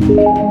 Yeah.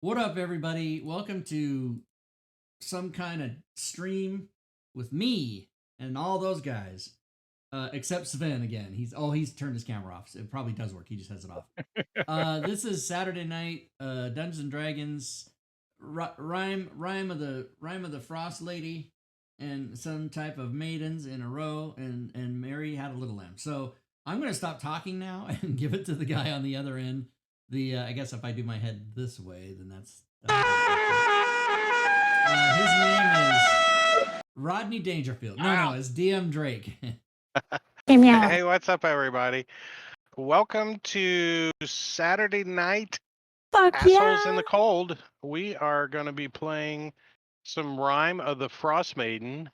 What up, everybody? Welcome to some kind of stream with me and all those guys. Except Sven again. He's turned his camera off. So it probably does work. He just has it off. This is Saturday night. Dungeons and Dragons. Rime of the Frost Lady, and some type of maidens in a row, and Mary had a little lamb. So I'm gonna stop talking now and give it to the guy on the other end. I guess if I do my head this way, then that's his name is Rodney Dangerfield. No, it's DM Drake. Hey, what's up, everybody? Welcome to Saturday night. Assholes in the Cold. We are going to be playing some Rime of the Frostmaiden,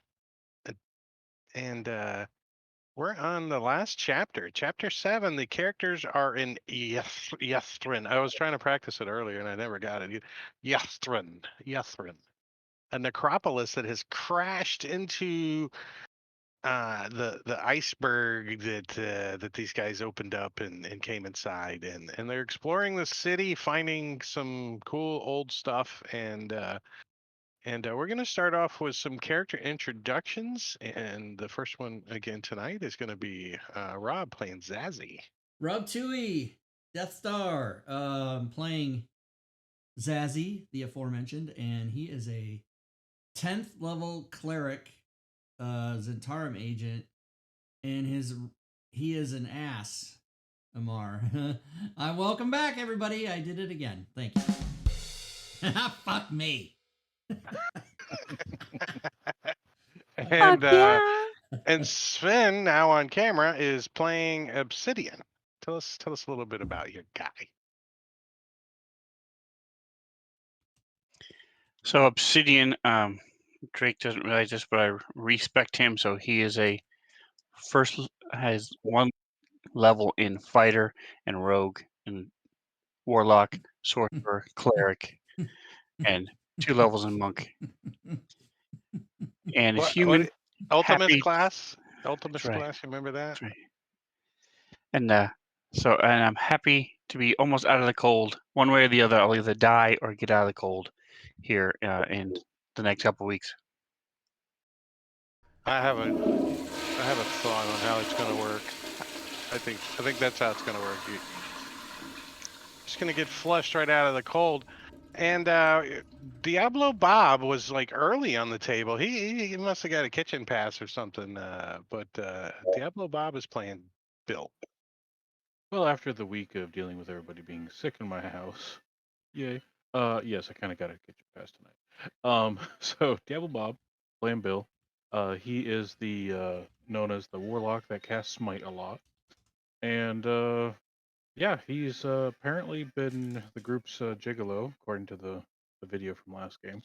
and we're on the last chapter, chapter 7. The characters are in Yestrin. I was trying to practice it earlier, and I never got it. Yestrin, a necropolis that has crashed into the iceberg that these guys opened up and came inside, and they're exploring the city, finding some cool old stuff, and we're gonna start off with some character introductions, and the first one again tonight is gonna be Rob playing Zazzy. Rob Tui, Death Star, playing Zazzy, the aforementioned, and he is a 10th level cleric, Zentarum agent, and he is an ass, Amar. Welcome back, everybody. I did it again. Thank you. Fuck me. And Sven, now on camera, is playing Obsidian. Tell us a little bit about your guy. So Obsidian, Drake doesn't realize this, but I respect him. So he is has 1 level in fighter and rogue and warlock, sorcerer, cleric, and 2 levels in monk. And is human. Ultimate class. That's right. Class. Remember that? That's right. And I'm happy to be almost out of the cold. One way or the other, I'll either die or get out of the cold here in the next couple of weeks. I have a thought on how it's going to work. I think that's how it's going to work. You're just going to get flushed right out of the cold. And Diablo Bob was like early on the table. He must have got a kitchen pass or something. But Diablo Bob is playing Bill. Well, after the week of dealing with everybody being sick in my house, yay. Yes, I kind of got a kitchen pass tonight. So Diablo Bob playing Bill. He is the known as the warlock that casts smite a lot, and yeah, he's apparently been the group's gigolo according to the video from last game.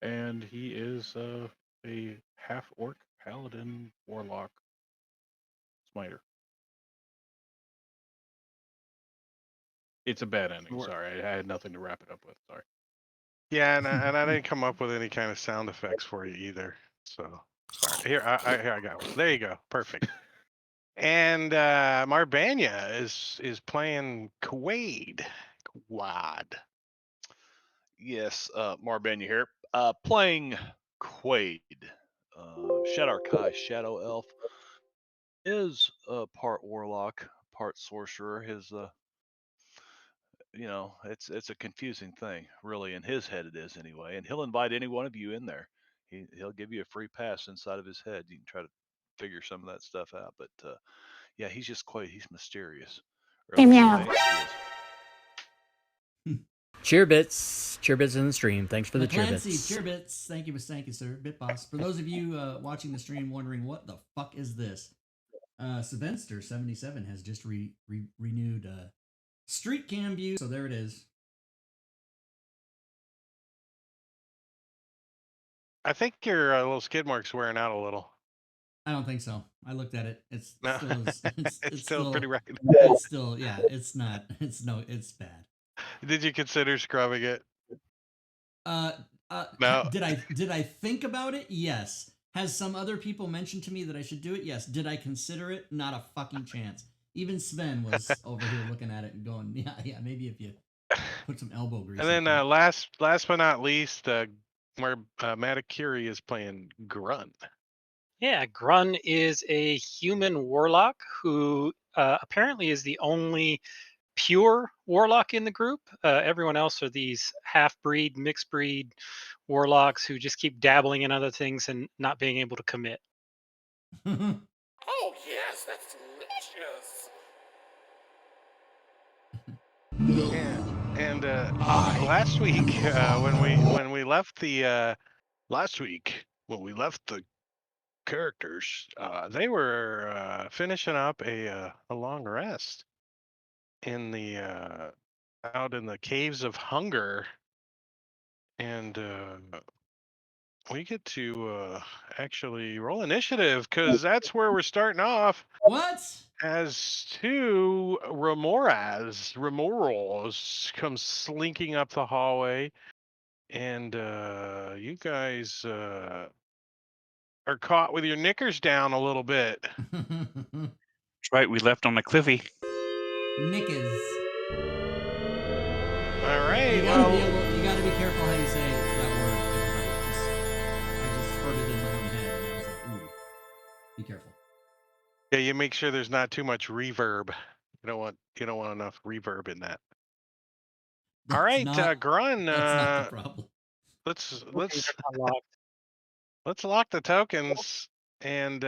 And he is a half orc paladin warlock smiter. It's a bad ending. Sorry, I had nothing to wrap it up with. Sorry. Yeah, and I didn't come up with any kind of sound effects for you either. So sorry. Here I got one. There you go. Perfect. And Marbanya is playing Quaid. Quad. Yes, Marbanya here. Playing Quaid. Shadow Kai, Shadow Elf, is part warlock, part sorcerer. His it's a confusing thing, really. In his head, it is anyway. And he'll invite any one of you in there. He'll give you a free pass inside of his head. You can try to figure some of that stuff out. But yeah, he's just Quaid. He's mysterious. Or at least he thinks he is. Cheerbits in the stream. Thanks for the Clancy, cheerbits. cheerbits. Thank you, sir. Bitboss. For those of you watching the stream wondering what the fuck is this, Sylvester77 has just renewed Street Cam view. So there it is. I think your little skid mark's wearing out a little. I don't think so. I looked at it. It's No. still it's still pretty right. It's still it's not. It's bad. Did you consider scrubbing it? No. Did I think about it? Yes. Has some other people mentioned to me that I should do it? Yes. Did I consider it? Not a fucking chance. Even Sven was over here looking at it and going, yeah, maybe if you put some elbow grease. And then last but not least, where Matakiri is playing Grunt. Yeah, Grun is a human warlock who apparently is the only pure warlock in the group. Everyone else are these half-breed, mixed-breed warlocks who just keep dabbling in other things and not being able to commit. Oh yes, that's delicious. Yeah. And last week when we left the characters, they were finishing up a long rest in the out in the caves of hunger, and we get to actually roll initiative because that's where we're starting off. What? As two Remoras come slinking up the hallway, and you guys are caught with your knickers down a little bit. That's right. We left on a cliffy. Knickers. All right. You gotta be careful how you say that word. I just heard it in my own head, and I was like, ooh, be careful. Yeah, you make sure there's not too much reverb. You don't want enough reverb in that. All right, Grun. That's not the problem. Let's lock the tokens and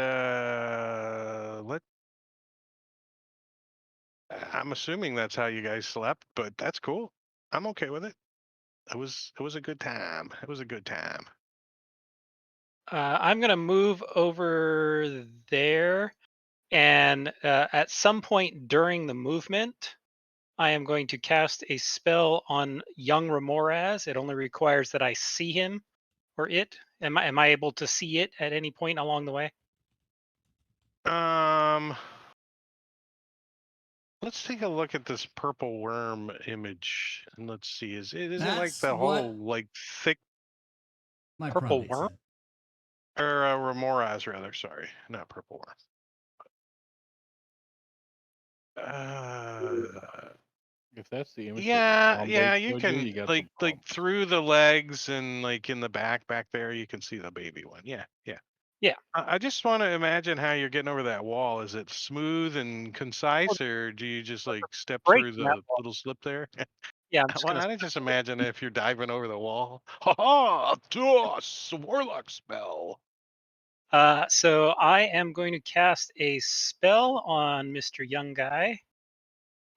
I'm assuming that's how you guys slept, but that's cool. I'm okay with it. It was a good time. It was a good time. I'm gonna move over there, and at some point during the movement, I am going to cast a spell on young Remoraz. It only requires that I see him or it. Am I able to see it at any point along the way? Let's take a look at this purple worm image and let's see. Is it like the whole like thick purple worm? Or Remoraz rather, sorry. Not purple worm. If that's the image. Yeah, you can like through the legs and like in the back there, you can see the baby one. Yeah. I just want to imagine how you're getting over that wall. Is it smooth and concise, or do you just like step through the little slip there? Yeah, I just imagine if you're diving over the wall. Ha ha! Warlock spell. So I am going to cast a spell on Mr. Young Guy.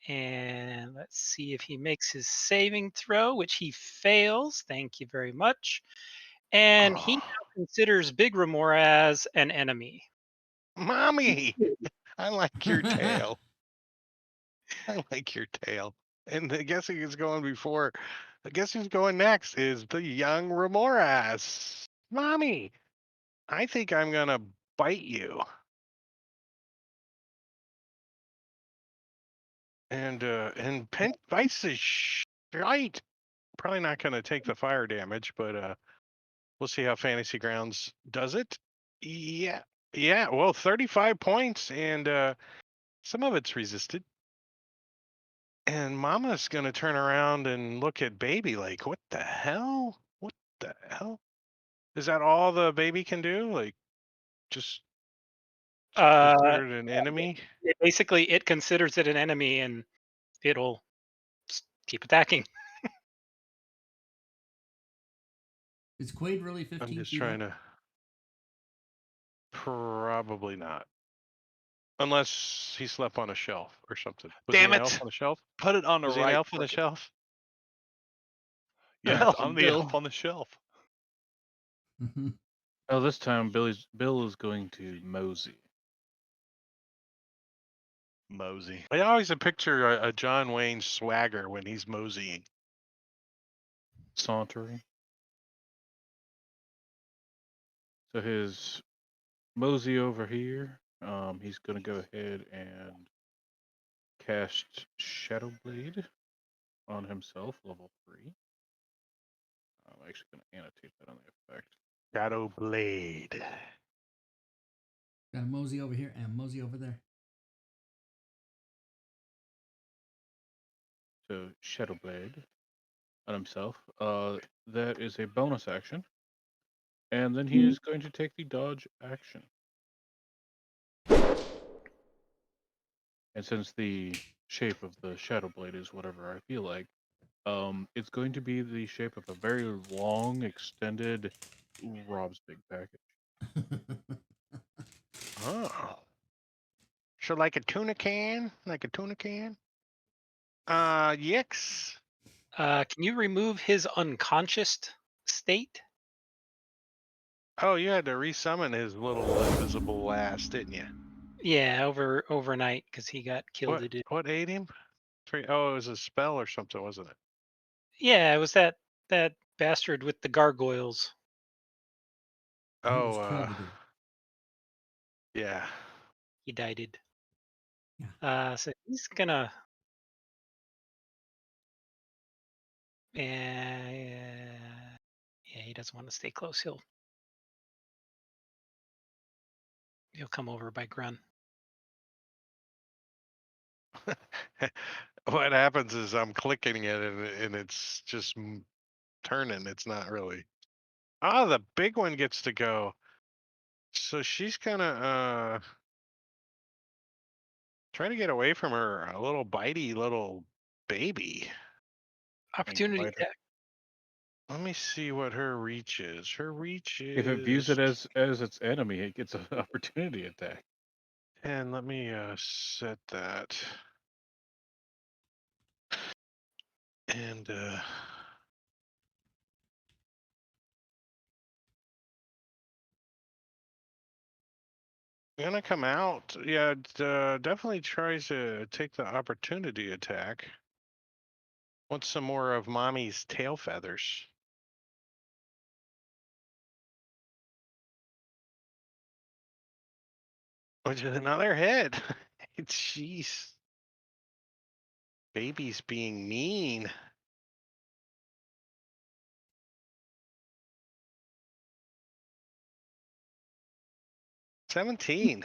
And let's see if he makes his saving throw, which he fails. Thank you very much. And he now considers Big Remoraz an enemy. Mommy, I like your tail. I like your tail. And the guessing is going before. I guess who's going next is the young Remoraz. Mommy, I think I'm gonna bite you. And bites is shite. Probably not gonna take the fire damage, but we'll see how Fantasy Grounds does it. Yeah, Yeah, well, 35 points, and some of it's resisted. And Mama's gonna turn around and look at Baby like, what the hell? What the hell? Is that all the baby can do? Like, just considered an enemy? Basically, it considers it an enemy, and it'll keep attacking. Is Quaid really 15 I'm just feet trying up? to. Probably not. Unless he slept on a shelf or something. Was Damn he an it! elf on a shelf? Put it on the Was he an right. elf on a shelf? Yeah, Bill, I'm the Bill. elf on the shelf. Oh, this time Bill is going to mosey. Mosey. I always picture a John Wayne swagger when he's moseying. Sauntering. So his mosey over here, he's going to go ahead and cast Shadow Blade on himself, level 3. I'm actually going to annotate that on the effect. Shadow Blade. Got a mosey over here and a mosey over there. So Shadow Blade on himself. That is a bonus action. And then he is going to take the dodge action. And since the shape of the Shadow Blade is whatever I feel like, it's going to be the shape of a very long, extended Rob's Big Package. Oh. So like a tuna can? Like a tuna can? Yix. Can you remove his unconscious state? Oh, you had to resummon his little invisible ass, didn't you? Yeah, overnight because he got killed. What ate him? Oh, it was a spell or something, wasn't it? Yeah, it was that bastard with the gargoyles. It was Oh, credited. yeah. He died. Yeah. So he's gonna. Yeah, he doesn't want to stay close. He'll come over by Grun. What happens is I'm clicking it and it's just turning. It's not really. Ah, the big one gets to go. So she's kind of trying to get away from her little bitey little baby. Opportunity Bite her. attack. Let me see what her reach is. Her reach is. If it views it as its enemy, it gets an opportunity attack. And let me set that. And gonna come out. Yeah, it definitely tries to take the opportunity attack. Wants some more of mommy's tail feathers. Which is another hit. Jeez. Baby's being mean. $17.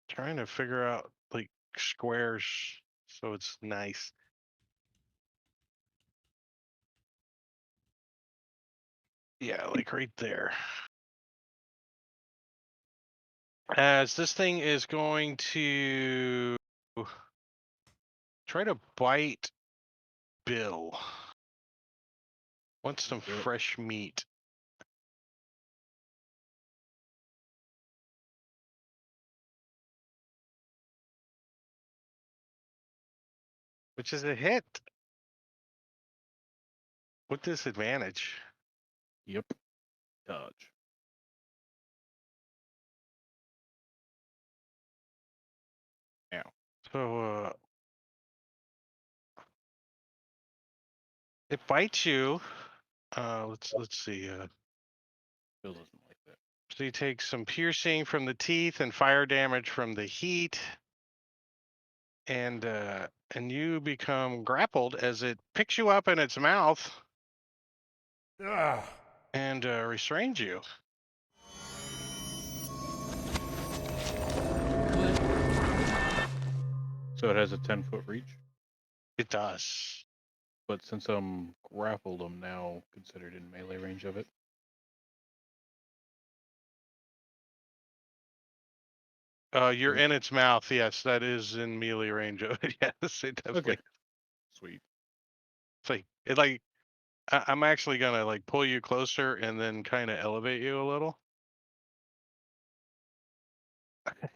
Trying to figure out like squares so it's nice. Yeah, like right there. As this thing is going to try to bite Bill. Wants some fresh meat. Which is a hit. With disadvantage. Yep. Dodge. Ow. So it bites you. Let's see. Bill doesn't like that. So you take some piercing from the teeth and fire damage from the heat. and you become grappled as it picks you up in its mouth and restrains you. So it has a 10-foot reach? It does. But since I'm grappled, I'm now considered in melee range of it. You're in its mouth. Yes, that is in melee range of it. Yes, it definitely. Okay. Sweet. It's like I'm actually gonna like pull you closer and then kind of elevate you a little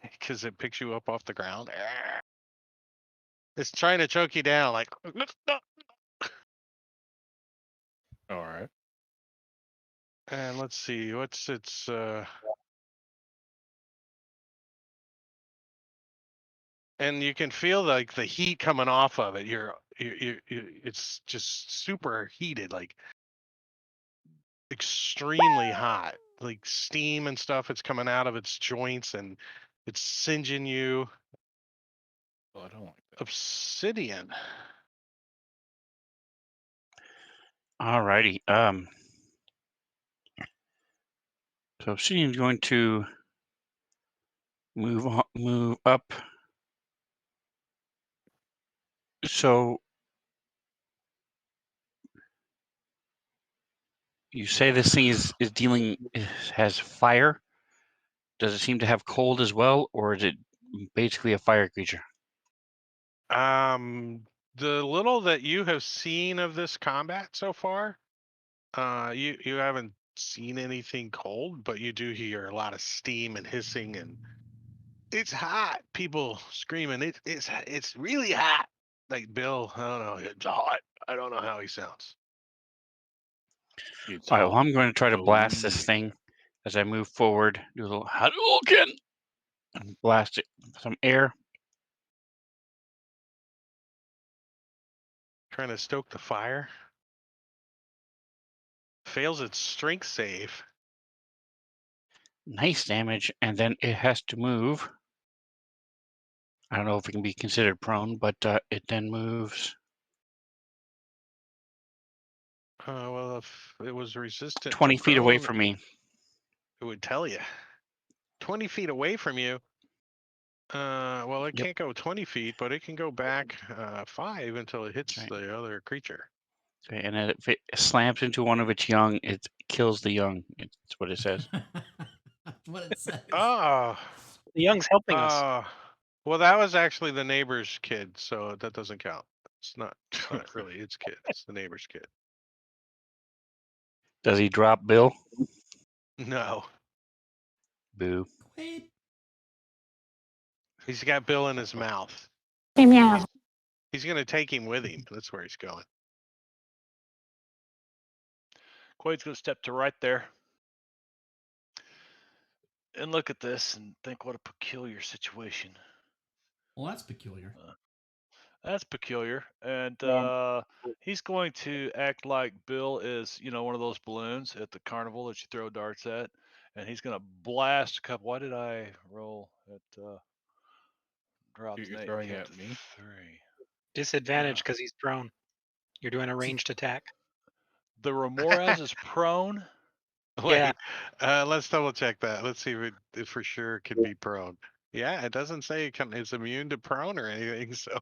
because it picks you up off the ground. It's trying to choke you down, like. All right. And let's see, what's its and you can feel like the heat coming off of it. It's just super heated, like extremely hot, like steam and stuff. It's coming out of its joints and it's singeing you. Well, I don't like that. Obsidian. Alrighty. So Obsidian's going to move up. So you say this thing has fire. Does it seem to have cold as well, or is it basically a fire creature? The little that you have seen of this combat so far, you haven't seen anything cold, but you do hear a lot of steam and hissing, and it's hot. People screaming, it's really hot. Like Bill, I don't know, it's hot. I don't know how he sounds. It's All right. Well, hot. I'm going to try to blast this Only. thing as I move forward. Do a little Hadouken and blast it with some air. Trying to stoke the fire. Fails its strength save. Nice damage, and then it has to move. I don't know if it can be considered prone, but it then moves. Well, if it was resistant 20 to feet away prone, from me. it would tell you. 20 feet away from you. Well, it Yep. can't go 20 feet, but it can go back 5 until it hits Right. the other creature. Okay, and then if it slams into one of its young, it kills the young. It's what it says. That's what it says. Oh, The young's helping us. well, that was actually the neighbor's kid, so that doesn't count. It's not really its kid. It's the neighbor's kid. Does he drop Bill? No, Boo. Wait. he's got Bill in his mouth. Meow. He's gonna take him with him. That's where he's going. Quaid's going to step to right there and look at this and think, what a peculiar situation. Well, that's peculiar. That's peculiar. And he's going to act like Bill is, one of those balloons at the carnival that you throw darts at. And he's going to blast a couple. Why did I roll at drops? You're throwing at me? 3. Disadvantage because he's prone. You're doing a ranged attack. The Ramirez is prone. Wait, Yeah. Let's double check that. Let's see if it for sure can be prone. Yeah, it doesn't say it's immune to prone or anything, so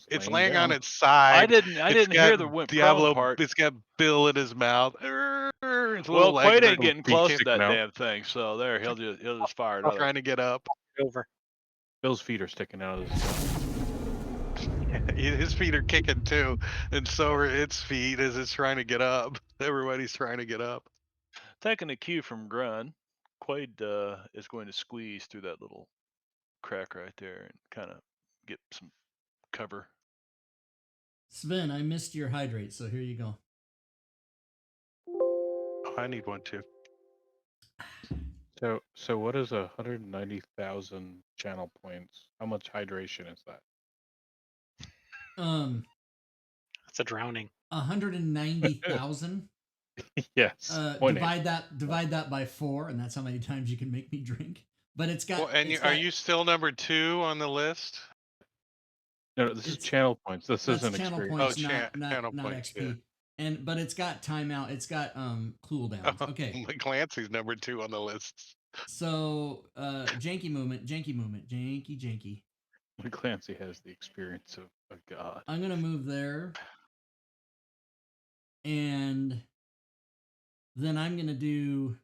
it's laying on its side. I didn't hear the went Diablo prone part. It's got Bill in his mouth. Its Well, Quaid ain't are getting close to sticking that out. damn thing, so there he'll just fire another. trying to get up. Over. Bill's feet are sticking out of his stomach. His feet are kicking too, and so are its feet as it's trying to get up. Everybody's trying to get up. Taking a cue from Grun, Quaid is going to squeeze through that little crack right there and kind of get some cover. Sven, I missed your hydrate, so here you go. Oh, I need one too. So what is 190,000 channel points? How much hydration is that? That's a drowning. 190,000. Yes. Divide that by 4, and that's how many times you can make me drink. But it's got. Well, and are you still number 2 on the list? No, this is It's- channel points. This That's isn't channel experience. points, channel not points, XP. But it's got timeout. It's got cooldowns. Okay. Clancy's number 2 on the list. So janky movement, janky. Clancy has the experience of a god. I'm gonna move there, and then I'm gonna do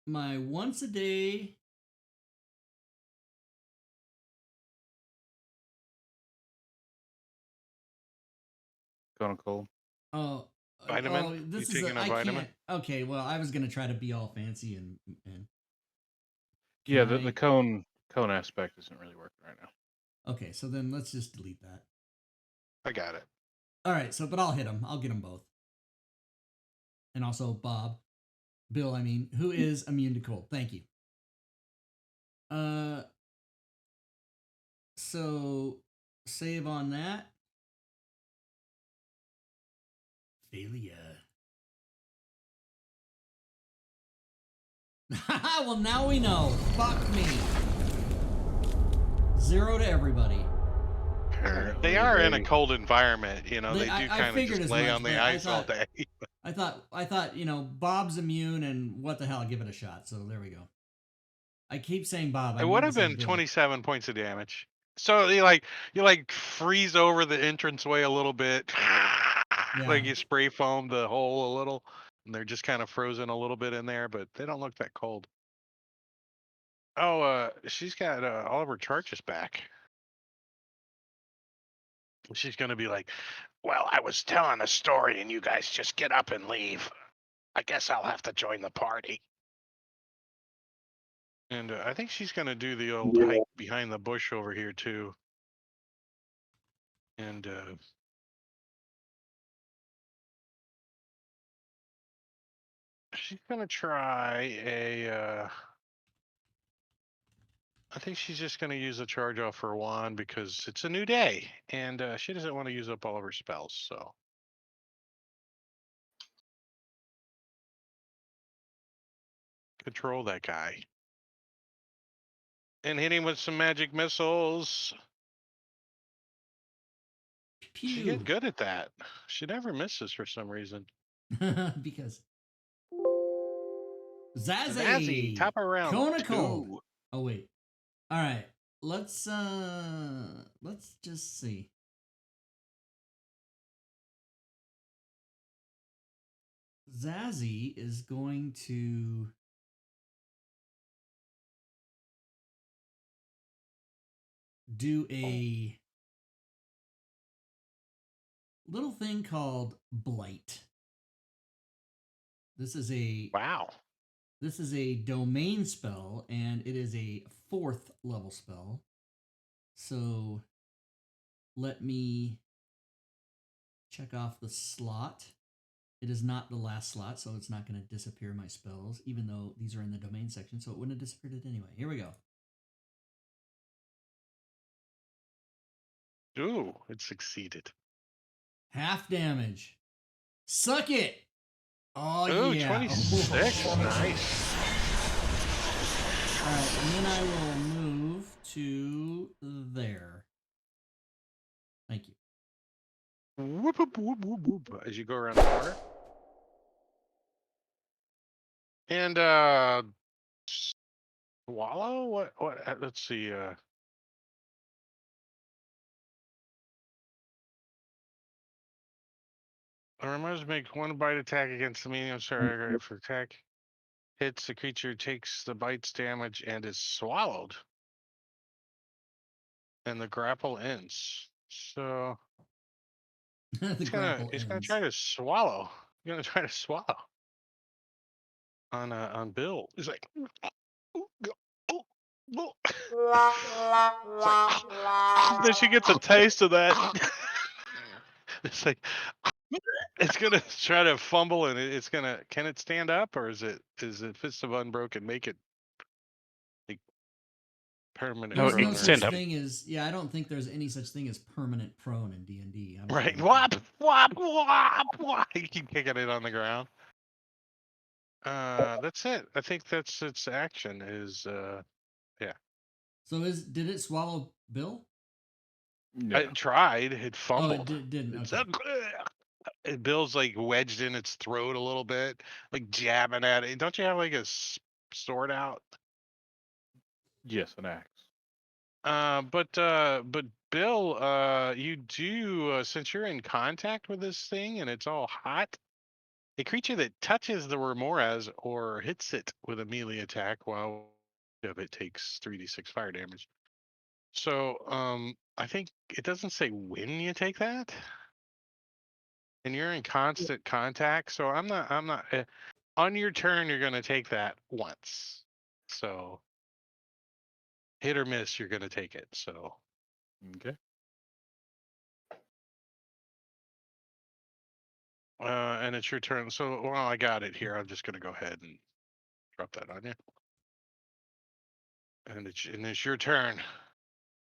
my once a day. Going cold. Oh, Vitamin? oh, You this is taking a I vitamin? can't. Okay, well, I was gonna try to be all fancy and. Yeah, Can the I- cone aspect isn't really working right now. Okay, so then let's just delete that. I got it. All right, so but I'll hit them. I'll get them both. And also Bill, I mean, who is immune to cold. Thank you. So save on that. Failure. Well, now we know. Fuck me. 0 to everybody. They are in a cold environment, you know. They do I kind of figured just as lay much, on the but I ice all thought- day. I thought, Bob's immune, and what the hell, give it a shot. So there we go. I keep saying Bob. It would have been 27 points of damage. So you freeze over the entranceway a little bit, like you spray foam the hole a little, and they're just kind of frozen a little bit in there, but they don't look that cold. Oh, she's got all of her charges back. She's gonna be like, "Well, I was telling a story, and you guys just get up and leave. I guess I'll have to join the party." And I think she's gonna do the old hike behind the bush over here too. And she's gonna try a. I think she's just gonna use a charge off her wand because it's a new day, and she doesn't want to use up all of her spells. So. Control that guy. And hit him with some magic missiles. Pew. She get good at that. She never misses for some reason. Because Zazzy, top of round Kona 2. Cold. Oh wait. All right. Let's just see. Zazzy is going to do a little thing called Blight. This is a This is a domain spell, and it is a 4th level spell. So let me check off the slot. It is not the last slot, so it's not going to disappear my spells, even though these are in the domain section, so it wouldn't have disappeared it anyway. Here we go. Ooh, it succeeded. Half damage. Suck it! Oh, ooh, yeah. 26. Nice. All right, and then I will move to there. Thank you. Whoop, whoop, whoop, whoop, whoop, as you go around the corner. And swallow? What let's see, remembers make 1 bite attack against the medium target for attack. Hits, the creature takes the bite's damage and is swallowed. And the grapple ends. So he's gonna try to swallow. He's gonna try to swallow. On Bill. He's like, then she gets a taste of that. It's like it's gonna try to fumble, and it's gonna. Can it stand up, or is it Fist of Unbroken make it like permanent? No, There's it no can such stand up. thing as I don't think there's any such thing as permanent prone in D&D. Right, whop, whop, whop, whop. You keep kicking it on the ground. That's it. I think that's its action. Is yeah. So did it swallow Bill? I tried. It Oh, fumbled. it didn't. It's Okay. and Bill's like wedged in its throat a little bit, like jabbing at it. Don't you have like a sword out? Yes, an axe. But Bill, you do since you're in contact with this thing and it's all hot. A creature that touches the remoras or hits it with a melee attack while of it takes 3d6 fire damage. So I think it doesn't say when you take that. And you're in constant contact, so I'm not on your turn you're going to take that once. So hit or miss you're going to take it. So Okay. and it's your turn. So well I got it here. I'm just going to go ahead and drop that on you. And it's your turn.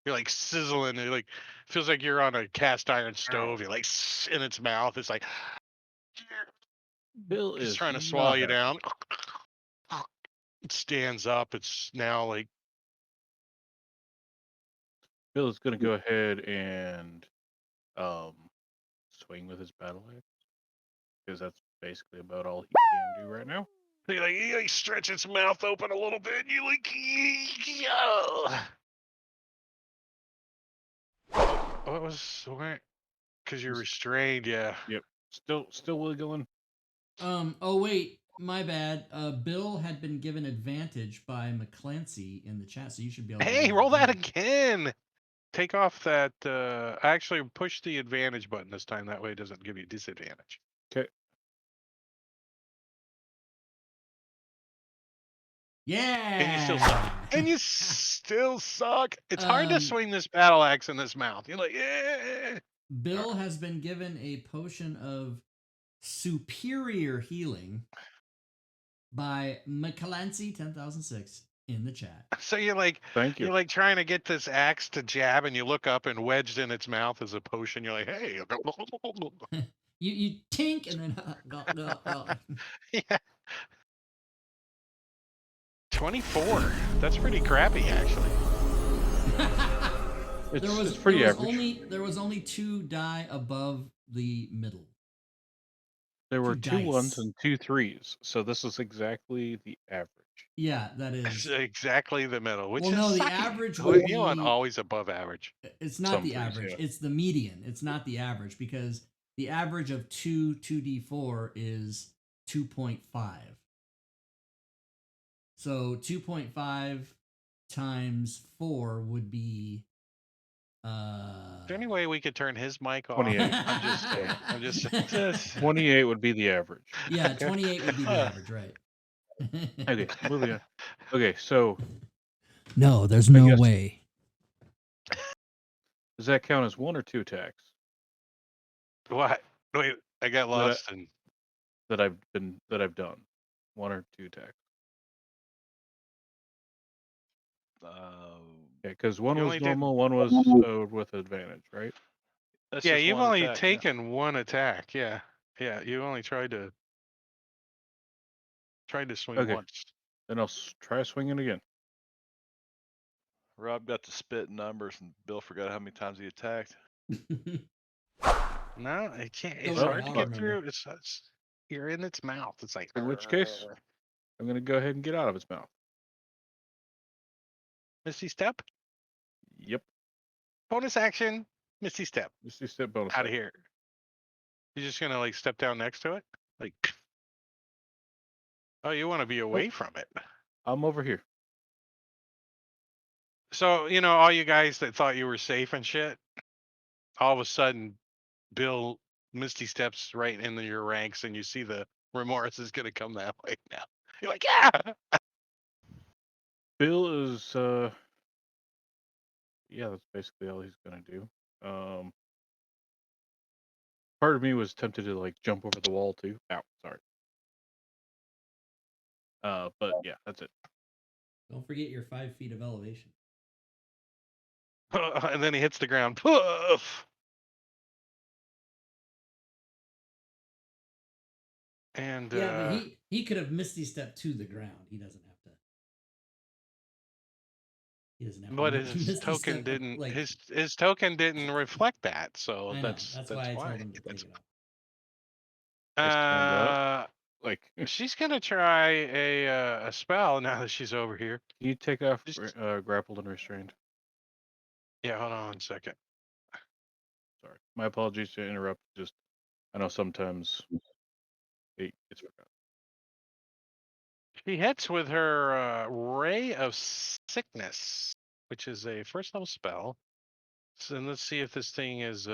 You're like sizzling. It like feels like you're on a cast iron stove. You're like in its mouth. It's like Bill it's is trying to not swallow you happy. down. It stands up. It's now like Bill is going to go ahead and swing with his battle axe because that's basically about all he can do right now. he like stretch its mouth open a little bit. And you like yeah. What was where? Because you're restrained, yeah. Yep. Still wiggling. Oh wait, my bad. Bill had been given advantage by McClancy in the chat, so you should be able to. Hey, roll that again. Take off that. Actually, push the advantage button this time. That way, it doesn't give you disadvantage. Okay. Yeah. And you still suck. And you still suck. It's hard to swing this battle axe in this mouth. You're like, yeah. Bill has been given a potion of superior healing by McClancy 10,006 in the chat. So you're like, Thank you. You're like trying to get this axe to jab, and you look up, and wedged in its mouth is a potion. You're like, hey. you tink and then Yeah. 24. That's pretty crappy, actually. It's pretty average. There was only 2 die above the middle. There were 2 1s and 2 3s, so this is exactly the average. Yeah, that is It's exactly the middle. Which well, is no, the sucky. average Well, would you want be always above average. It's not Some the things, average. yeah. It's the median. It's not the average because the average of 2d4 is 2.5. So 2.5 times 4 would be Is there any way we could turn his mic off? 28. I'm just saying. 28 would be the average. Yeah, 28 would be the average, right? Okay, moving on. Okay, so no, there's no guess- way. does that count as 1 or 2 attacks What? Wait, I got lost. that I've done? 1 or 2 attacks? Okay, because 1 You was only did- normal, 1 was with advantage, right? That's Yeah, just you've one only attack, taken one attack. Yeah, you only tried to swing Okay. once. Then I'll try swinging again. Rob got the spit numbers, and Bill forgot how many times he attacked. No, it can't. It's Oh, hard to I'll get remember. through. It's you're in its mouth. It's like. In which case, I'm going to go ahead and get out of its mouth. Misty step. Yep. Bonus action. Misty step. Misty step bonus. Out of here. You're just gonna like step down next to it, like. Oh, you want to be away from it. I'm over here. So all you guys that thought you were safe and shit, all of a sudden, Bill Misty steps right into your ranks, and you see the remorse is gonna come that way now. You're like, yeah. Bill is yeah, that's basically all he's gonna do. Part of me was tempted to like jump over the wall too. Ow, sorry. But yeah, that's it. Don't forget your 5 feet of elevation. And then he hits the ground. Poof. And yeah, but he could have misty stepped to the ground. He doesn't have to. He doesn't have But to his Misty token Step, didn't. like, His token didn't reflect that. So I know. that's why I why. told him to take it off. As turns out, Uh, like, can she's gonna try a spell now that she's over here. you take off Just- grappled and restrained? Yeah, hold on one second. Sorry, my apologies to interrupt. Just, I know sometimes it gets forgotten. She hits with her Ray of Sickness, which is a first level spell. So let's see if this thing is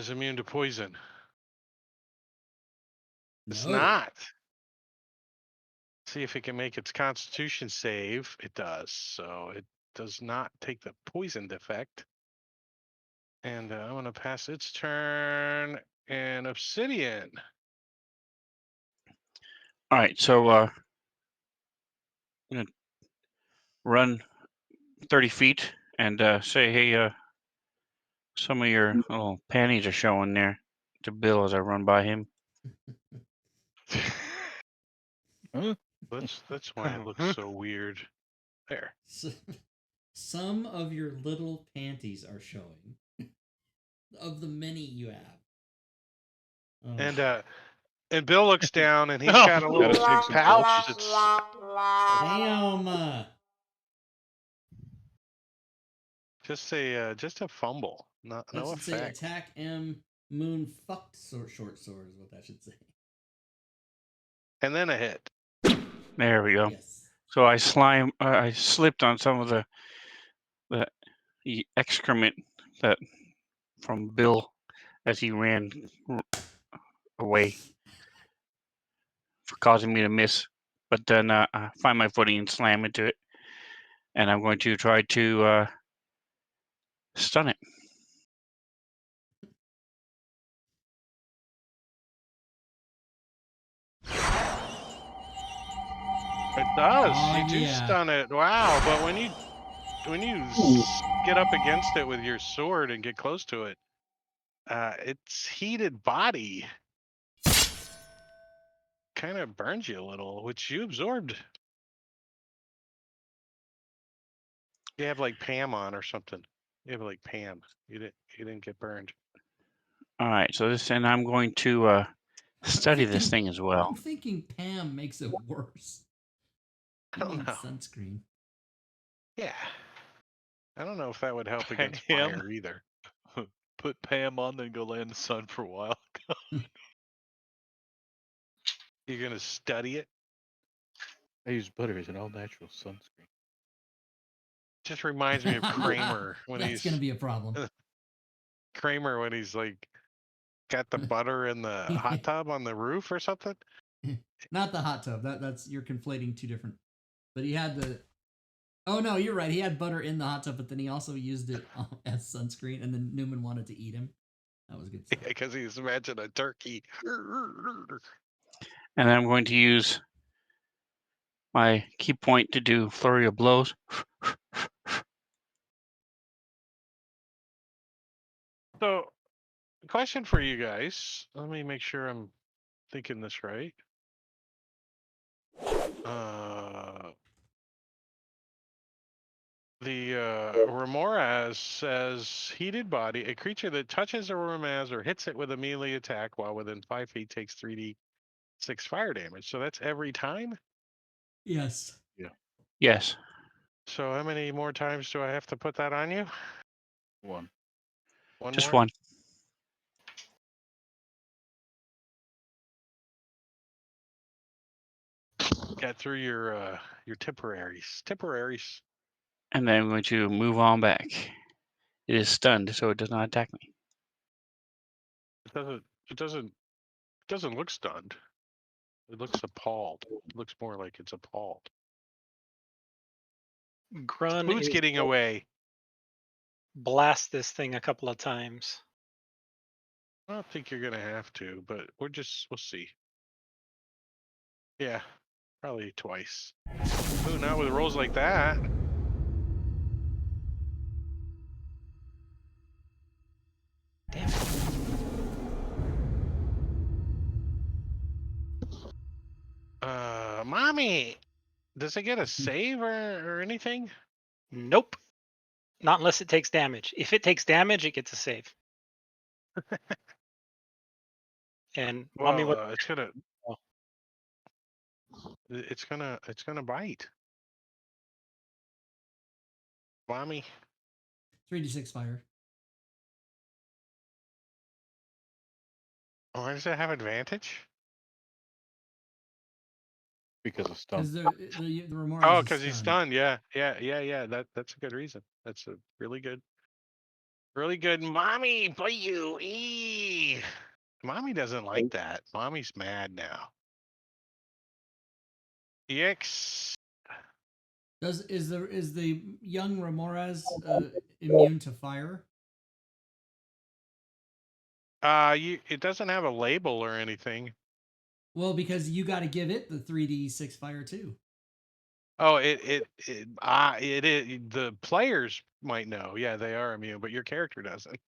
immune to poison. It's No. not. See if it can make its Constitution save. It does. So it does not take the poisoned effect. And I'm going to pass its turn. And Obsidian. All right, so I'm gonna run 30 feet and say, hey, some of your little panties are showing there to Bill as I run by him. Huh? That's why it looks so weird. There. Some of your little panties are showing. Of the many you have. Oh. And Bill looks down and he's Oh, got a gotta little take some pouch selfies. Damn. just a fumble. No That should say effect. attack M moon fucked short sword is what that should say. And then a hit. There we go. Yes. So I slipped on some of the excrement that from Bill as he ran away for causing me to miss. But then I find my footing and slam into it, and I'm going to try to stun it. It does. Oh, You do yeah. stun it. Wow. But when you get up against it with your sword and get close to it, its heated body kind of burns you a little, which you absorbed. You have like Pam on or something. You have like Pam. You didn't get burned. All right. So and I'm going to study this thing as well. I'm thinking Pam makes it worse. I don't know. Sunscreen. Yeah. I don't know if that would help against Pam. fire either. Put Pam on, then go lay in the sun for a while. You're gonna study it. I use butter as an all-natural sunscreen. Just reminds me of Kramer when That's gonna be a problem. Kramer when he's like got the butter in the hot tub on the roof or something. Not the hot tub. That's you're conflating two different. But he had the. Oh no, you're right. He had butter in the hot tub, but then he also used it as sunscreen. And then Newman wanted to eat him. That was good stuff. Because he's imagining a turkey. And then I'm going to use my key point to do flurry of blows. So, question for you guys. Let me make sure I'm thinking this right. The Remoraz says heated body. A creature that touches a Remoraz or hits it with a melee attack while within 5 feet takes 3d6 fire damage. So that's every time? Yes. Yes. So how many more times do I have to put that on you? One. Just more? one. Got through your Tiperaries. Tiperaries. And then I'm going to move on back. It is stunned, so it does not attack me. It doesn't look stunned. It looks appalled. It looks more like it's appalled. Grun Who's is getting away? blast this thing a couple of times. I don't think you're gonna have to, but we'll see. Yeah, probably twice. Ooh, not with rolls like that. Damn it. Mommy, Does it get a save or anything? Nope. Not unless it takes damage. If it takes damage, it gets a save. And mommy, what? Well, it's gonna bite. Mommy. 3d6 fire. Why does it have advantage? Because of Because stun. the Remora Oh, is because he's stunned. Yeah. That's a good reason. That's a really good. Mommy, bite you. Eee. Mommy doesn't like that. Mommy's mad now. EX. Is the young Remoras immune to fire? It doesn't have a label or anything. Well, because you got to give it the 3d6 fire too. Oh, it is. The players might know. Yeah, they are immune, but your character doesn't.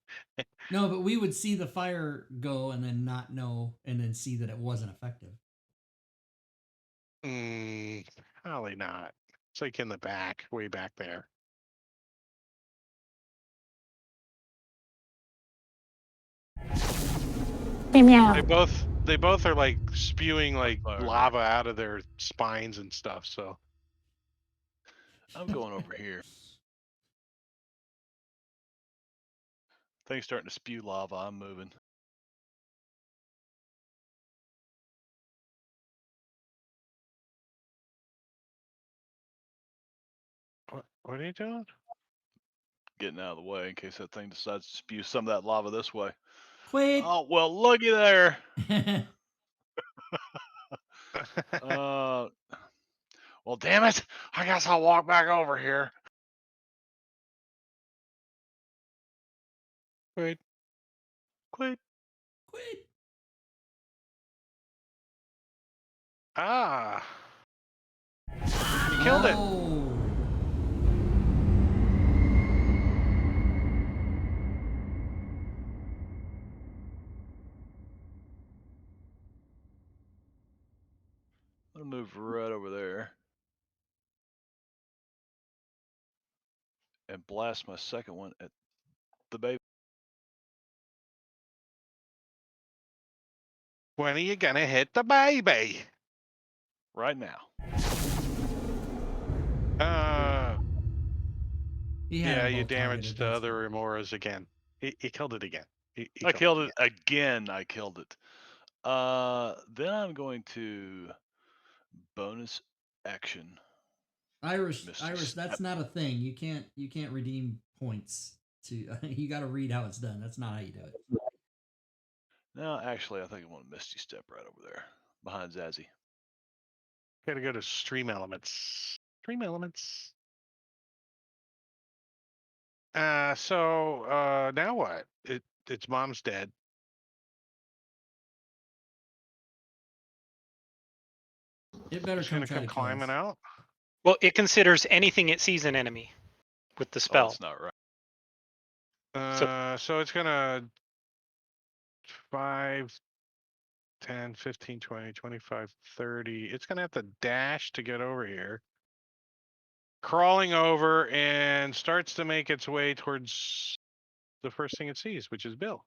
No, but we would see the fire go and then not know, and then see that it wasn't effective. Probably not. It's like in the back, way back there. They both are like spewing like lava out of their spines and stuff. So I'm going over here. Things starting to spew lava. I'm moving. what are you doing? Getting out of the way in case that thing decides to spew some of that lava this way. Quit. Oh, well, looky there. Well, damn it. I guess I'll walk back over here. Quit. Quit. Ah. You killed it. I'm going to move right over there. And blast my second one at the baby. When are you gonna hit the baby? Right now. Yeah, you damaged the other Remoras again. He killed it again. I killed it again. I killed it. Then I'm going to bonus action. Irish, that's not a thing. You can't redeem points to. You got to read how it's done. That's not how you do it. No, actually, I think I want to Misty Step right over there behind Zazzy. Gotta go to Stream Elements. Stream Elements. So now what? Its mom's dead. It better come climbing out. Well, it considers anything it sees an enemy with the spell. Oh, that's not right. So it's gonna 5, 10, 15, 20, 25, 30. It's gonna have to dash to get over here. Crawling over and starts to make its way towards the first thing it sees, which is Bill.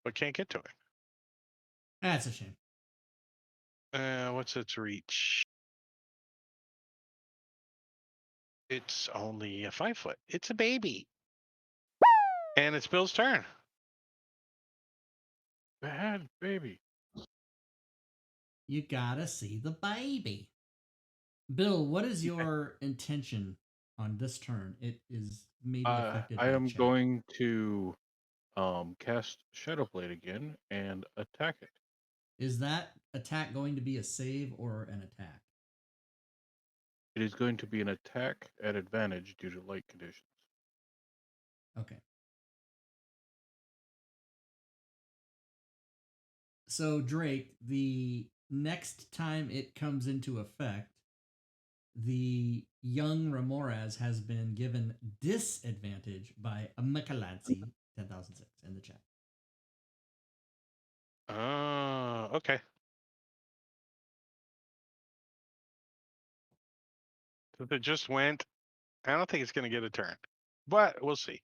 But can't get to it. That's a shame. What's its reach? It's only a 5 foot. It's a baby. And it's Bill's turn. Bad baby. You gotta see the baby. Bill, what is your intention on this turn? It is maybe affected by I am chat. going to cast Shadowblade again and attack it. Is that attack going to be a save or an attack? It is going to be an attack at advantage due to light conditions. Okay. So, Drake, the next time it comes into effect, the young Remoras has been given disadvantage by a Mikaladze 10,006 in the chat. Okay. If it just went, I don't think it's going to get a turn. But we'll see.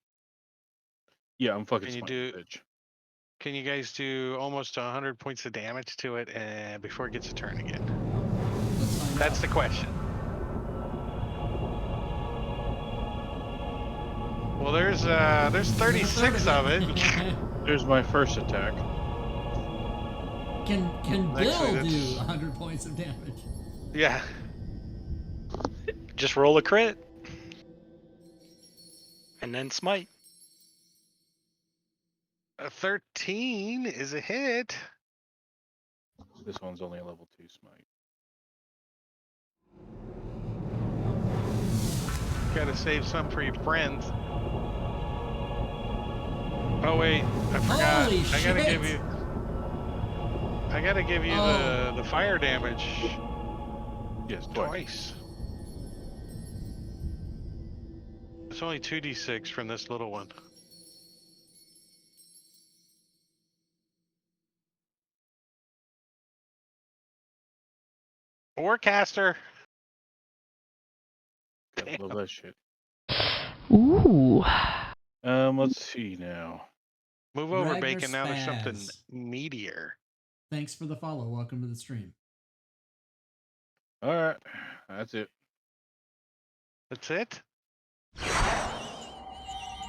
Yeah, I'm fucking Can you smiting, do? bitch. Can you guys do almost 100 points of damage to it and before it gets a turn again? Let's find That's out. the question. Well, there's 36 of it. There's my first attack. Can Actually, Bill do that's- 100 points of damage? Yeah. Just roll a crit. And then smite. A 13 is a hit. This one's only a level 2 smite. Gotta save some for your friends. Oh wait, I forgot. Holy I gotta shit. give you. I gotta give you the fire damage Yes, twice. It's only 2d6 from this little one. Warcaster. I love that shit. Ooh. Let's see now. Move over, Ragnar Bacon. Now there's something Spaz. meatier. Thanks for the follow. Welcome to the stream. All right, that's it. That's it?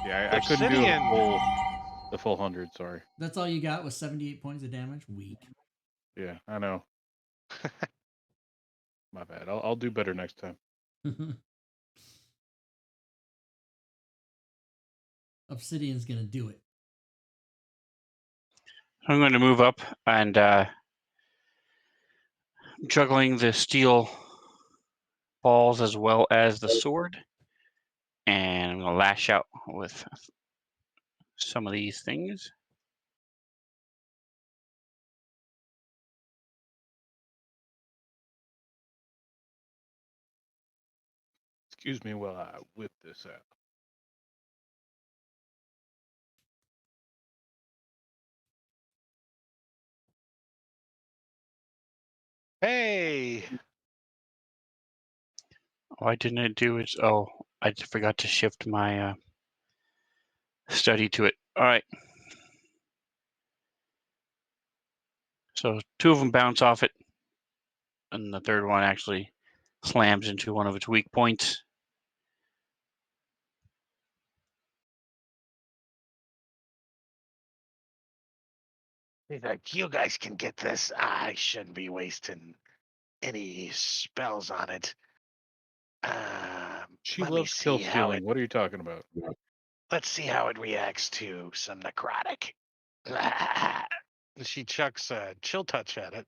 Yeah, I couldn't do Obsidian. the full 100. Sorry. That's all you got was 78 points of damage? Weak. Yeah, I know. My bad. I'll do better next time. Obsidian's gonna do it. I'm going to move up and juggling the steel balls as well as the sword. And I'm going to lash out with some of these things. Excuse me while I whip this out. Hey. Why didn't it do it? Oh, I forgot to shift my study to it. All right. So 2 of them bounce off it, and the third one actually slams into one of its weak points. He's like, you guys can get this. I shouldn't be wasting any spells on it. She Let me loves kill see how stealing. it. What are you talking about? Let's see how it reacts to some necrotic. She chucks a chill touch at it.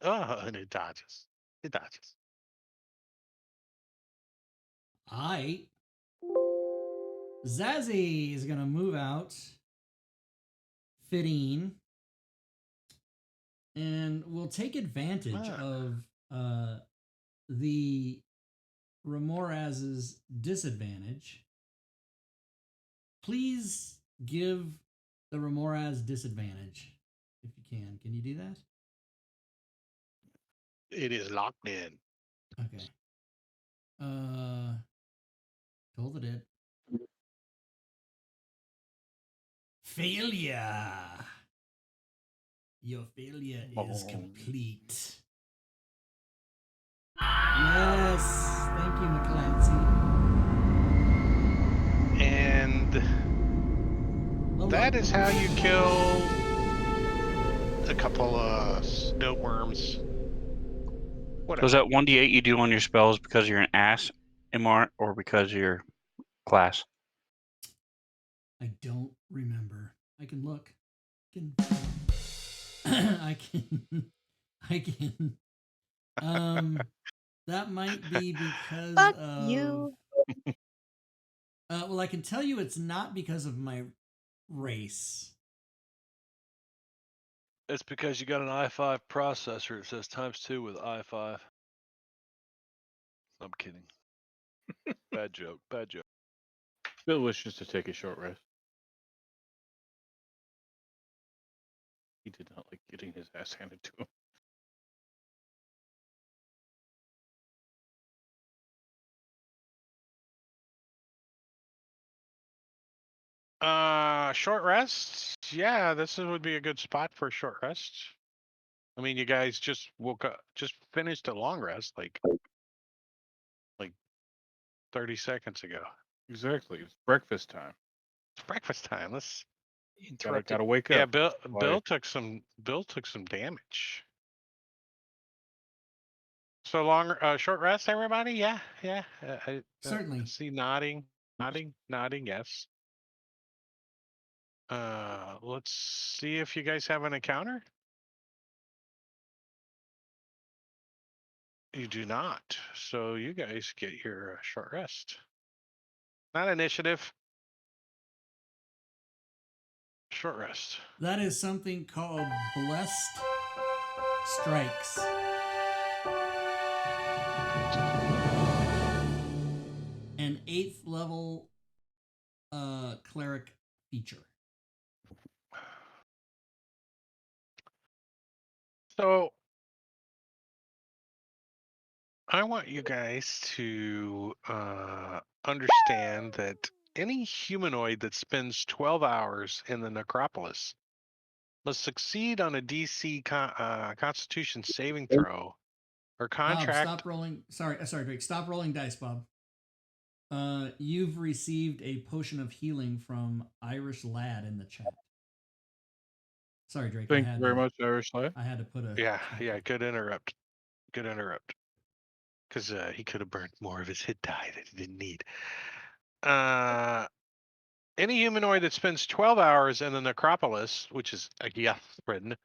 Oh, and it dodges. It dodges. Zazzy is gonna move out. Fitting. And we'll take advantage of the Ramoraz's disadvantage. Please give the Ramoraz disadvantage if you can. Can you do that? It is locked in. Okay. Told it did. Failure. Your failure is complete. Yes. Thank you, McClancy. And that is how you kill a couple of snow worms. So is that 1d8 you do on your spells because you're an ass, MR, or because you're class? I don't remember. I can look. I can. That might be because Fuck of you. Well, I can tell you it's not because of my race. It's because you got an i5 processor. It says ×2 with i5. I'm kidding. Bad joke. Bad joke. Bill wishes to take a short rest. He did not like getting his ass handed to him. Short rest. Yeah, would be a good spot for a short rest. I mean, you guys just woke up, just finished a long rest, like 30 seconds ago. Exactly. It's breakfast time. It's breakfast time. Let's gotta wake up. Yeah, Bill took some damage. So short rest, everybody. Yeah. I Certainly. see nodding. Yes. Let's see if you guys have an encounter. You do not. So you guys get your short rest. Not initiative. Short rest. That is something called Blessed Strikes. An 8th level cleric feature. So I want you guys to understand that any humanoid that spends 12 hours in the necropolis must succeed on a DC Constitution saving throw or contract. Bob, stop rolling. Sorry, Drake. Stop rolling dice, Bob. You've received a potion of healing from Irish Lad in the chat. Sorry, Drake. Thank you very much, Irish Lad. I had to put a... Yeah, good interrupt. Because he could have burned more of his hit die that he didn't need. Any humanoid that spends 12 hours in the necropolis, which is a Yethrin,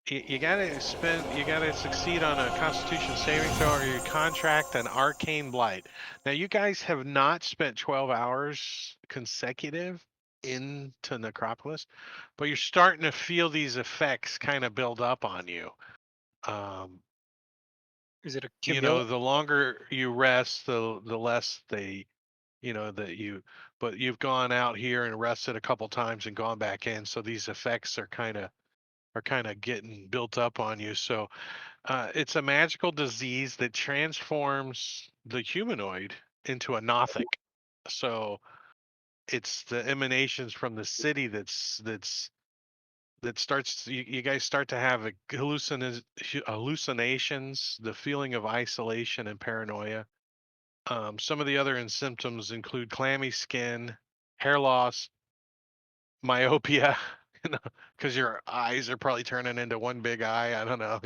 you gotta succeed on a Constitution saving throw, or you contract an arcane blight. Now, you guys have not spent 12 hours consecutive into necropolis, but you're starting to feel these effects kind of build up on you. Is it a cumulative? The longer you rest, the less they, but you've gone out here and rested a couple times and gone back in, so these effects are kind of getting built up on you. So it's a magical disease that transforms the humanoid into a Nothic. So it's the emanations from the city that starts. You guys start to have hallucinations, the feeling of isolation and paranoia. Some of the other symptoms include clammy skin, hair loss, myopia, because your eyes are probably turning into one big eye. I don't know.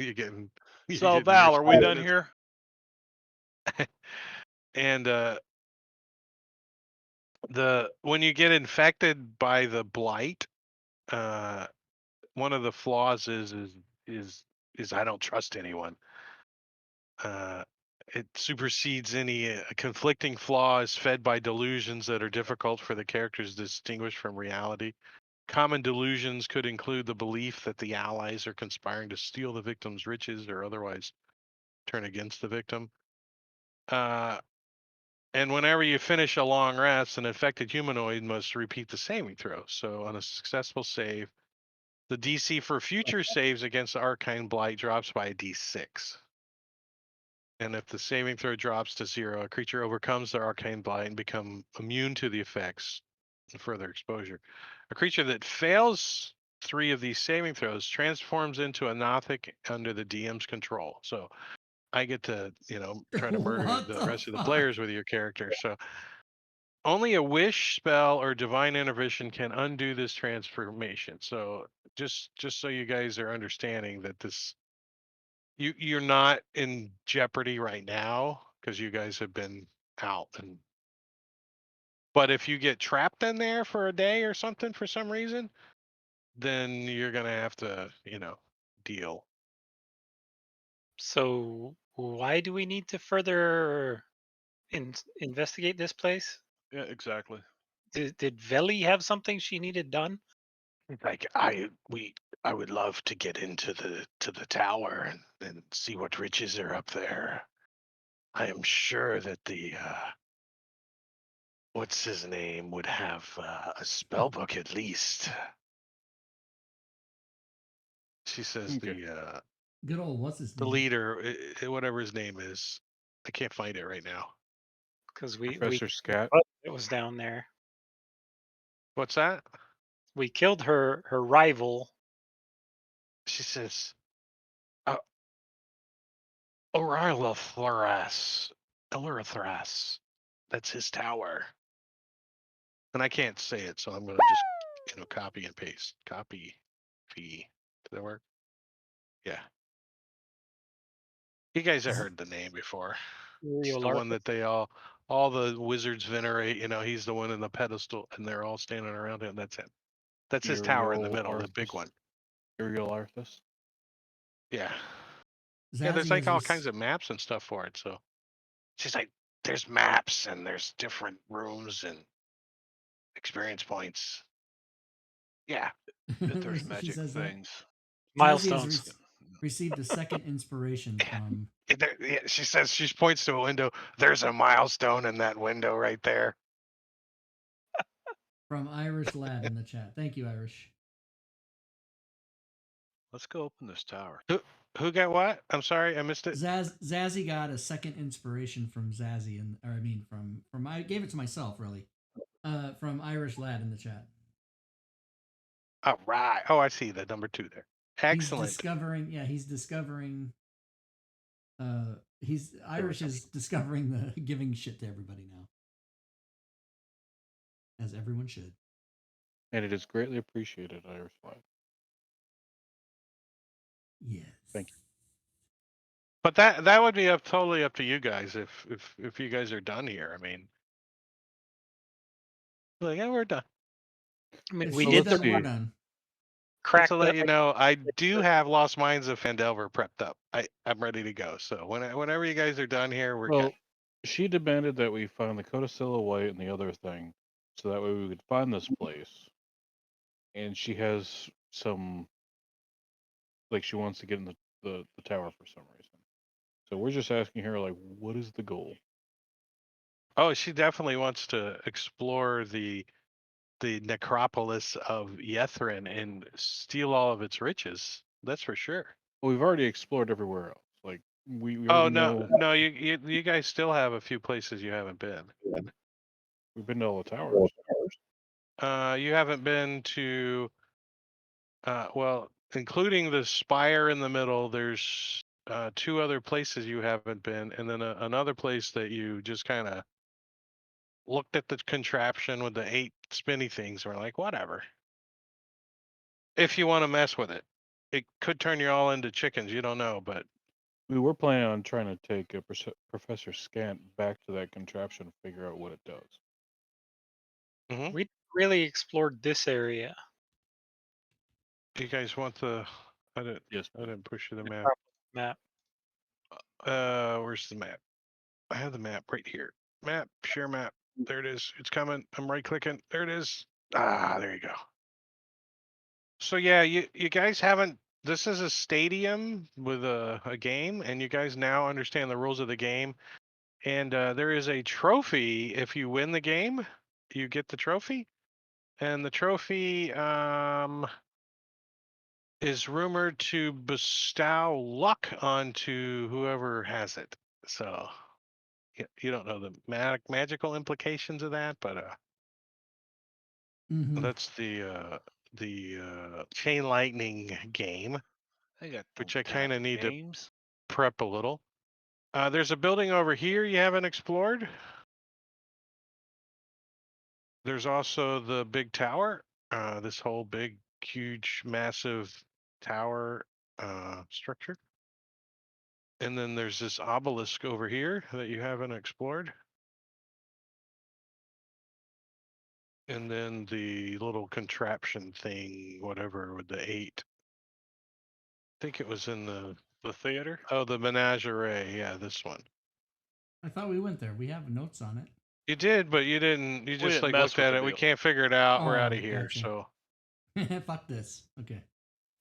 So Val, are we done here? And when you get infected by the blight, one of the flaws is I don't trust anyone. It supersedes any conflicting flaws fed by delusions that are difficult for the characters to distinguish from reality. Common delusions could include the belief that the allies are conspiring to steal the victim's riches or otherwise turn against the victim. And whenever you finish a long rest, an infected humanoid must repeat the saving throw. So on a successful save, the DC for future saves against the Arcane Blight drops by a D6. And if the saving throw drops to 0, a creature overcomes the Arcane Blight and become immune to the effects and further exposure. A creature that fails 3 of these saving throws transforms into a Nothic under the DM's control. So I get to, try to murder the rest of the players with your character. So only a wish spell or divine intervention can undo this transformation. So just so you guys are understanding that you're not in jeopardy right now because you guys have been out. But if you get trapped in there for a day or something for some reason, then you're gonna have to, deal. So why do we need to further investigate this place? Yeah, exactly. Did Veli have something she needed done? Like I would love to get into the tower and see what riches are up there. I am sure that the what's his name would have a spell book at least. She says the good old what's his the name? leader, whatever his name is. I can't find it right now. Because Professor Scat. It was down there. What's that? We killed her rival. She says, Elurathras. That's his tower. And I can't say it, so I'm going to just, copy and paste. Copy. Did that work? Yeah. You guys have heard the name before. It's the one that they all the wizards venerate. He's the one in the pedestal, and they're all standing around him. That's him. That's his tower in the middle, the big one. Uriel Arthas. Yeah. Zazie Yeah, there's like is all kinds of maps and stuff for it. So she's like, there's maps and there's different rooms and experience points. Yeah. If there's She magic says that. things. Zazie has Milestones. received a second inspiration from. She says, she points to a window. There's a milestone in that window right there. From Irish Lad in the chat. Thank you, Irish. Let's go open this tower. Who got what? I'm sorry, I missed it. Zazie got a second inspiration from Zazie, from I gave it to myself really. From Irish Lad in the chat. All right. Oh, I see the number 2 there. Excellent. He's discovering. Irish is discovering the giving shit to everybody now, as everyone should. And it is greatly appreciated, Irish Lad. Yes. Thank you. But that would be totally up to you guys if you guys are done here. I mean, yeah, we're done. I mean, If we she's did done, the we're done. crack. Just to let you know, I do have Lost Mines of Fandelver prepped up. I'm ready to go. So whenever you guys are done here, we're good. She demanded that we find the Codicilla White and the other thing, so that way we could find this place. And she has some, like, she wants to get in the tower for some reason. So we're just asking her, like, what is the goal? Oh, she definitely wants to explore the necropolis of Yethrin and steal all of its riches. That's for sure. Well, we've already explored everywhere else. Like we Oh already know. no, you guys still have a few places you haven't been. We've been to all the towers. You haven't been to. Well, including the spire in the middle. There's 2 other places you haven't been, and then another place that you just kind of looked at the contraption with the 8 spinny things. We're like, whatever. If you want to mess with it, it could turn you all into chickens. You don't know, but We were planning on trying to take Professor Scant back to that contraption and figure out what it does. Mm-hmm. We really explored this area. You guys want the? Yes. I didn't push you the map. Map. Where's the map? I have the map right here. Map, share map. There it is. It's coming. I'm right clicking. There it is. There you go. So yeah, you guys haven't. This is a stadium with a game, and you guys now understand the rules of the game. And there is a trophy. If you win the game, you get the trophy. And the trophy is rumored to bestow luck onto whoever has it. So you don't know the magical implications of that, but that's the chain lightning game, which I kind of need to prep a little. There's a building over here you haven't explored. There's also the big tower. This whole big, huge, massive tower structure. And then there's this obelisk over here that you haven't explored. And then the little contraption thing, whatever, with the 8. I think it was in the theater. Oh, the menagerie. Yeah, this one. I thought we went there. We have notes on it. You did, but you didn't. You just didn't like mess looked with at the it. We deal. can't figure it out. We're out of Oh, here. gotcha. So Fuck this. Okay.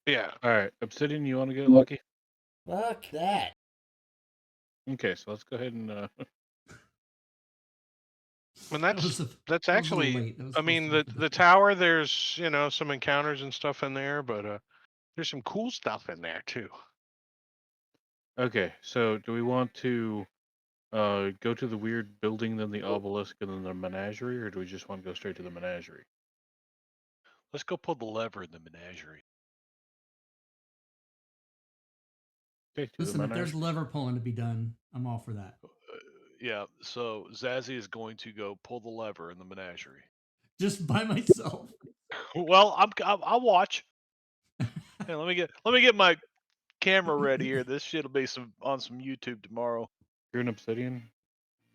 yeah. All right, Obsidian, you want to get lucky? Fuck that. Okay, so let's go ahead and. And That was that's a little actually. late. That was I supposed mean, to be the tower. There's some encounters and stuff in there, but there's some cool stuff in there too. Okay, so do we want to go to the weird building, then the obelisk, and then the menagerie, or do we just want to go straight to the menagerie? Let's go pull the lever in the menagerie. Okay, Listen, if there's lever pulling to be done, I'm all for that. Yeah, so Zazzy is going to go pull the lever in the menagerie. Just by myself. Well, I'll watch. Hey, let me get my camera ready here. This shit'll be on some YouTube tomorrow. You're an Obsidian.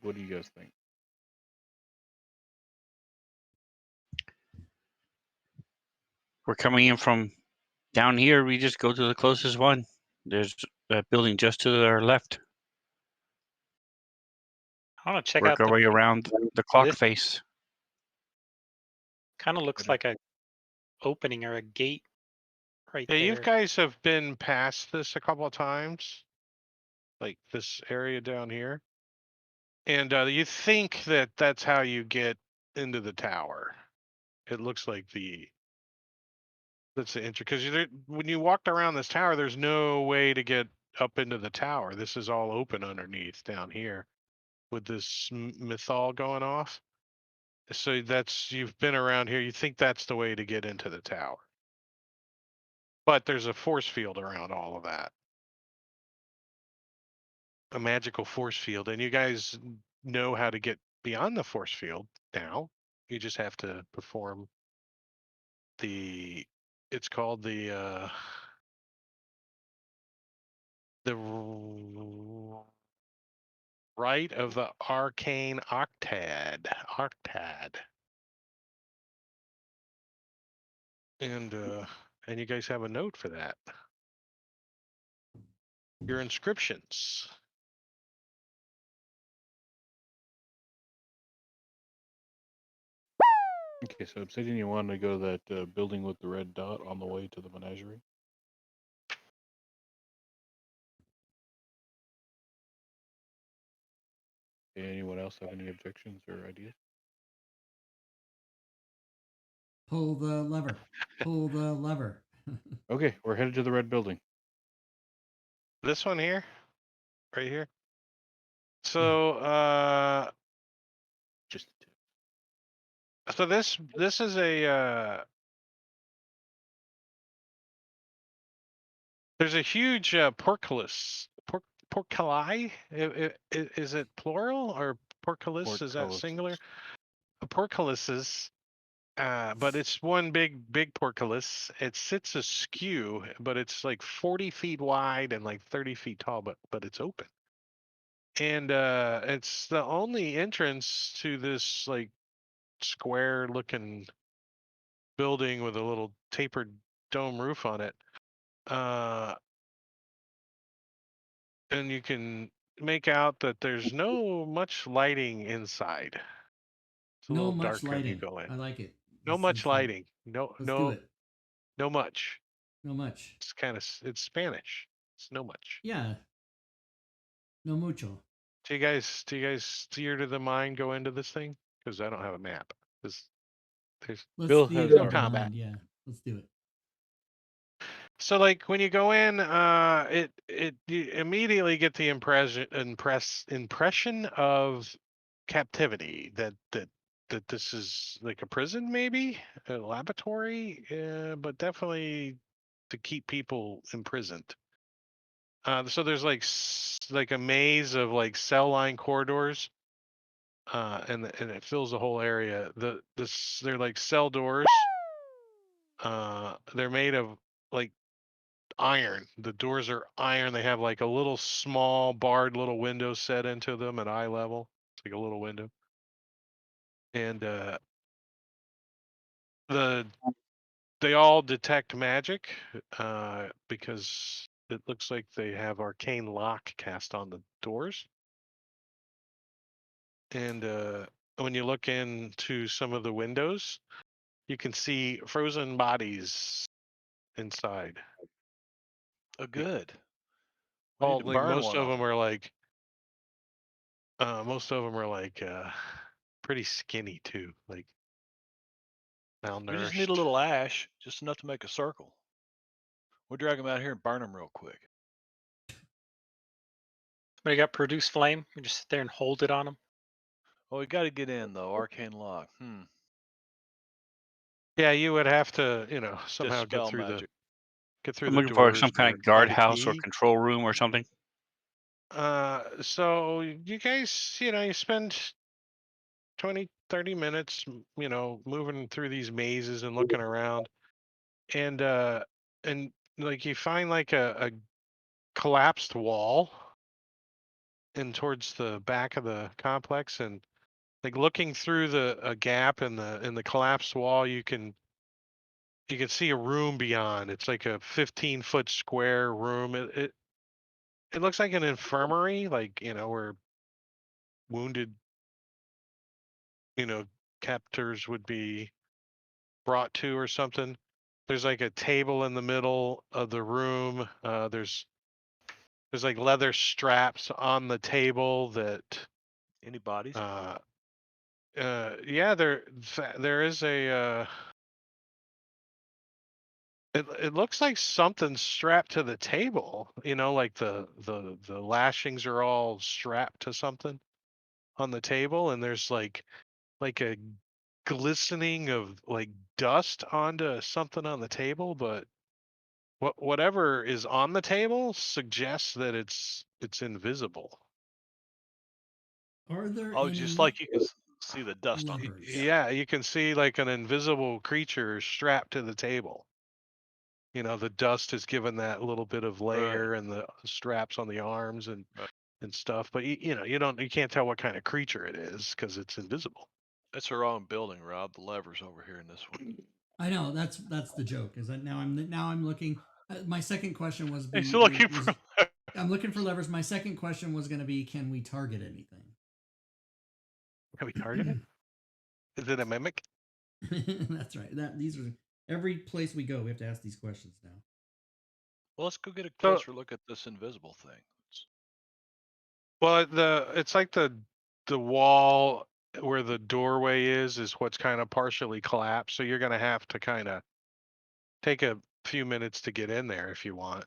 What do you guys think? We're coming in from down here. We just go to the closest one. There's a building just to our left. I want to check Work out our the way around the clock this face. kind of looks like a opening or a gate right Yeah, you there. guys have been past this a couple of times, like this area down here, and you think that that's how you get into the tower. It looks like that's the entry, because when you walked around this tower, there's no way to get up into the tower. This is all open underneath down here, with this mythal going off. So you've been around here. You think that's the way to get into the tower, but there's a force field around all of that. A magical force field, and you guys know how to get beyond the force field now. You just have to perform it's called the rite of the arcane octad. And you guys have a note for that. Your inscriptions. Okay, so Obsidian, you want to go to that building with the red dot on the way to the menagerie? Anyone else have any objections or ideas? Pull the lever. Pull the lever. Okay, we're headed to the red building. This one here, right here. So Just so this is a there's a huge portcullis. Portculli? Is it plural or portcullis? Is that singular? Portcullises. But it's one big portcullis. It sits askew, but it's like 40 feet wide and like 30 feet tall, but it's open. And it's the only entrance to this like square looking building with a little tapered dome roof on it. And you can make out that there's no much lighting inside. It's a little dark when you go in. I like it. No much lighting. Let's do it. No much. No much. It's Spanish. It's no much. Yeah. No mucho. Do you guys steer to the mind go into this thing? Because I don't have a map. There's Let's theater no of combat. mind. Yeah. Let's do it. So like when you go in, you immediately get the impression of captivity, that this is like a prison, maybe a laboratory, but definitely to keep people imprisoned. So there's like a maze of like cell line corridors, and it fills the whole area. They're like cell doors. They're made of like iron. The doors are iron. They have like a little small barred little window set into them at eye level. It's like a little window. And they all detect magic, because it looks like they have arcane lock cast on the doors. And when you look into some of the windows, you can see frozen bodies inside. Oh, good. All like most of them are like pretty skinny too, like malnourished. We just need a little ash, just enough to make a circle. We'll drag them out here and burn them real quick. Somebody got produce flame. We just sit there and hold it on them. Oh, we got to get in though. Arcane lock. Yeah, you would have to, somehow get Dispel through magic. I'm the looking for doors some kind or of find a guardhouse or key. control room or something. So you guys, you spend 20, 30 minutes, moving through these mazes and looking around, and like you find like a collapsed wall in towards the back of the complex, and like looking through a gap in the collapsed wall, you can see a room beyond. It's like a 15-foot square room. It looks like an infirmary, like where wounded captors would be brought to or something. There's like a table in the middle of the room. There's like leather straps on the table that. Any bodies? Yeah, there is a. It looks like something's strapped to the table. Like the lashings are all strapped to something on the table, and there's like a glistening of like dust onto something on the table, but whatever is on the table suggests that it's invisible. Are there Oh, any just like you can see the dust on it. levers? Yeah, you can see like an invisible creature strapped to the table. The dust has given that little bit of layer, and the straps on the arms and stuff, but you can't tell what kind of creature it is because it's invisible. That's the wrong building, Rob. The lever's over here in this one. I know that's the joke. Is that now I'm looking. My second question was He's looking for. I'm looking for levers. My second question was going to be, can we target anything? Can we target it? Is it a mimic? That's right. These are every place we go. We have to ask these questions now. Well, let's go get a closer look at this invisible thing. Well, it's like the wall where the doorway is what's kind of partially collapsed. So you're going to have to kind of take a few minutes to get in there if you want.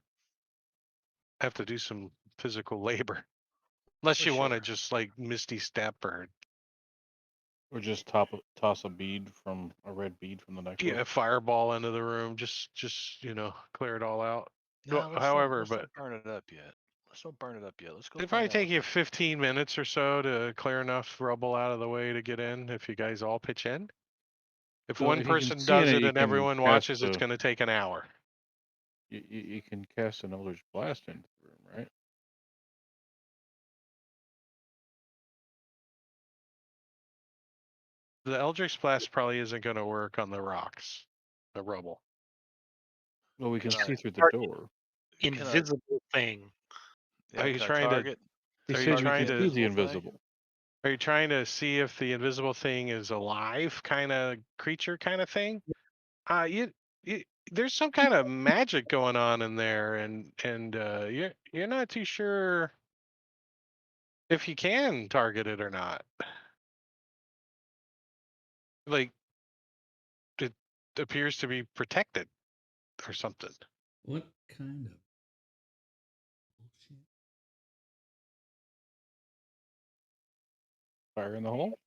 Have to do some physical labor, unless you want to just like misty step or just toss a bead from a red bead from the necklace. a fireball into the room. Just clear it all out. No, However, let's not burn it up yet. Let's not burn it up yet. Let's go. It'd probably take you 15 minutes or so to clear enough rubble out of the way to get in if you guys all pitch in. If So one if you can person see does in it you and can everyone cast watches, it's the- going to take an hour. You can cast an Eldritch Blast into the room, right? The Eldritch Blast probably isn't going to work on the rocks, the rubble. Well, we can see through the door. Invisible thing. Are you trying to? He Are said you we trying can to see the invisible? Are you trying to see if the invisible thing is alive, kind of creature, kind of thing? You there's some kind of magic going on in there, and you're not too sure if you can target it or not. Like it appears to be protected or something. What kind of bullshit? Fire in the hole?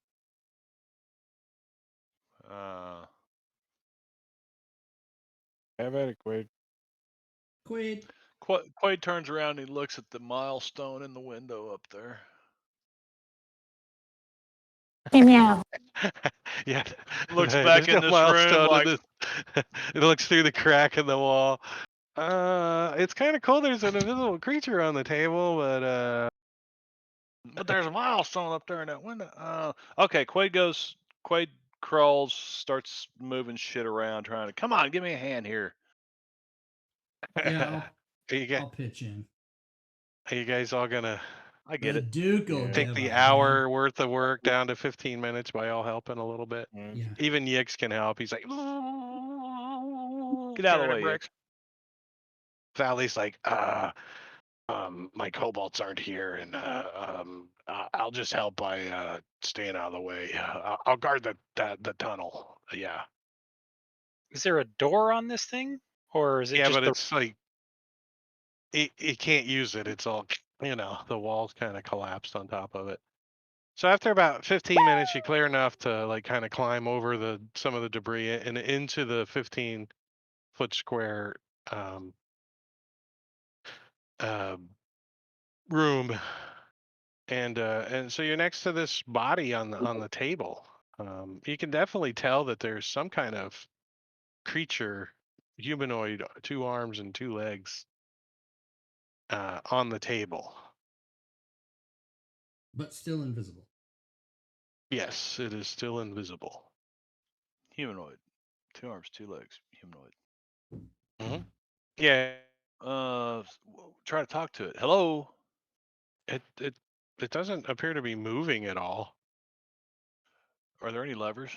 Have at it, Quaid. Quaid turns around and he looks at the milestone in the window up there. Meow. Yeah. Looks back in this room like it looks through the crack in the wall. It's kind of cool. There's an invisible creature on the table, but there's a milestone up there in that window. Okay, Quaid crawls, starts moving shit around, trying to come on, give me a hand here. Yeah, I'll pitch in. Are you guys all gonna? I get it. Take the hour worth of work down to 15 minutes by all helping a little bit. Yeah. Even Yix can help. He's like, get out of the way, Yix. Valley's like, my kobolds aren't here, and I'll just help by staying out of the way. I'll guard the tunnel. Yeah. Is there a door on this thing, or is it just? Yeah, but it's like it can't use it. It's all the walls kind of collapsed on top of it. So after about 15 minutes, you clear enough to like kind of climb over some of the debris and into the 15-foot square um, uh, room, and so you're next to this body on the table. You can definitely tell that there's some kind of creature, humanoid, 2 arms and 2 legs, on the table. But still invisible. Yes, it is still invisible. Humanoid. 2 arms, 2 legs. Humanoid. Mm-hmm. Yeah. Try to talk to it. Hello. It doesn't appear to be moving at all. Are there any levers?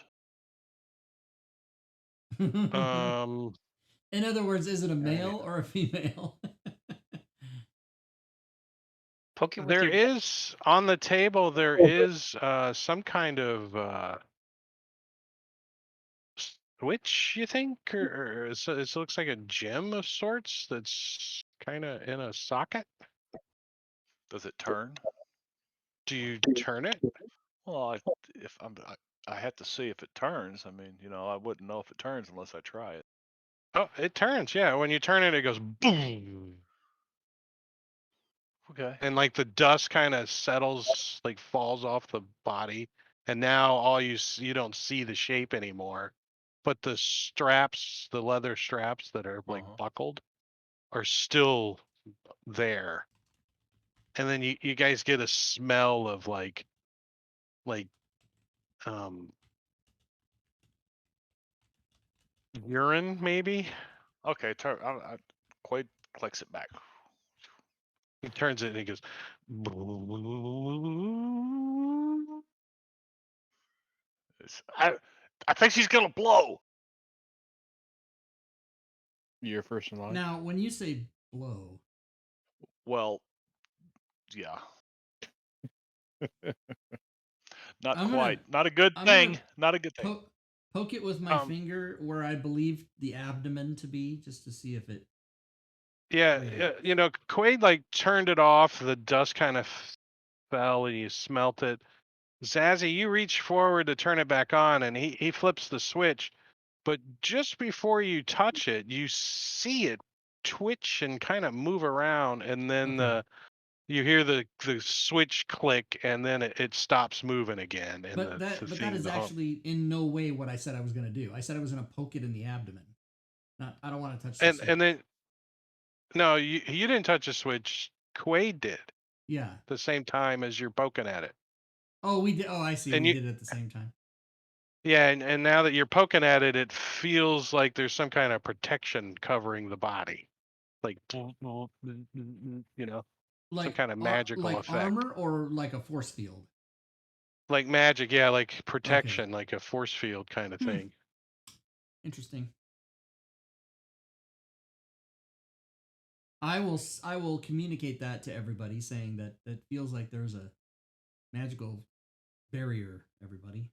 Um. In other words, is it a male or a female? Poke it with There your. is on the table. There is some kind of switch, you think, or it looks like a gem of sorts that's kind of in a socket. Does it turn? Do you turn it? Well, I have to see if it turns. I mean, I wouldn't know if it turns unless I try it. Oh, it turns. Yeah, when you turn it, it goes boom. Okay. And like the dust kind of settles, like falls off the body, and now all you don't see the shape anymore, but the straps, the leather straps that are like buckled, are still there. And then you guys get a smell of like urine, maybe. Okay. Quaid clicks it back. He turns it and he goes. I think she's gonna blow. You're first in line. Now, when you say blow, Well, yeah. Not I'm quite. gonna- Not a good I'm thing. gonna Not a good thing. poke it with my finger where I believe the abdomen to be, just to see if it. Yeah, Quaid like turned it off. The dust kind of fell, and you smelt it. Zazzy, you reach forward to turn it back on, and he flips the switch. But just before you touch it, you see it twitch and kind of move around, and then you hear the switch click, and then it stops moving again. And But that is actually in no way what I said I was going to do. I said I was going to poke it in the abdomen. I don't want to touch the switch. And then no, you didn't touch the switch. Quaid did. Yeah. The same time as you're poking at it. Oh, we did. Oh, I see. And We did it at the same time. Yeah, and now that you're poking at it, it feels like there's some kind of protection covering the body, like some kind of magical like effect, armor or like a force field. like magic, yeah, like protection, like a force field kind of thing. Interesting. I will communicate that to everybody, saying that it feels like there's a magical barrier. Everybody.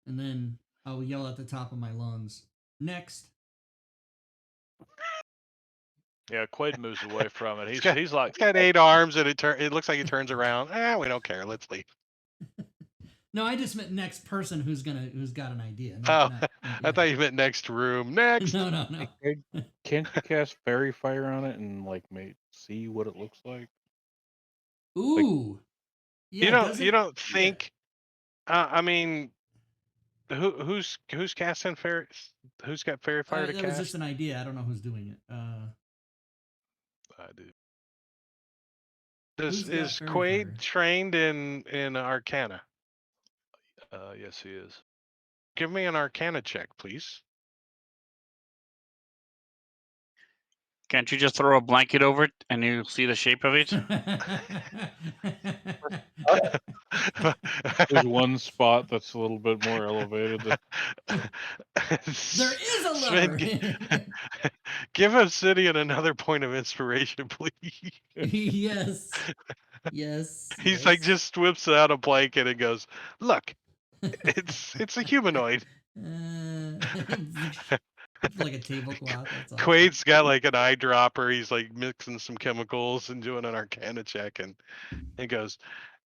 And then I'll yell at the top of my lungs, "Next!" Yeah, Quaid moves away from it. He's like, it's got 8 arms, and it looks like he turns around. We don't care. Let's leave. No, I just meant next person who's got an idea. I thought you meant next room. Next. No. Can't you cast fairy fire on it and like see what it looks like? Ooh. Yeah, you don't think? Yeah. I mean, who's casting fairy? Who's got fairy fire to cast? That was just an idea. I don't know who's doing it. I do. Is Quaid trained in Arcana? Yes, he is. Give me an Arcana check, please. Can't you just throw a blanket over it and you'll see the shape of it? There's one spot that's a little bit more elevated. There is a lever. Give Obsidian another point of inspiration, please. Yes. He's like just whips out a blanket and goes, "Look, it's a humanoid." Like a tablecloth. That's awesome. Quaid's got like an eyedropper. He's like mixing some chemicals and doing an Arcana check, and he goes,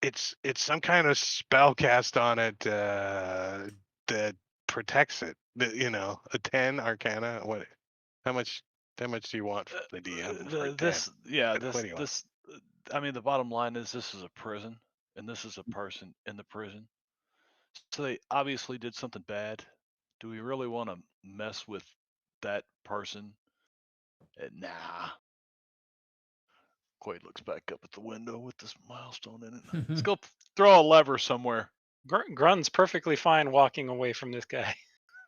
"It's some kind of spell cast on it that protects it. A 10 Arcana. What? How much do you want from the DM for a 10? I mean, the bottom line is this is a prison, and this is a person in the prison. So they obviously did something bad. Do we really want to mess with that person? Nah. Quaid looks back up at the window with this milestone in it. Let's go throw a lever somewhere. Grun's perfectly fine walking away from this guy.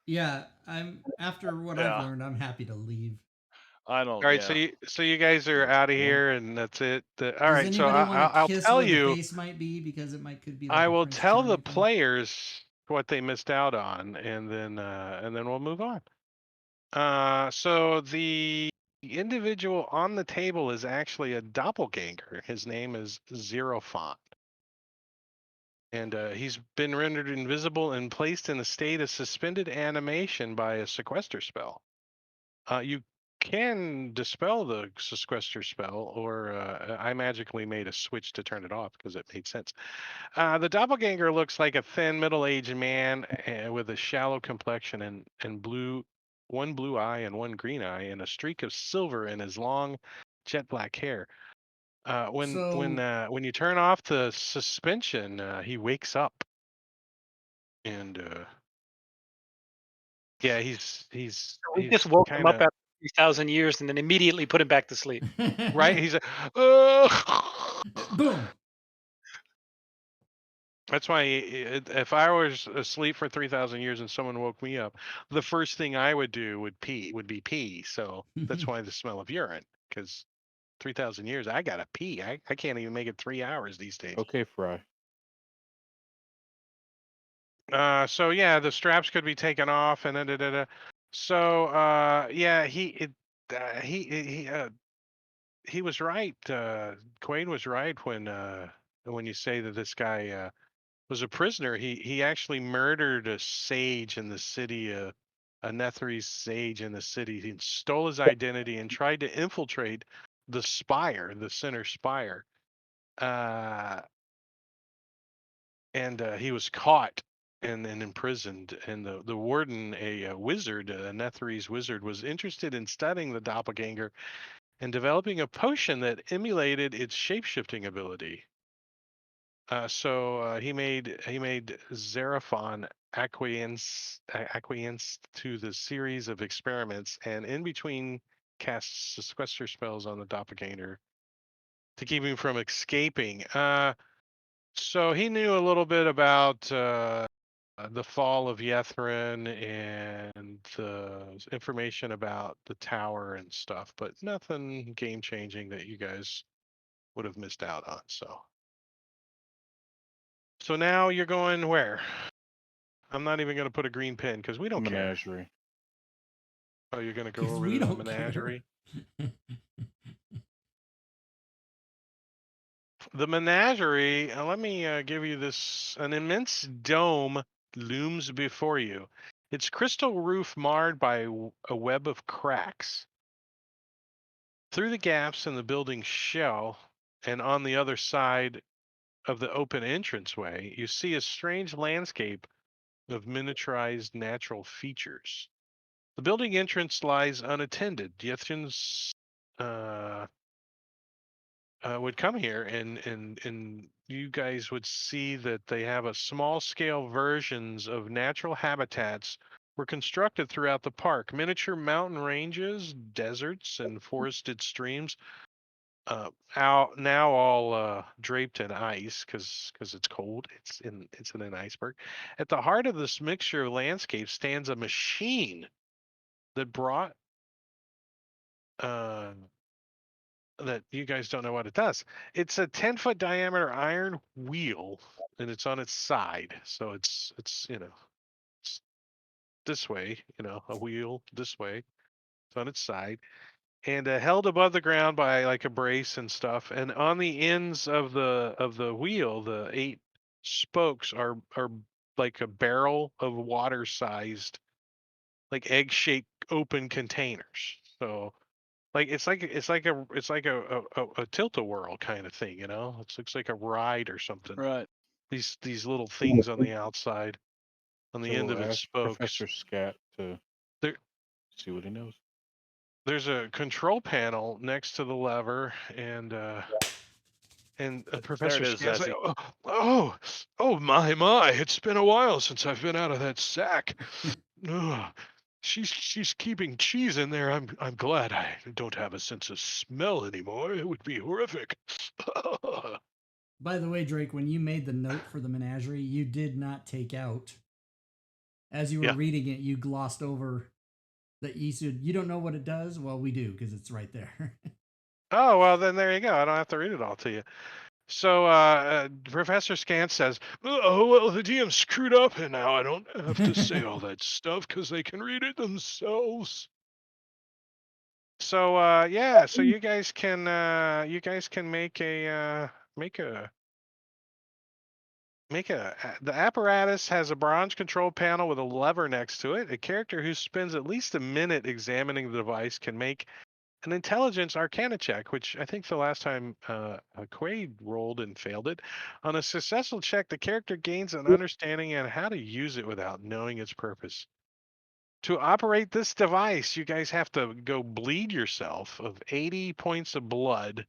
Yeah, after what I've learned, I'm happy to leave. I don't. All right, so you guys are out of here, and that's it. All right, so I'll tell you. The face might be because could be. Like I will tell the players what they missed out on, and then we'll move on. So the individual on the table is actually a doppelganger. His name is Xerophon. And he's been rendered invisible and placed in a state of suspended animation by a sequester spell. You can dispel the sequester spell, or I magically made a switch to turn it off because it made sense. The doppelganger looks like a thin, middle-aged man with a shallow complexion and one blue eye and one green eye, and a streak of silver in his long, jet black hair. When you turn off the suspension, he wakes up, and yeah, he's We just woke him up after 3,000 years and then immediately put him back to sleep. Right? He's like, boom. That's why if I was asleep for 3,000 years and someone woke me up, the first thing I would do would be pee. So that's why the smell of urine, because 3,000 years, I gotta pee. I can't even make it 3 hours these days. Okay, Fry. So yeah, the straps could be taken off, and So yeah, he was right. Quaid was right when you say that this guy was a prisoner. He actually murdered a sage in the city, a Netherese sage in the city. He stole his identity and tried to infiltrate the spire, the center spire. And he was caught and imprisoned. And the warden, a wizard, a Netherese wizard, was interested in studying the doppelganger and developing a potion that emulated its shapeshifting ability. So he made Xerophon acquiesce to the series of experiments, and in between casts sequester spells on the doppelganger to keep him from escaping. So he knew a little bit about the fall of Yethrin and information about the tower and stuff, but nothing game changing that you guys would have missed out on. So now you're going where? I'm not even going to put a green pin because we don't Menagerie. care. Oh, you're going to go over to the menagerie? The menagerie, let me give you this. An immense dome looms before you. Its crystal roof marred by a web of cracks. Through the gaps in the building's shell and on the other side of the open entranceway, you see a strange landscape of miniaturized natural features. The building entrance lies unattended. Yethrin's would come here, and you guys would see that they have a small scale versions of natural habitats were constructed throughout the park. Miniature mountain ranges, deserts, and forested streams. Now all draped in ice because it's cold. It's in an iceberg. At the heart of this mixture of landscapes stands a machine that brought that you guys don't know what it does. It's a 10-foot diameter iron wheel, and it's on its side. So it's it's this way, a wheel this way. It's on its side, and held above the ground by like a brace and stuff. And on the ends of the wheel, the 8 spokes are like a barrel of water-sized like egg-shaped open containers. So like it's like a tilt-a-whirl kind of thing, you know? It looks like a ride or something. Right. These little things on the outside, on the So end of we'll its ask spokes. Professor Scat to There, see what he knows. there's a control panel next to the lever, and Professor it is, Scan's like, Zazie. oh my! It's been a while since I've been out of that sack. Ugh. She's keeping cheese in there. I'm glad I don't have a sense of smell anymore. It would be horrific. By the way, Drake, when you made the note for the menagerie, you did not take out. As you were Yeah. reading it, you glossed over that you said you don't know what it does. Well, we do because it's right there. Oh, well, then there you go. I don't have to read it all to you. So Professor Scant says, oh, well, the DM screwed up, and now I don't have to say all that stuff because they can read it themselves. So yeah, so you guys can make the apparatus has a bronze control panel with a lever next to it. A character who spends at least a minute examining the device can make an intelligence arcana check, which I think the last time Quaid rolled and failed it. On a successful check, the character gains an understanding on how to use it without knowing its purpose. To operate this device, you guys have to go bleed yourself of 80 points of blood.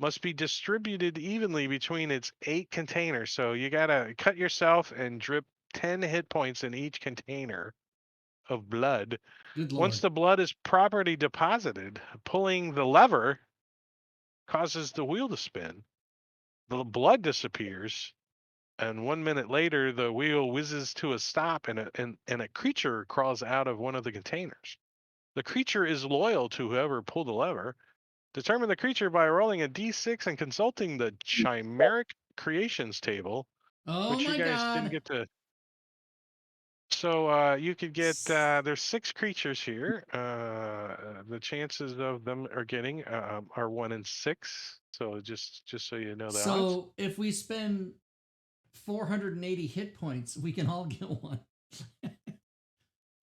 Must be distributed evenly between its 8 containers. So you got to cut yourself and drip 10 hit points in each container of blood. Good Lord. Once the blood is properly deposited, pulling the lever causes the wheel to spin. The blood disappears, and 1 minute later, the wheel whizzes to a stop, and a creature crawls out of one of the containers. The creature is loyal to whoever pulled the lever. Determine the creature by rolling a d6 and consulting the Chimeric Creations table, Oh which you my guys God. didn't get to. So you could get there's 6 creatures here. The chances of them are getting are 1 in 6. So just so you know the odds. So if we spend 480 hit points, we can all get one.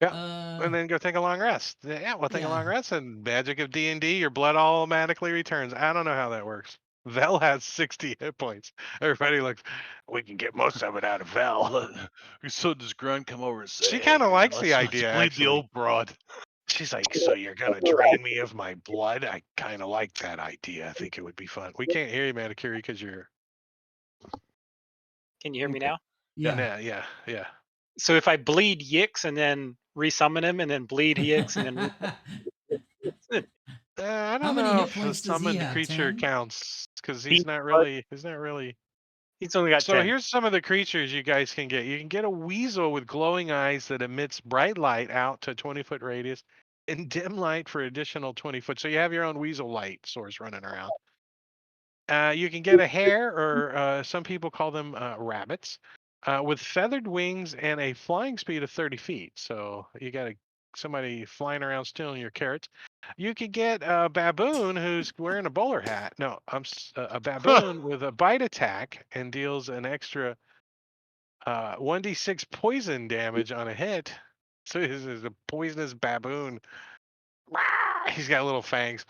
Yeah, and then go take a long rest. Yeah, we'll take a long rest, and magic of D&D, your blood automatically returns. I don't know how that works. Vel has 60 hit points. Everybody looks, we can get most of it out of Vel. So does Grunt come over and say, She kind of likes the let's idea, bleed actually. the old broad. She's like, so you're going to drain me of my blood? I kind of like that idea. I think it would be fun. We can't hear you, Manikiri, because you're... Can you hear me now? Yeah. Yeah. So if I bleed Yix and then resummon him and then bleed Yix and then I How don't many know hit if points the does he summoned have, creature 10? counts, because he's not really... he's only got So 10. here's some of the creatures you guys can get. You can get a weasel with glowing eyes that emits bright light out to 20-foot radius and dim light for additional 20 foot. So you have your own weasel light source running around. You can get a hare, or some people call them rabbits, with feathered wings and a flying speed of 30 feet. So you got somebody flying around stealing your carrots. You could get a baboon who's wearing a bowler hat. No, a baboon with a bite attack and deals an extra 1d6 poison damage on a hit. So this is a poisonous baboon. He's got little fangs.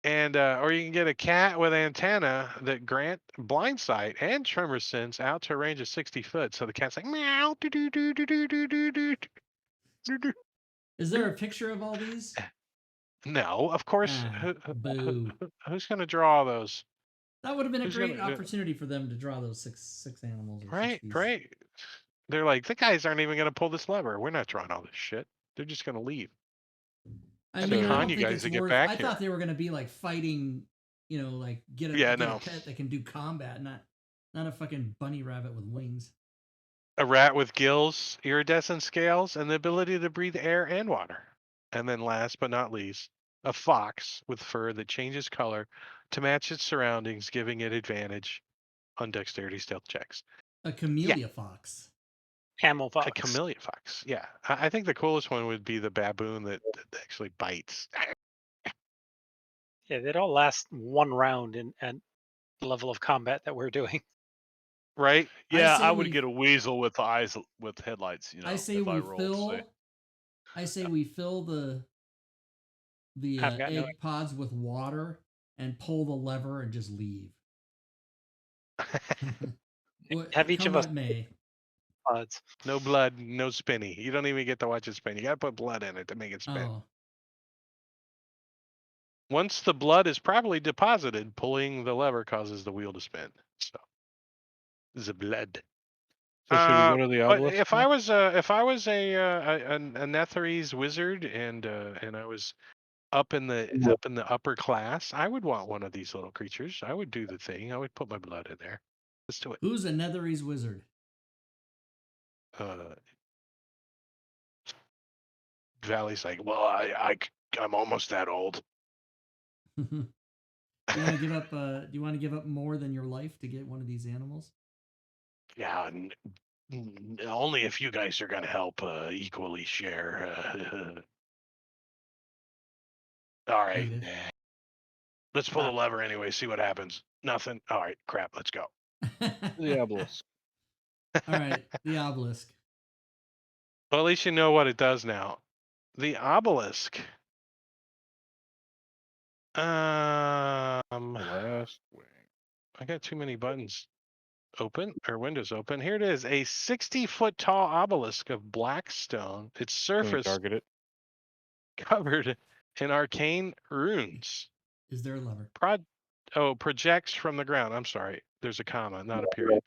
And or you can get a cat with antenna that grant blind sight and tremor sense out to a range of 60 foot. So the cat's like meow. Is there a picture of all these? No, of course. Boo. Who's going to draw all those? That would have been a Who's great gonna- opportunity for them to draw those six animals. Or Right, 6 right. They're like, the guys aren't even going to pull this lever. We're not drawing all this shit. They're just going to leave. I And mean, to I con don't you think guys it's to get worth. back I here. thought they were going to be like fighting, like get a pet that can do combat, not a fucking bunny rabbit with wings. A rat with gills, iridescent scales, and the ability to breathe air and water. And then last but not least, a fox with fur that changes color to match its surroundings, giving it advantage on dexterity stealth checks. A camellia fox. Camel fox. A camellia fox, yeah. I think the coolest one would be the baboon that actually bites. Yeah, they'd all last one round at the level of combat that we're doing. Right? Yeah, I would get a weasel with eyes with headlights. I say if we I rolled. fill I say we fill the I've got no egg pods with water and pull the lever and just leave. have each Come of us what may. pods. No blood, no spinny. You don't even get to watch it spin. You got to put blood in it to make it spin. Oh, Once the blood is properly deposited, pulling the lever causes the wheel to spin. So, the blood. So should we go to the But obelisk? if I was a Netherese wizard and I was up in the upper class, I would want one of these little creatures. I would do the thing. I would put my blood in there. Let's do it. who's a Netherese wizard? Valley's like, well, I'm almost that old. You want to give up? Do you want to give up more than your life to get one of these animals? Yeah, only if you guys are gonna help equally share. All right, Negative. let's pull the lever anyway. See what happens. Nothing. All right, crap. Let's go. The obelisk. All right, the obelisk. Well, at least you know what it does now. The obelisk. The last wing. I got too many buttons open or windows open. Here it is, a 60-foot tall obelisk of black stone. Its Can we surface target it? covered in arcane runes. Is there a lever? Projects from the ground. I'm sorry. There's a comma, not a period.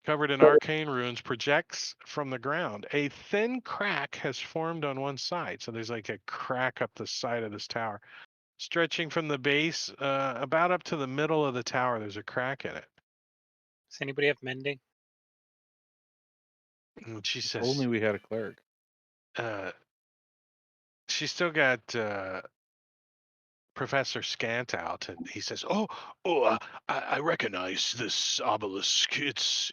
Covered in arcane runes, projects from the ground. A thin crack has formed on one side. So there's like a crack up the side of this tower. Stretching from the base about up to the middle of the tower, there's a crack in it. Does anybody have mending? And she If says, only we had a cleric. she's still got Professor Scant out, and he says, I recognize this obelisk. It's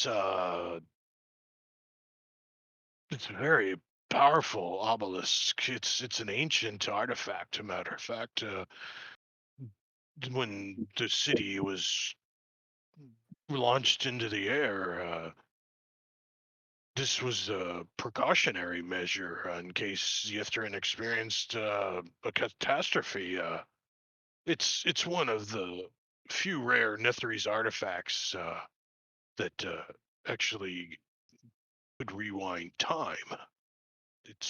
a very powerful obelisk. It's an ancient artifact. As a matter of fact, when the city was launched into the air, this was a precautionary measure in case Yithrin experienced a catastrophe. It's one of the few rare Netherese artifacts that actually could rewind time. It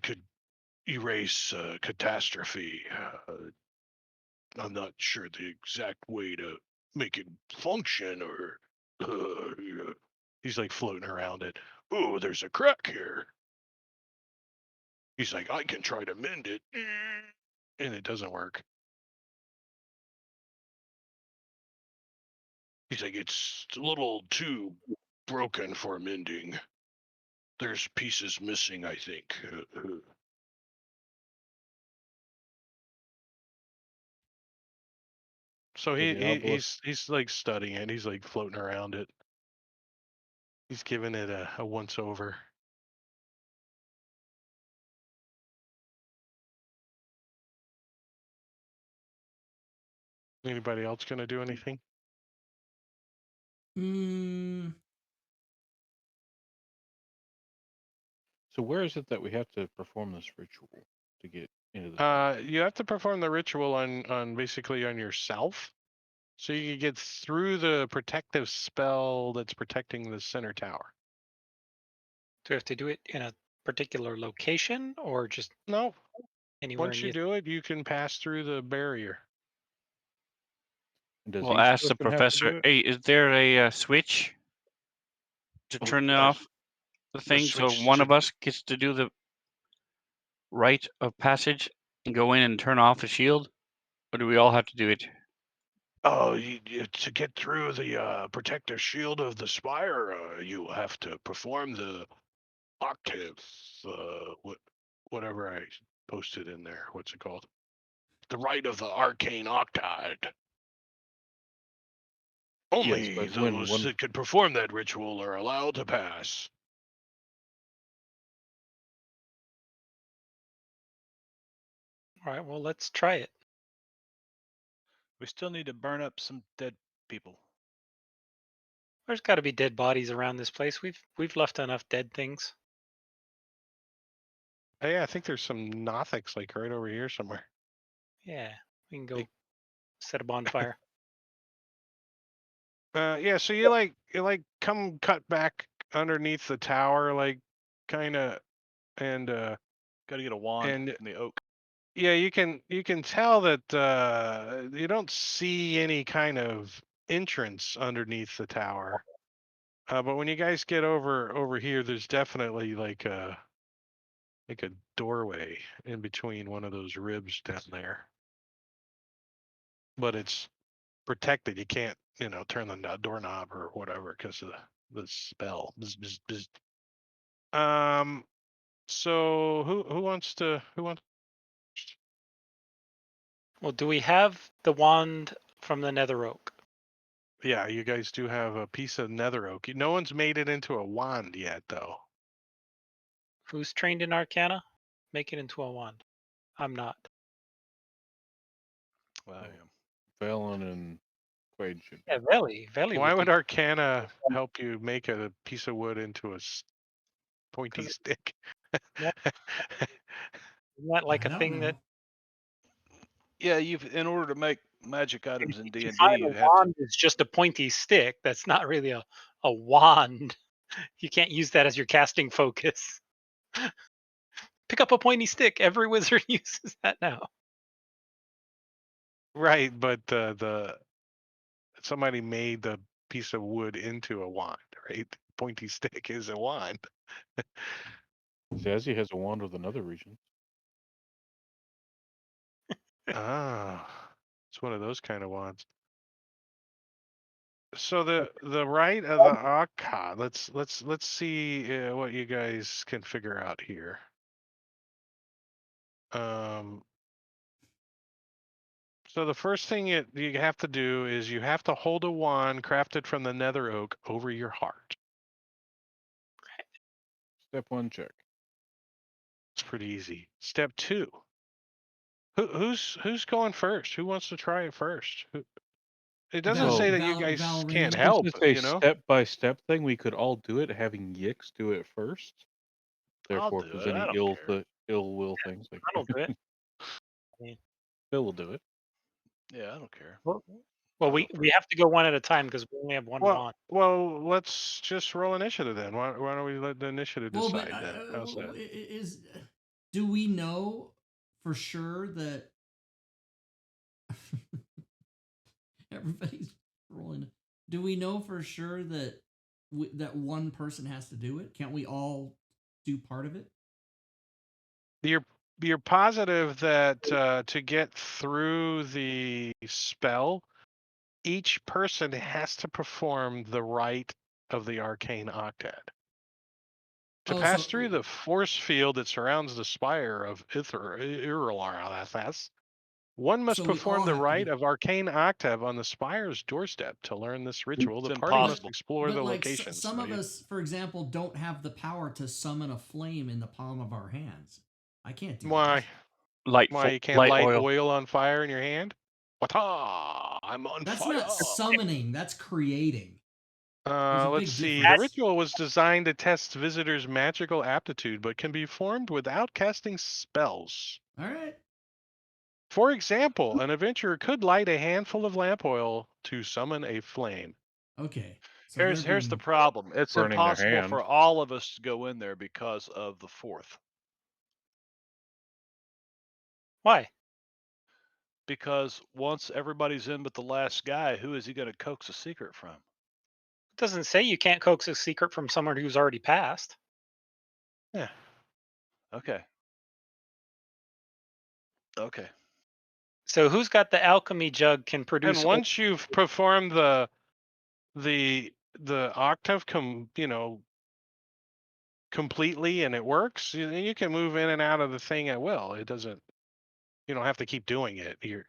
could erase catastrophe. I'm not sure the exact way to make it function, or he's like floating around it. Oh, there's a crack here. He's like, I can try to mend it, and it doesn't work. He's like, it's a little too broken for mending. There's pieces missing, I think. So he's like studying it. He's like floating around it. He's giving it a once over. Anybody else gonna do anything? So where is it that we have to perform this ritual to get into the? You have to perform the ritual on basically on yourself, so you can get through the protective spell that's protecting the center tower. Do we have to do it in a particular location or just No. anywhere? Once you do it, you can pass through the barrier. Does We'll each ask the person have to do professor, it? hey, is there a switch to turn off the thing so switch one to- of us gets to do the rite of passage and go in and turn off the shield? Or do we all have to do it? Oh, to get through the protective shield of the spire, you have to perform the octave, whatever I posted in there. What's it called? The rite of the arcane octide. Only Yes, those that could perform that ritual are allowed to pass. All right, well, let's try it. We still need to burn up some dead people. There's got to be dead bodies around this place. We've left enough dead things. Hey, I think there's some Nothics like right over here somewhere. Yeah, we can go set a bonfire. Yeah, so you come cut back underneath the tower, like kind of, and Got to get a wand from the oak. yeah, you can tell that you don't see any kind of entrance underneath the tower. But when you guys get over here, there's definitely like a doorway in between one of those ribs down there. But it's protected. You can't, turn the doorknob or whatever because of the spell. Bzz, bzz, bzz. So who wants? Well, do we have the wand from the Nether Oak? Yeah, you guys do have a piece of nether oak. No one's made it into a wand yet, though. Who's trained in Arcana? Make it into a wand. I'm not. I am. Valen and Quaid should. Yeah, Veli. Why would Arcana help you make a piece of wood into a pointy stick? Isn't that like a thing that? Yeah, in order to make magic items in D&D, you have wand is just a pointy stick. That's not really a wand. You can't use that as your casting focus. Pick up a pointy stick. Every wizard uses that now. Right, but somebody made the piece of wood into a wand, right? Pointy stick is a wand. Zazzy has a wand with another region. It's one of those kind of wands. So the right of the Akka. Let's see what you guys can figure out here. So the first thing you have to do is you have to hold a wand crafted from the nether oak over your heart. Step 1, check. It's pretty easy. Step 2. Who's going first? Who wants to try it first? It doesn't say that you guys can't help. It's a step-by-step thing. We could all do it, having Yix do it first. Therefore, if there's any ill will things, like I'll do it. Phil will do it. Yeah, I don't care. Well, we have to go one at a time because we only have one wand. Well, let's just roll initiative then. Why don't we let the initiative decide then? How's that? Do we know for sure that everybody's rolling? Do we know for sure that that one person has to do it? Can't we all do part of it? You're positive that to get through the spell, each person has to perform the rite of the arcane octet. To pass through the force field that surrounds the spire of Irilar, one must perform the rite of arcane octave on the spire's doorstep. To learn this ritual, the party must explore the locations. Some of us, for example, don't have the power to summon a flame in the palm of our hands. I can't do Why? Why you can't light oil on fire in your hand? I'm on fire. That's not summoning. That's creating. Let's see. The ritual was designed to test visitors' magical aptitude, but can be performed without casting spells. All right. For example, an adventurer could light a handful of lamp oil to summon a flame. Okay. So here's the problem. It's impossible for all of us to go in there because of the fourth. Why? Because once everybody's in but the last guy, who is he going to coax a secret from? It doesn't say you can't coax a secret from someone who's already passed. Yeah. Okay. So who's got the alchemy jug can produce? And once you've performed the octave, completely, and it works, you can move in and out of the thing at will. It doesn't. You don't have to keep doing it. You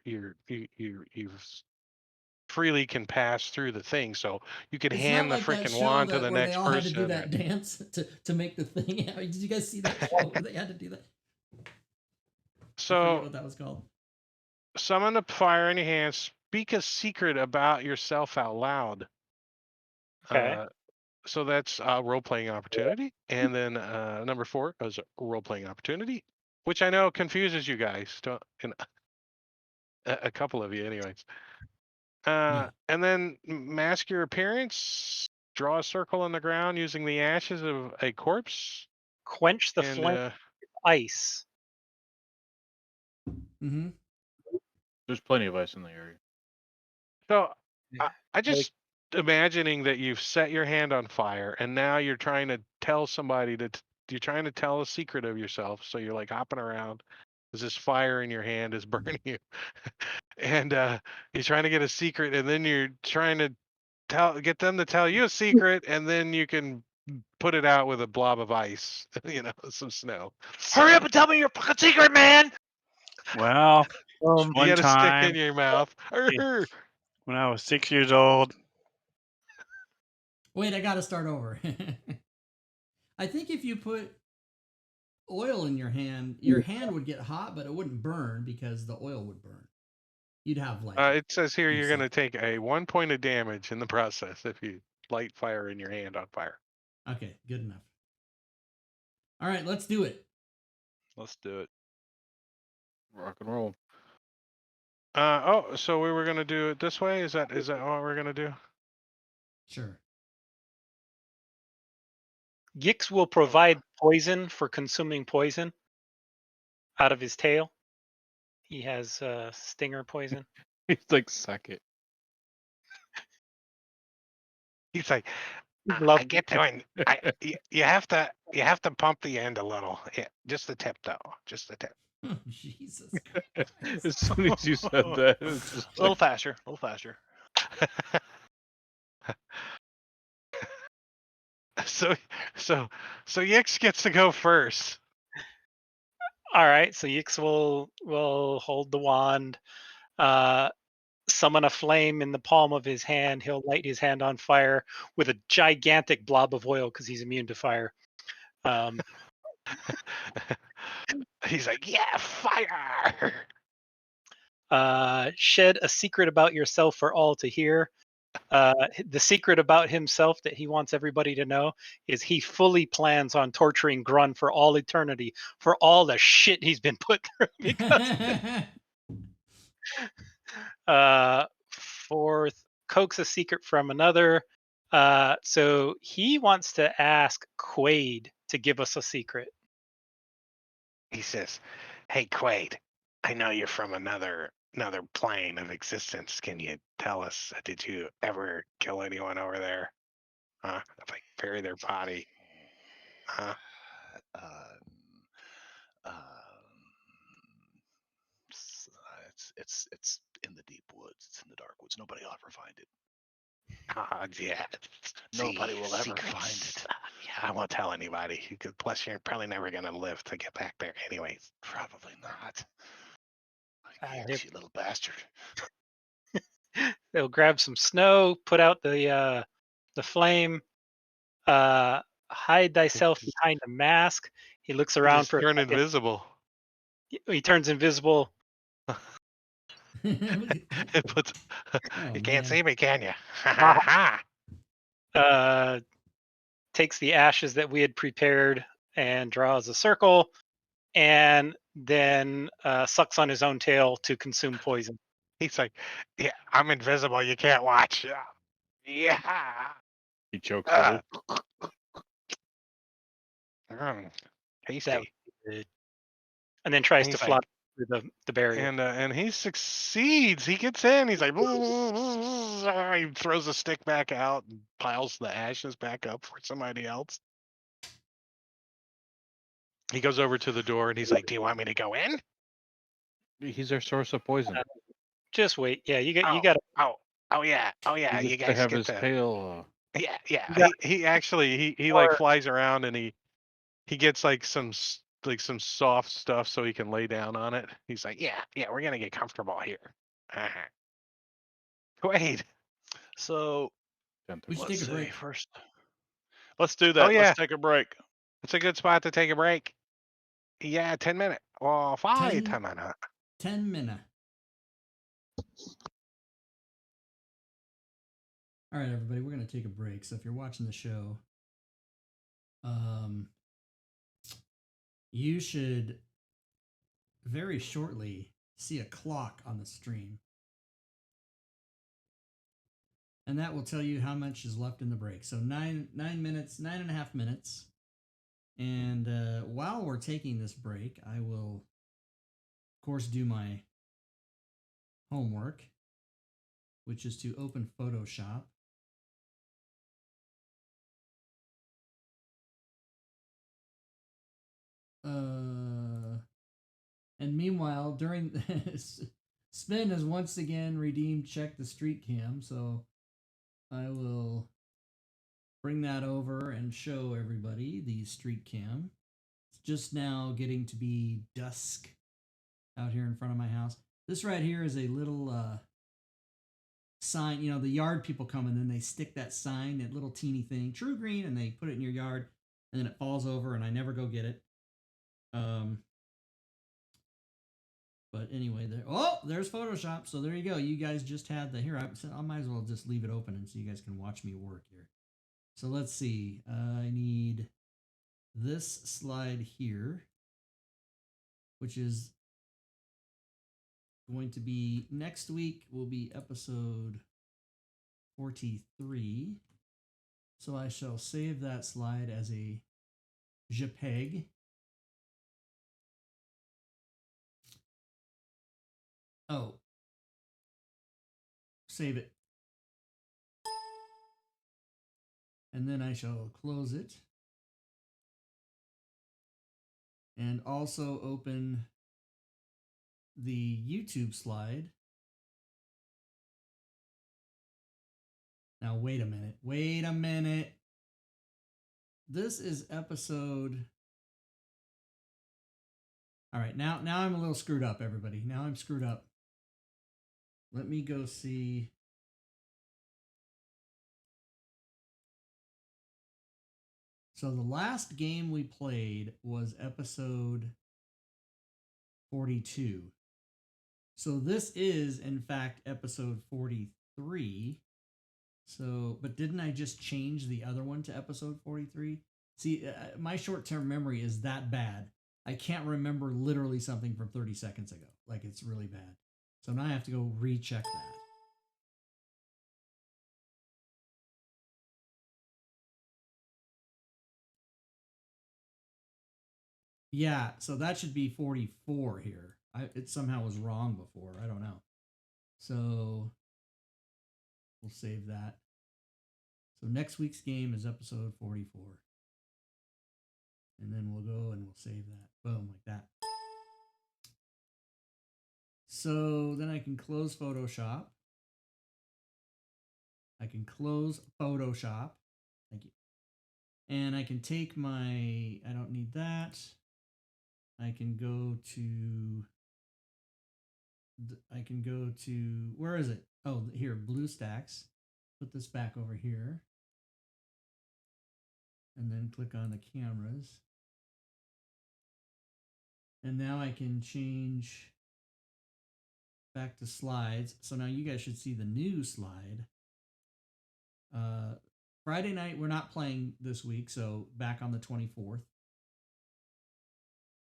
freely can pass through the thing, so you could hand the freaking wand to the next person. They all had to do that dance to make the thing. Did you guys see that show where they had to do that? So I forget what that was called. Summon a fire in your hand. Speak a secret about yourself out loud. Okay. So that's a role-playing opportunity. And then number 4 is a role-playing opportunity, which I know confuses you guys, and a couple of you anyways. Yeah. And then mask your appearance, draw a circle on the ground using the ashes of a corpse. Quench the And flame with ice. Mm-hmm. There's plenty of ice in the area. so I Like, just imagining that you've set your hand on fire and now you're trying to tell somebody you're trying to tell a secret of yourself. So you're like hopping around as this fire in your hand is burning you. And you're trying to get a secret, and then you're trying to get them to tell you a secret, and then you can put it out with a blob of ice, some snow. Hurry up and tell me your fucking secret, man! Well, You one got a stick time in your mouth. when I was 6 years old, Wait, I gotta start over. I think if you put oil in your hand would get hot, but it wouldn't burn because the oil would burn. You'd have like. It says here you're Decent. going to take a 1 point of damage in the process if you light fire in your hand on fire. Okay, good enough. All right, let's do it. Let's do it. Rock and roll. So we were going to do it this way? Is that what we're going to do? Sure. Gix will provide poison for consuming poison out of his tail. He has stinger poison. He's like, suck it. He's like, Love I get doing. You have to pump the end a little. Yeah, just the tip though. Just the tip. Jesus. As soon as you said that, it was just A little like, faster. A little faster. So Yix gets to go first. All right, so Yix will hold the wand, summon a flame in the palm of his hand. He'll light his hand on fire with a gigantic blob of oil because he's immune to fire. He's like, yeah, fire. Shed a secret about yourself for all to hear. The secret about himself that he wants everybody to know is he fully plans on torturing Grun for all eternity for all the shit he's been put through. Fourth, coax a secret from another. So he wants to ask Quaid to give us a secret. He says, hey, Quaid, I know you're from another plane of existence. Can you tell us, did you ever kill anyone over there? Like bury their body? It's in the deep woods. It's in the dark woods. Nobody will ever find it. Yeah. Nobody will ever secrets. find it. Yeah, I won't tell anybody. Plus, you're probably never gonna live to get back there, anyways. Probably not. Yep. You little bastard. They'll grab some snow, put out the flame, hide thyself behind a mask. He looks around for a turn second. invisible. He turns invisible. It puts. You can't man. see me, can you? Takes the ashes that we had prepared and draws a circle, and then sucks on his own tail to consume poison. He's like, yeah, I'm invisible. You can't watch. Yeah. he chokes a Tasty. And then tries And to he's fly like- through the barrier. And he succeeds. He gets in. He's like, he throws the stick back out and piles the ashes back up for somebody else. He goes over to the door and he's like, do you want me to go in? He's our source of poison. Just wait. Yeah, you got. Oh yeah. He You gets guys to have get his to. tail. Yeah. He actually he like flies around and he gets like some soft stuff so he can lay down on it. He's like, yeah, we're gonna get comfortable here. Wait. So We should let's take a break. see first. Let's do that. Oh, yeah. Let's take a break. It's a good spot to take a break. Yeah, 10 minutes. Well, 5 10 minutes. 10 minutes. All right, everybody, we're going to take a break. So if you're watching the show, you should very shortly see a clock on the stream. And that will tell you how much is left in the break. So 9.5 minutes. And while we're taking this break, I will, of course, do my homework, which is to open Photoshop. And meanwhile, during Spin has once again redeemed check the street cam, so I will bring that over and show everybody the street cam. It's just now getting to be dusk out here in front of my house. This right here is a little sign. You know, the yard people come and then they stick that sign, that little teeny thing, True Green, and they put it in your yard, and then it falls over, and I never go get it. But anyway, there's Photoshop. So there you go. You guys just had the, here, I might as well just leave it open and so you guys can watch me work here. So let's see. I need this slide here, which is going to be, next week will be episode 43. So I shall save that slide as a JPEG. Oh, save it. And then I shall close it. And also open the YouTube slide. Now, wait a minute. This is episode. All right, now I'm a little screwed up, everybody. Now I'm screwed up. Let me go see. So the last game we played was episode 42. So this is, in fact, episode 43. So, but didn't I just change the other one to episode 43? See, my short-term memory is that bad. I can't remember literally something from 30 seconds ago. Like, it's really bad. So now I have to go recheck that. Yeah, so that should be 44 here. It somehow was wrong before. I don't know. So we'll save that. So next week's game is episode 44. And then we'll go and we'll save that. Boom, like that. So then I can close Photoshop. Thank you. And I can take my, I don't need that. I can go to, where is it? Oh, here, BlueStacks. Put this back over here. And then click on the cameras. And now I can change back to slides. So now you guys should see the new slide. Friday night, we're not playing this week, so back on the 24th.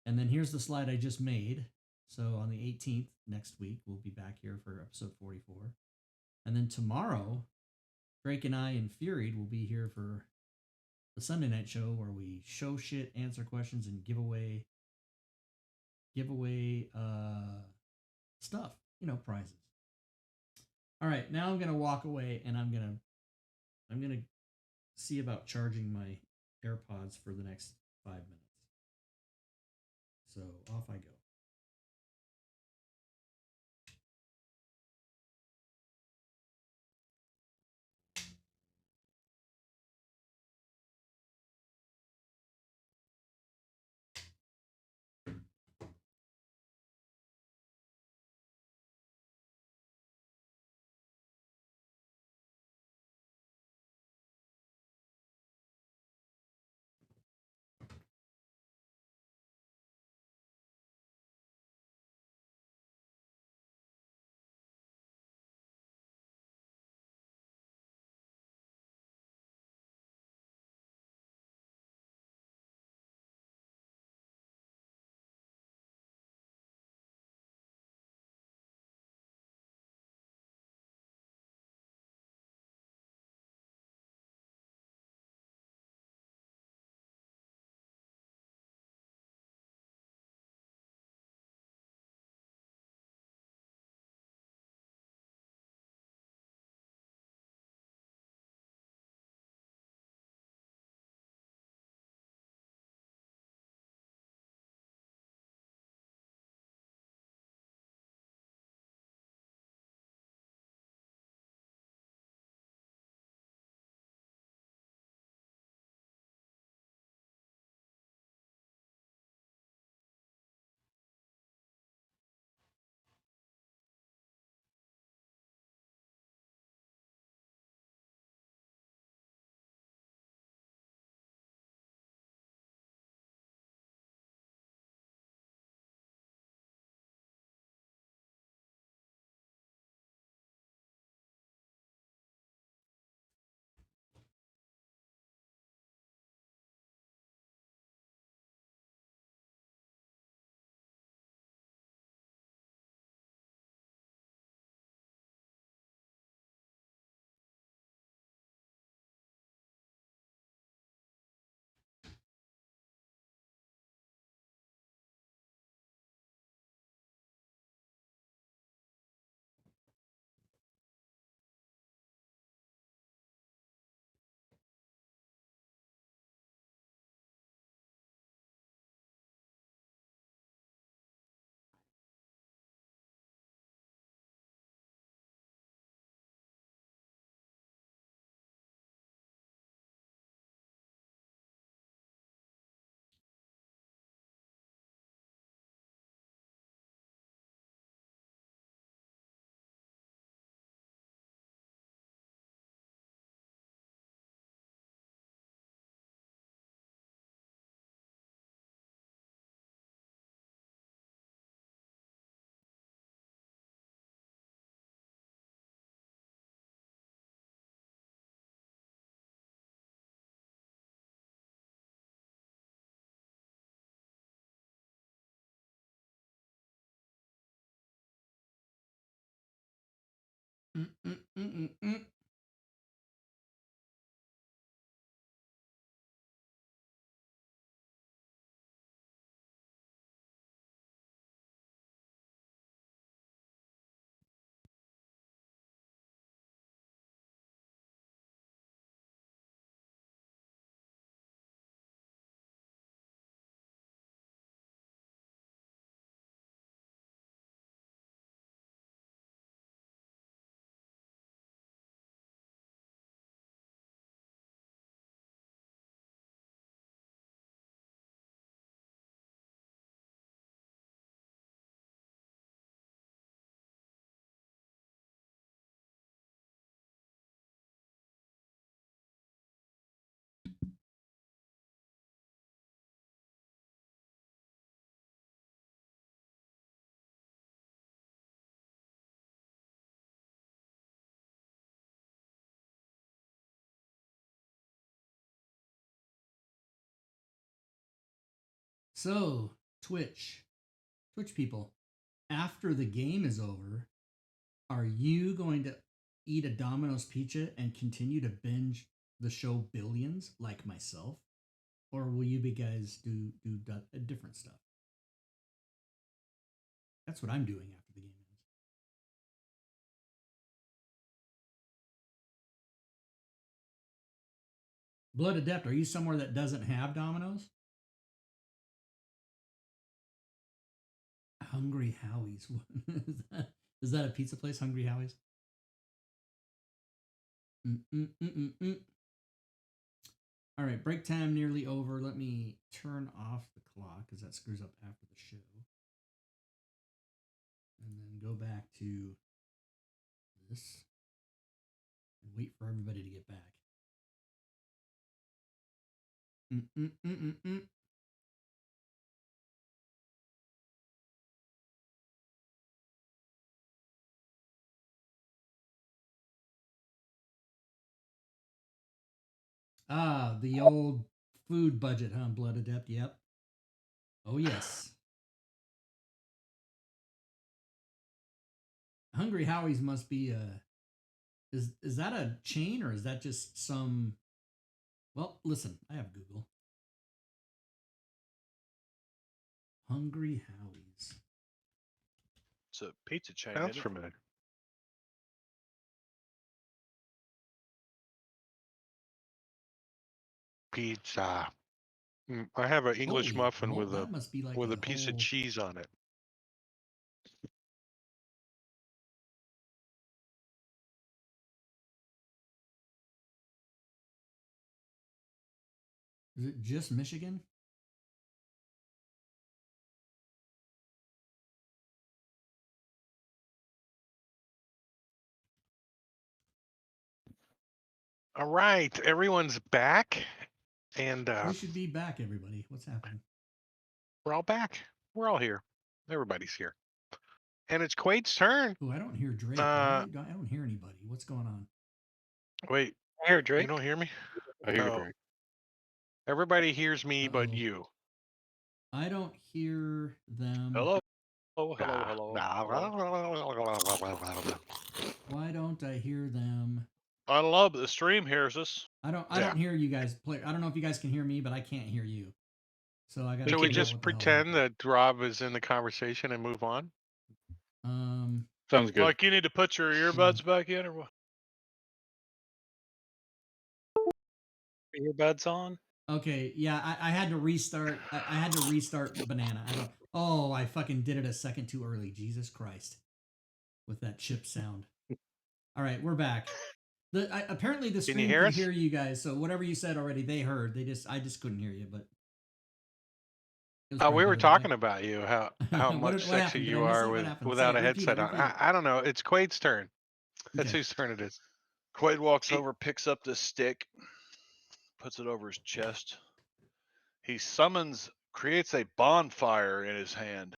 And then here's the slide I just made. So on the 18th, next week, we'll be back here for episode 44. And then tomorrow, Drake and I and Furied will be here for the Sunday night show where we show shit, answer questions, and give away stuff, prizes. All right, now I'm gonna walk away and I'm gonna see about charging my AirPods for the next 5 minutes. So off I go. So, Twitch people, after the game is over, are you going to eat a Domino's pizza and continue to binge the show Billions like myself? Or will you guys do different stuff? That's what I'm doing after the game ends. Blood Adept, are you somewhere that doesn't have Domino's? Hungry Howie's. Is that a pizza place, Hungry Howie's? All right, break time nearly over. Let me turn off the clock because that screws up after the show. And then go back to this and wait for everybody to get back. Ah, the old food budget, huh, Blood Adept? Yep. Oh, yes. Hungry Howie's must be a... Is that a chain or is that just some... Well, listen, I have Google. Hungry Howie's. It's a pizza chain. Sounds familiar. Pizza. I have an English muffin with a piece of cheese on it. Is it just Michigan? All right, everyone's back, and We should be back, everybody. What's happening? we're all back. We're all here. Everybody's here, and it's Quaid's turn. Oh, I don't hear Drake. I don't hear anybody. What's going on? Wait, I hear Drake. you don't hear me? I hear Drake. Everybody hears me, but you. I don't hear them. Hello. Hello. Why don't I hear them? I love the stream hears us. I don't hear you guys play. I don't know if you guys can hear me, but I can't hear you. So I got. Should we just pretend that Rob is in the conversation and move on? Sounds good. Like you need to put your earbuds back in, or what? Earbuds on. Okay, yeah, I had to restart. I had to restart Banana. I fucking did it a second too early. Jesus Christ, with that chip sound. All right, we're back. Apparently the stream can hear you guys. So whatever you said already, they heard. I just couldn't hear you. But we were talking about you. How much sexier you are without a headset on. I don't know. It's Quaid's turn. That's whose turn it is. Quaid walks over, picks up the stick, puts it over his chest. He creates a bonfire in his hand.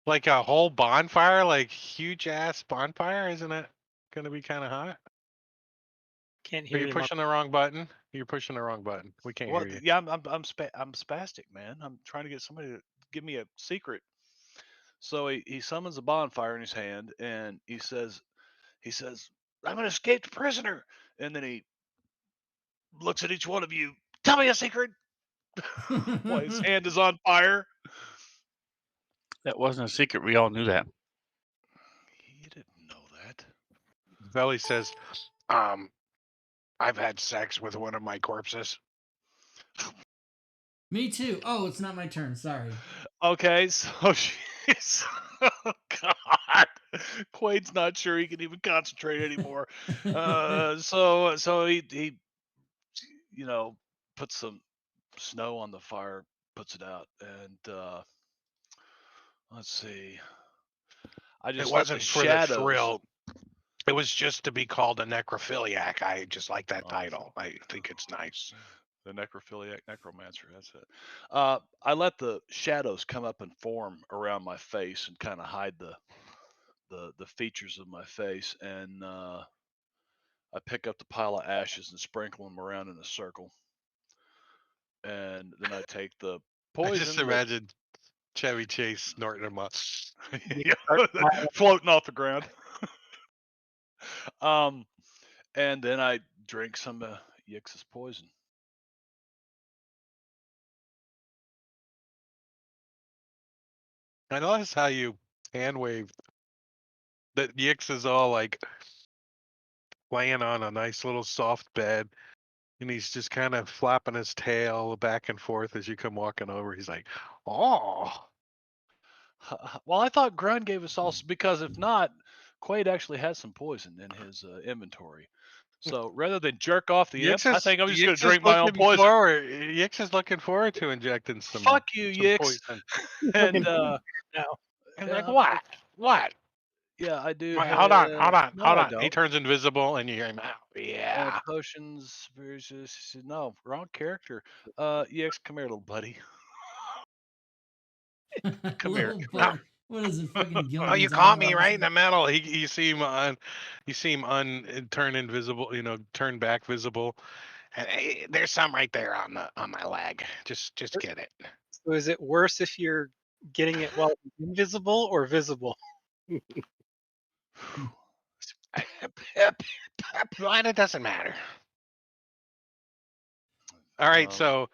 Like a whole bonfire, like huge ass bonfire. Isn't it going to be kind of hot? Can't hear you. You're pushing the wrong button. You're pushing the wrong button. We can't hear you. Yeah, I'm spastic, man. I'm trying to get somebody to give me a secret. So he summons a bonfire in his hand, and he says, "I'm an escaped prisoner." And then he looks at each one of you. Tell me a secret. While his hand is on fire. That wasn't a secret. We all knew that. You didn't know that. Veli says, I've had sex with one of my corpses. Me too. Oh, it's not my turn. Sorry. Okay, so she's. Oh, God. Quade's not sure he can even concentrate anymore. So he puts some snow on the fire, puts it out, and let's see. I It just let the wasn't for the shadows. thrill. It was just to be called a necrophiliac. I just like that Oh. title. I think it's nice. The necrophiliac necromancer. That's it. I let the shadows come up and form around my face and kind of hide the features of my face, and I pick up the pile of ashes and sprinkle them around in a circle, and then I take the I just poison. imagine Chevy Chase snorting them up. Floating off the ground. And then I drink some Yix's poison. I notice how you hand waved that Yix is all like laying on a nice little soft bed, and he's just kind of flapping his tail back and forth as you come walking over. He's like, "Oh." Well, I thought Grun gave us all, because if not, Quaid actually has some poison in his inventory. So rather than jerk off the imp, I think I'm just going to drink my own poison. Yix is looking forward to injecting some. Fuck you, some Yix. poison. And I'm like, what? What? Yeah, I do. Wait, hold on. No, I don't. He turns invisible, and you hear him out. Yeah. Potions versus no, wrong character. Yix, come here, little buddy. Come here. Buddy. What is it, fucking Gilligan's Oh, you caught me Island or right in the something? middle. You see him turn invisible. Turn back visible, and hey, there's some right there on my leg. Just get it. So is it worse if you're getting it while invisible or visible? It doesn't matter. All right, so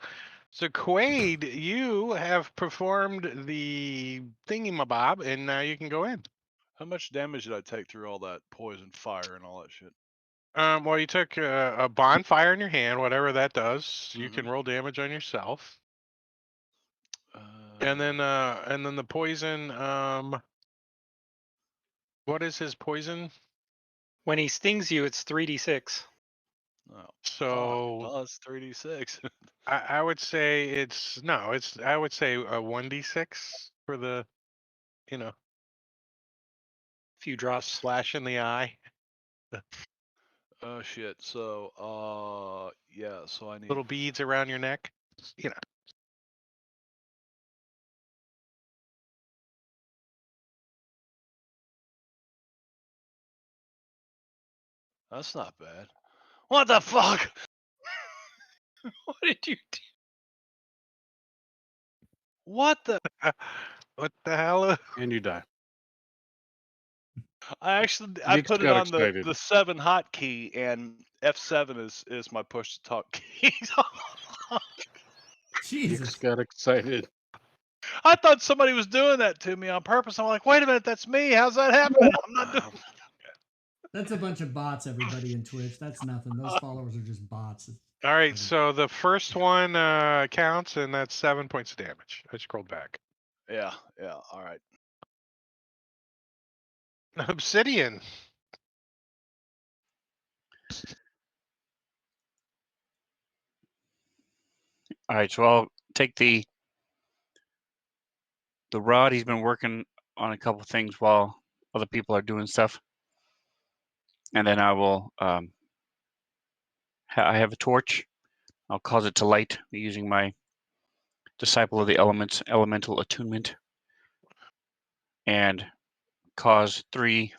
Quaid, you have performed the thingamabob, and now you can go in. How much damage did I take through all that poison fire and all that shit? Well, you took a bonfire in your hand, whatever that does. You can roll damage on yourself. And then the poison. What is his poison? When he stings you, it's 3d6. Oh, so plus 3d6. I would say I would say a 1d6 for the, few drops. Slash in the eye. Oh shit. So yeah. So I need little beads around your neck. That's not bad. What the fuck? What did you do? What the? What the hell? And you die. I put it on the 7 hotkey, and F7 is my push to talk key. Jesus. Yix got excited. I thought somebody was doing that to me on purpose. I'm like, wait a minute, that's me. How's that happening? I'm not doing. That's a bunch of bots, everybody in Twitch. That's nothing. Those followers are just bots. All right, so the first one counts, and that's 7 points of damage. I scrolled back. Yeah. All right. Obsidian. All right, so I'll take the rod. He's been working on a couple things while other people are doing stuff, and then I will. I have a torch. I'll cause it to light using my Disciple of the Elements elemental attunement, and cause 3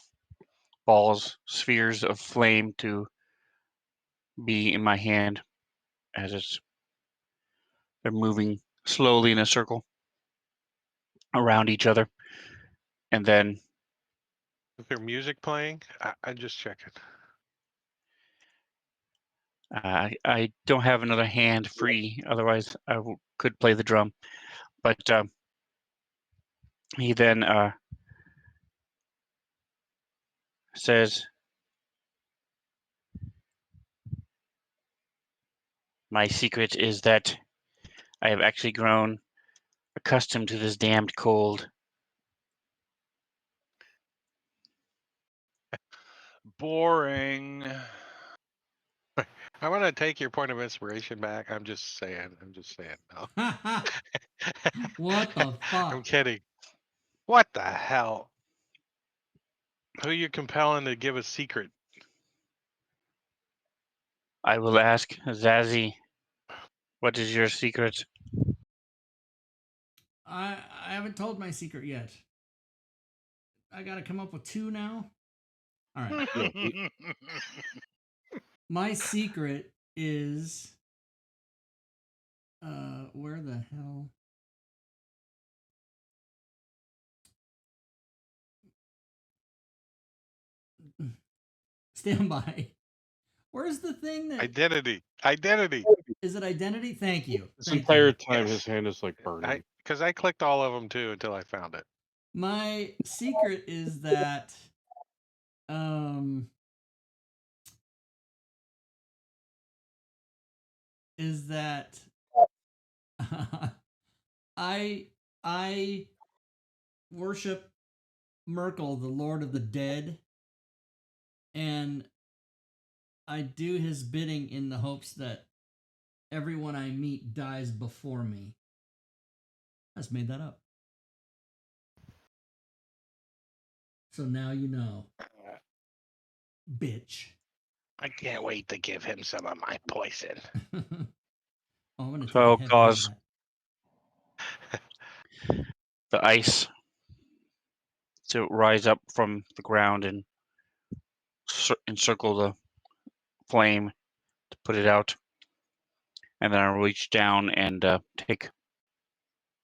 spheres of flame to be in my hand as they're moving slowly in a circle around each other. And then Is there music playing? I just checking. I don't have another hand free. Otherwise, I could play the drum. But he then says, "My secret is that I have actually grown accustomed to this damned cold." Boring. I want to take your point of inspiration back. I'm just saying. No. What the fuck? I'm kidding. What the hell? Who are you compelling to give a secret? I will ask Zazie, what is your secret? I haven't told my secret yet. I gotta come up with 2 now. All right. My secret is where the hell? Stand by. Where's the thing that Identity. is it? Identity. Thank you. This Thank entire you. time, Yes. his hand is like burning. Because I clicked all of them too until I found it. My secret is that is that I worship Merkel, the Lord of the Dead, and I do his bidding in the hopes that everyone I meet dies before me. I just made that up. So now you know. Bitch. I can't wait to give him some of my poison. Oh, I'm gonna take So a heavy cause that. the ice to rise up from the ground and encircle the flame to put it out. And then I reach down and take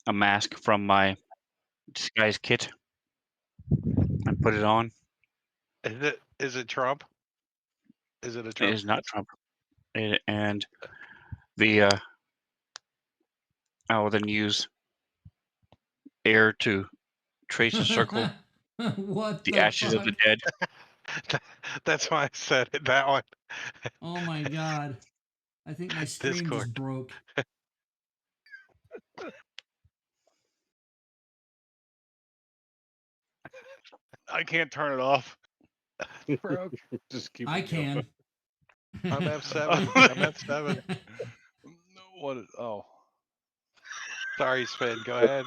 a mask from my disguise kit and put it on. Is it Trump? Is it a It Trump? is not Trump. And the I will then use air to trace a circle. What The the ashes fuck? of the dead. That's why I said it. That one. Oh my god. I think my stream Discord. just broke. I can't turn it off. Broke. Just keep I it going. can. I'm F7. What? Oh. Sorry, Sven. Go ahead.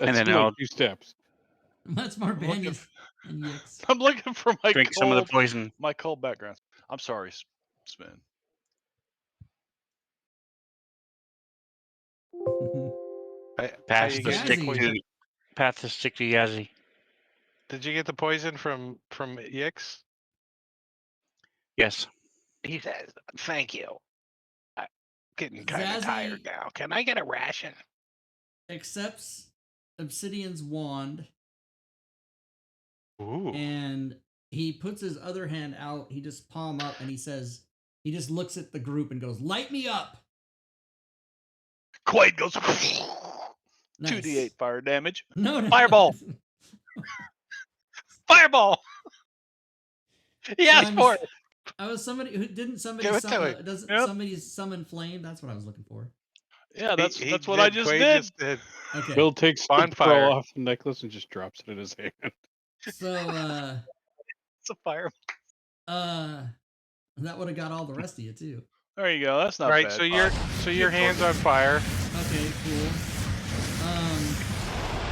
That's then in like I'll 2 steps. That's more I'm looking bandies than yicks. I'm looking for my drink some of the cold, poison. my cold background. I'm sorry, Sven. How Pass you the getting stick your Yazzie. poison? to pass the stick to Yazzie. Did you get the poison from Yix? Yes. He says, "Thank you. I'm getting kind of Zazie tired now. Can I get a ration?" accepts Obsidian's wand Ooh. and he puts his other hand out. He just palm up and he says, he just looks at the group and goes, "Light me up." Quaid goes Nice. 2d8 fire damage. No. Fireball. Fireball. He So asked for it. I was somebody who didn't somebody Give it to him. doesn't Yep. somebody summon flame? That's what I was looking for. Yeah, that's He what I did. just Quaid did. just did. Okay. Bill takes the Bonfire. pearl off the necklace and just drops it in his hand. So It's a fire. that would have got all the rest of you too. There you go. That's not Right. bad. So your hands on fire. Okay, cool.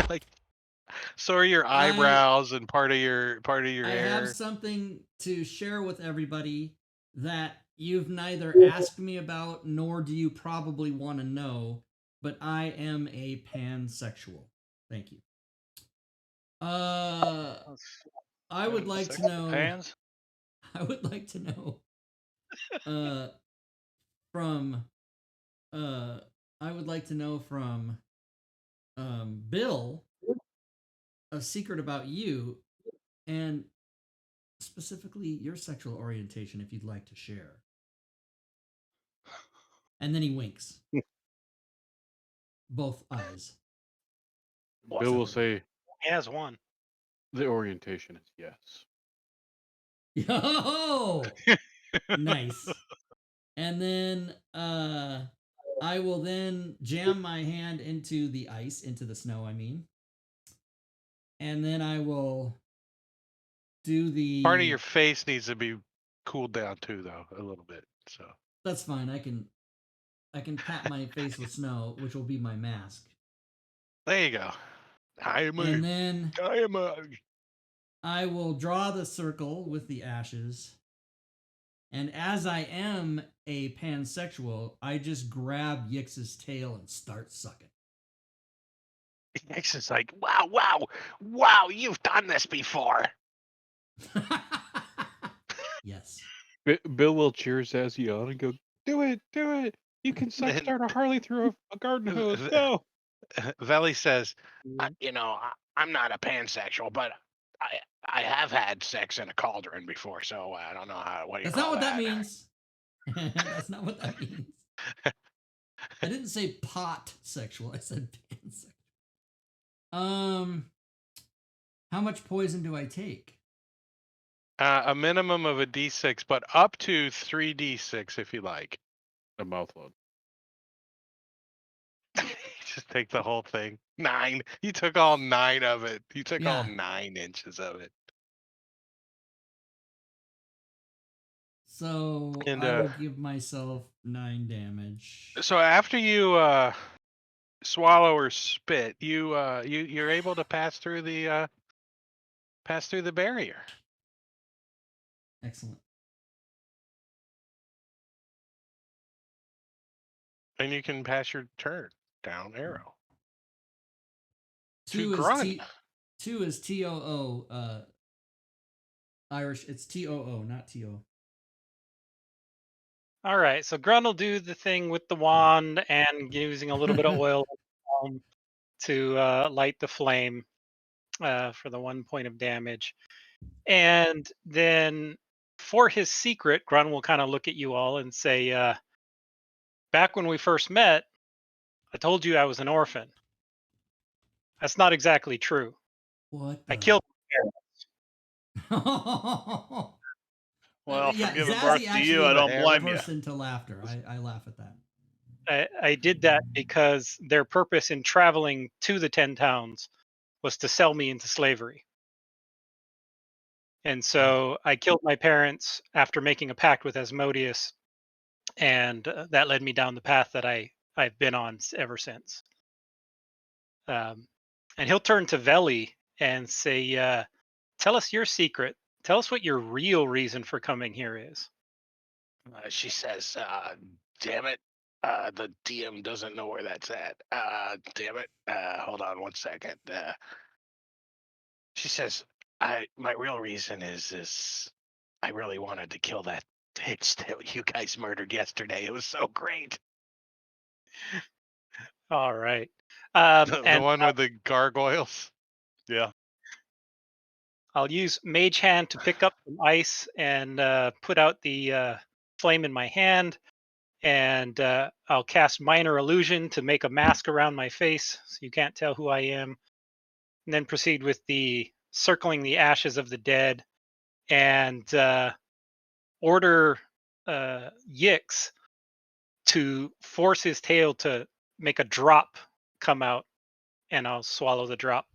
Like, so are your eyebrows and part of your I hair. have something to share with everybody that you've neither asked me about nor do you probably want to know, but I am a pansexual. Thank you. I would like to know. Hands? I would like to know. From. I would like to know from. Bill. a secret about you, and specifically your sexual orientation, if you'd like to share. And then he winks. Both eyes. Bill will say, He has one. the orientation is yes. Yo! Nice. And then I will then jam my hand into the ice, into the snow, I mean. And then I will do the... Part of your face needs to be cooled down too, though, a little bit. So That's fine. I can pat my face with snow, which will be my mask. there you go. And then a... I will draw the circle with the ashes. And as I am a pansexual, I just grab Yix's tail and start sucking. Yix is like, wow, you've done this before. Yes. Bill will cheers as he on and go, do it. You can start a Harley through a garden hose. Go. Veli says, I'm not a pansexual, but I have had sex in a cauldron before, so I don't know what do you That's call not what that that means. That's not what that means. I didn't say pot sexual. I said pansexual. How much poison do I take? A minimum of a D6, but up to 3D6 if you like. A mouthload. Just take the whole thing. 9. You took all 9 of it. You took all Yeah. 9 inches of it. So And, I will give myself 9 damage. So after you swallow or spit, you're able to pass through the barrier. Excellent. And you can pass your turn down arrow. 2 To is Grunt. 2 is TOO. Irish. It's TOO, not TO. All right, so Grun will do the thing with the wand and using a little bit of oil to light the flame for the 1 point of damage. And then for his secret, Grun will kind of look at you all and say, back when we first met, I told you I was an orphan. That's not exactly true. What? I killed Well, yeah, for giving Zazzy birth to actually you, I don't blame you. burst into laughter. I laugh at that. I did that because their purpose in traveling to the 10 towns was to sell me into slavery. And so I killed my parents after making a pact with Asmodeus, and that led me down the path that I've been on ever since. And he'll turn to Veli and say, tell us your secret. Tell us what your real reason for coming here is. She says, damn it. The DM doesn't know where that's at. Damn it. Hold on 1 second. She says, my real reason is I really wanted to kill that bitch that you guys murdered yesterday. It was so great. All right. The one with the gargoyles. Yeah. I'll use Mage Hand to pick up some ice and put out the flame in my hand. And I'll cast Minor Illusion to make a mask around my face so you can't tell who I am. And then proceed with the circling the ashes of the dead and order Yix to force his tail to make a drop come out, and I'll swallow the drop.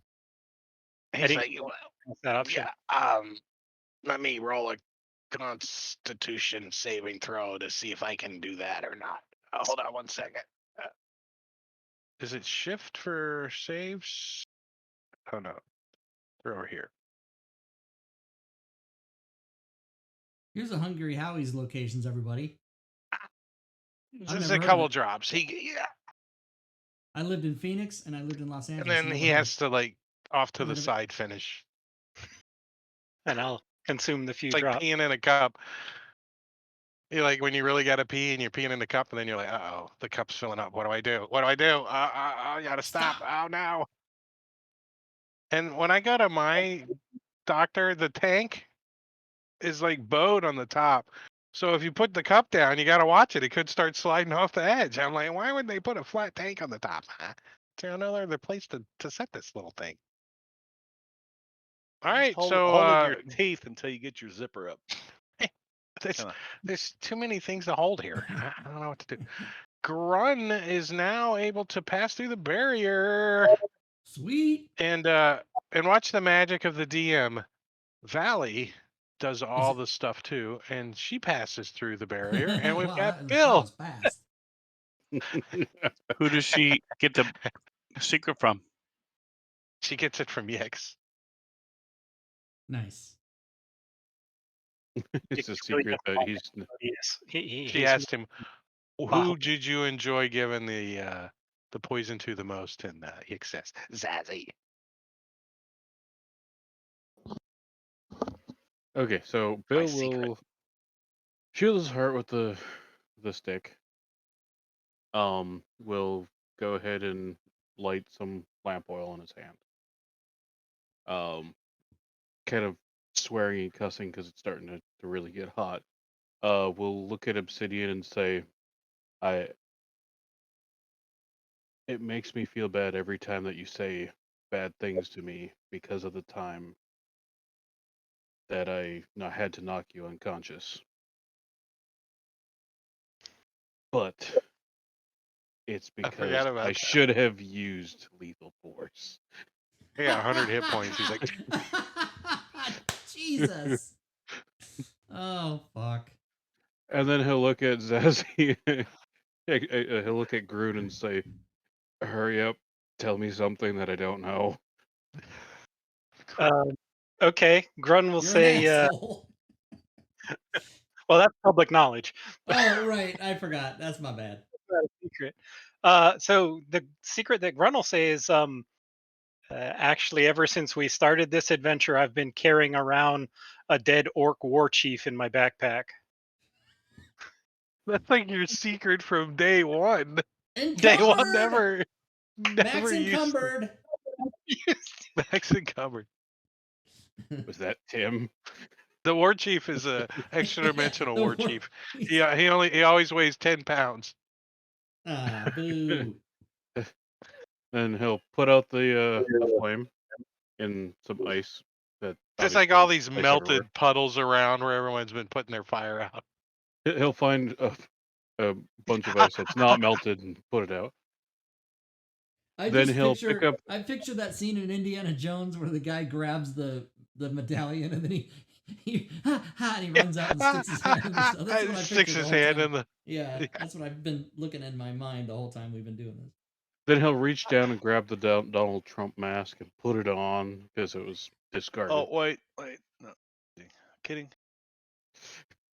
He's like, that option. yeah, let me roll a Constitution saving throw to see if I can do that or not. Hold on 1 second. Is it shift for saves? Oh no, they're over here. Here's a Hungry Howie's locations, everybody. Just a couple drops. I lived in Phoenix and I lived in Los Angeles. And then he has to off to the side finish. And I'll consume the few it's like drops. peeing in a cup. You're like when you really got to pee and you're peeing in the cup and then you're like, uh-oh, the cup's filling up. What do I do? I gotta stop. Oh no. And when I go to my doctor, the tank is like bowed on the top. So if you put the cup down, you got to watch it. It could start sliding off the edge. I'm like, why would they put a flat tank on the top? Huh? Is there no other place to set this little thing? All right, Hold, so hold in your teeth until you get your zipper up. there's too many things to hold here. I don't know what to do. Grun is now able to pass through the barrier. Sweet. And watch the magic of the DM. Valley does all the stuff too, and she passes through the barrier, and we've Wow, got that Bill. was fast. Who does she get the secret from? She gets it from Yix. Nice. It's a It's really secret that difficult. he's. Yes, She he's asked him, "Who Wow. did you enjoy giving the poison to the most?" And Yix says, "Zazzy." Okay, so My Bill secret. will shield his heart with the stick. Will go ahead and light some lamp oil in his hand. Kind of swearing and cussing because it's starting to really get hot. We'll look at Obsidian and say, it makes me feel bad every time that you say bad things to me because of the time that I had to knock you unconscious. But it's I because forgot about I that. should have used lethal force. Yeah, 100 hit points. He's like, Jesus. Oh, fuck. And then he'll look at Zazzy. He'll look at Groon and say, hurry up, tell me something that I don't know. Okay, Grun will You're say, an asshole. well, that's public knowledge. Oh, right. I forgot. That's my bad. Not a secret. So the secret that Grun will say is, actually, ever since we started this adventure, I've been carrying around a dead orc war chief in my backpack. that's like your secret from day one. Day one. Encumbered! Never Max used encumbered. Max encumbered. Was that Tim? The war chief is a extra dimensional The war war- chief. Yeah, he always weighs 10 pounds. Ah, boo. Then he'll put out the flame in some ice. That Just like obviously all is these ice melted everywhere. puddles around where everyone's been putting their fire out. He'll find a bunch of ice that's not melted and put it out. Then he'll pick up. I picture that scene in Indiana Jones where the guy grabs the medallion and then he and he runs out and sticks his hand in the stuff. That's what I Sticks pictured his the whole hand time. in the. Yeah, that's what I've been looking in my mind the whole time we've been doing this. Then he'll reach down and grab the Donald Trump mask and put it on because it was discarded. Oh wait, no, kidding.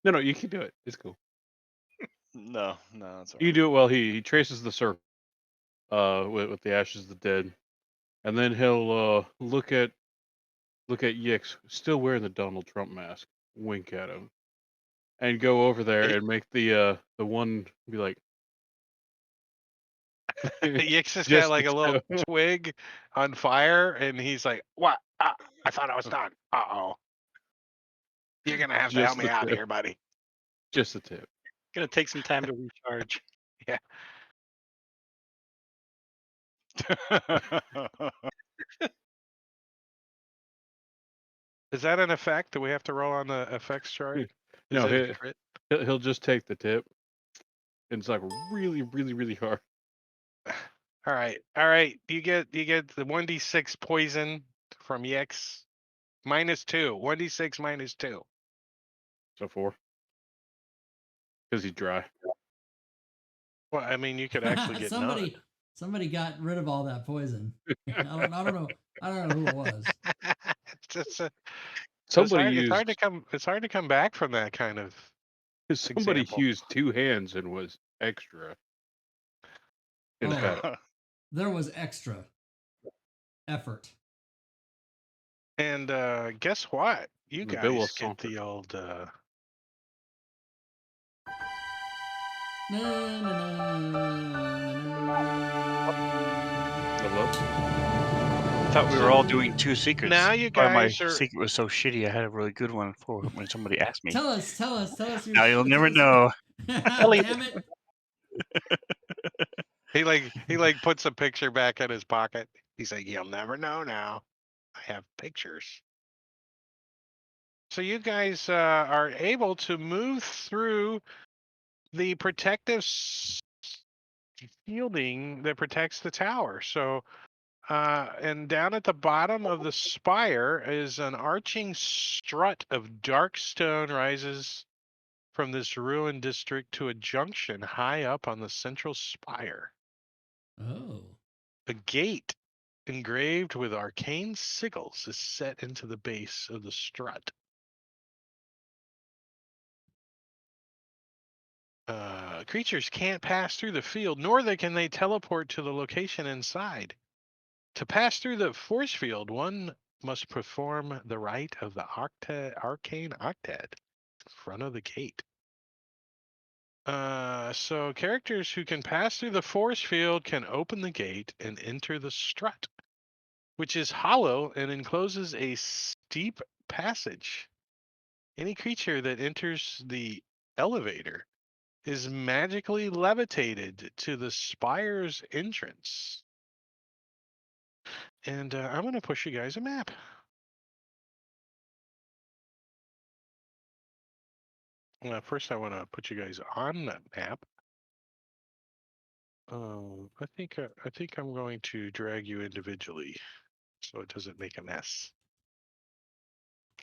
No, you can do it. It's cool. No, that's all You right. do it while he traces the circle, with the ashes of the dead, and then he'll look at Yix, still wearing the Donald Trump mask, wink at him, and go over there and make the one be like. Yix has got Just like a the little tip. twig on fire, and he's like, "What? I thought I was done. Uh-oh. You're gonna have to help Just me the out tip. here, buddy." Just the tip. Gonna take some time to recharge. Yeah. Is that an effect? Do we have to roll on the effects chart? Is No, it a crit? he'll just take the tip and suck really, really, really hard. All right. You get the 1d6 poison from Yix. -2. 1d6 -2. So 4. Because he's dry. Well, I mean, you could actually get none. Somebody got rid of all that poison. I don't know who it was. Somebody it's hard to come back from that kind of example. used 2 hands and was extra. There was extra effort. And guess what? You The bill guys was get saunter. the old Hello? thought we were all doing 2 secrets. Now you Why my guys are. secret was so shitty. I had a really good one for when somebody asked me. Tell us. Your, Now you'll never tell us- know. Damn it. He like puts a picture back in his pocket. He's like, you'll never know now. I have pictures. So you guys are able to move through the protective shielding that protects the tower. So, and down at the bottom of the spire is an arching strut of dark stone rises from this ruined district to a junction high up on the central spire. Oh. A gate engraved with arcane sigils is set into the base of the strut. Creatures can't pass through the field, nor can they teleport to the location inside. To pass through the force field, one must perform the rite of the arcane octet in front of the gate. So characters who can pass through the force field can open the gate and enter the strut, which is hollow and encloses a steep passage. Any creature that enters the elevator is magically levitated to the spire's entrance. And I'm going to push you guys a map. First, I want to put you guys on that map. I think I'm going to drag you individually so it doesn't make a mess.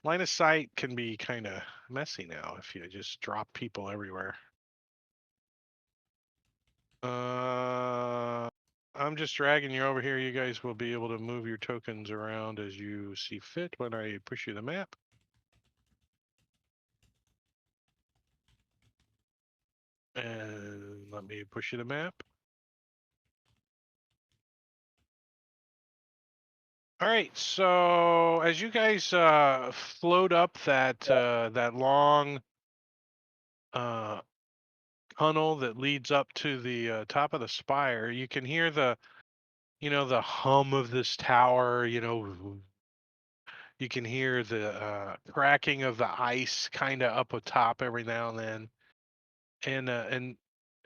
Line of sight can be kind of messy now if you just drop people everywhere. I'm just dragging you over here. You guys will be able to move your tokens around as you see fit when I push you the map. And let me push you the map. All right, so as you guys float up that that long tunnel that leads up to the top of the spire, you can hear the hum of this tower. You can hear the cracking of the ice kind of up atop every now and then, and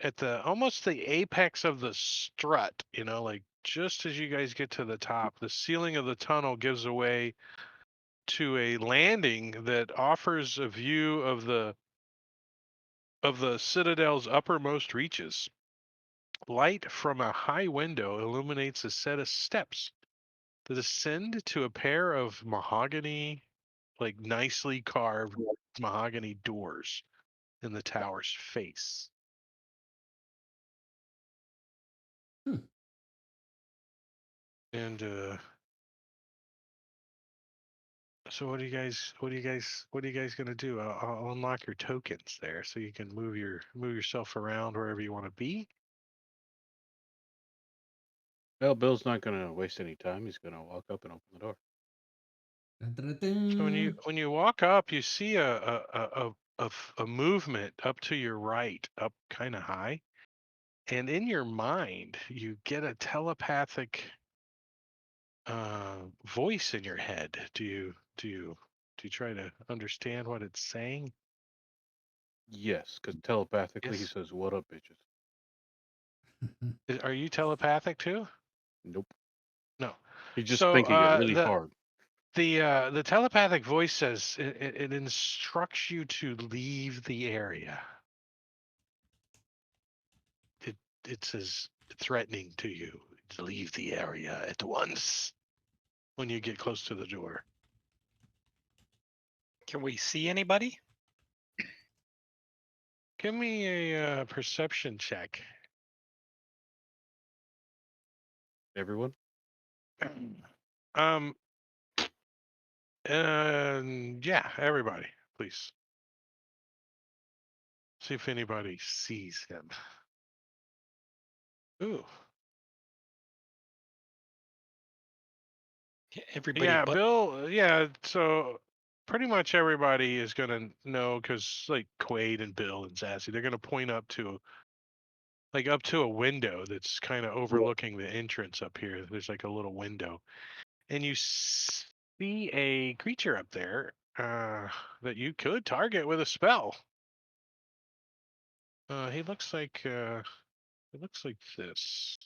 at the almost the apex of the strut, like just as you guys get to the top, the ceiling of the tunnel gives away to a landing that offers a view of the citadel's uppermost reaches. Light from a high window illuminates a set of steps that ascend to a pair of mahogany, like nicely carved mahogany doors in the tower's face. And so what are you guys gonna do? I'll unlock your tokens there so you can move yourself around wherever you want to be. Well, Bill's not going to waste any time. He's going to walk up and open the door. So when you walk up, you see a movement up to your right, up kind of high, and in your mind you get a telepathic voice in your head. Do you try to understand what it's saying? Yes, because telepathically he Yes. says, "What up, bitches?" Are you telepathic too? Nope. No. He's just So, thinking it really hard. The telepathic voice says it instructs you to leave the area. It says threatening to you to leave the area at once when you get close to the door. Can we see anybody? Give me a perception check. Everyone? Yeah, everybody, please. See if anybody sees him. Ooh. Everybody Yeah, but Bill. Yeah, so pretty much everybody is gonna know because like Quaid and Bill and Sassy, they're gonna point up to a window that's kind of overlooking the entrance up here. There's like a little window, and you see a creature up there that you could target with a spell. He looks like it looks like this.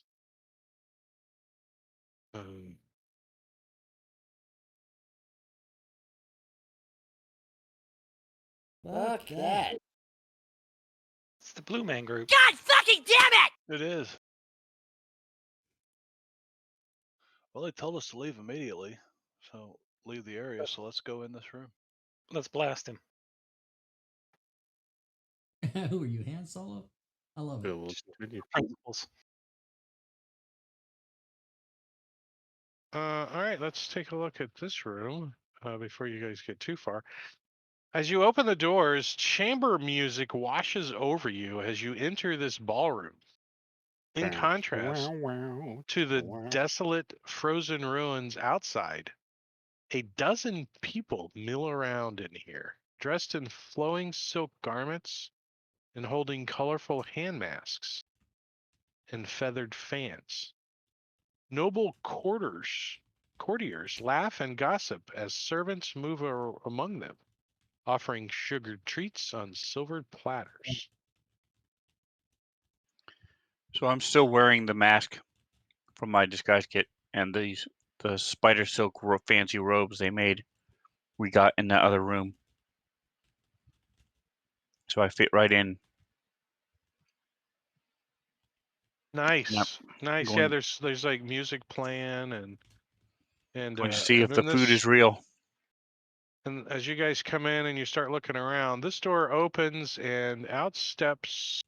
Fuck that. It's the Blue Man Group. God fucking damn it! It is. Well, they told us to leave immediately, so leave the area. So let's go in this room. Let's blast him. Who are you, Han Solo? I love it. We'll continue. Principles. All right, let's take a look at this room before you guys get too far. As you open the doors, chamber music washes over you as you enter this ballroom. In contrast to the desolate, frozen ruins outside, a dozen people mill around in here, dressed in flowing silk garments and holding colorful hand masks and feathered fans. Noble courtiers laugh and gossip as servants move among them, offering sugared treats on silvered platters. So I'm still wearing the mask from my disguise kit and the spider silk fancy robes we got in that other room. So I fit right in. Nice, Yep. nice. Going- Yeah, there's like music playing and Going to see if the food is real. And as you guys come in and you start looking around, this door opens and out steps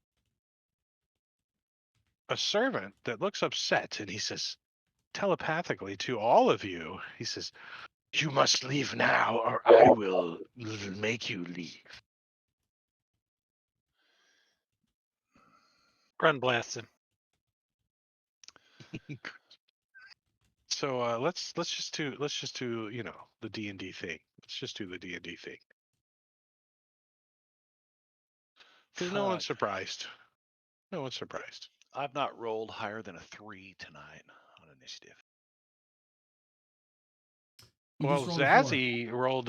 a servant that looks upset, and he says telepathically to all of you, he says, "You must leave now or I will make you leave." Run blast him. So let's just do the D&D thing. Let's just do the D&D thing. Because no one's surprised. No one's surprised. I've not rolled higher than a 3 tonight on initiative. Well, Zazzy rolled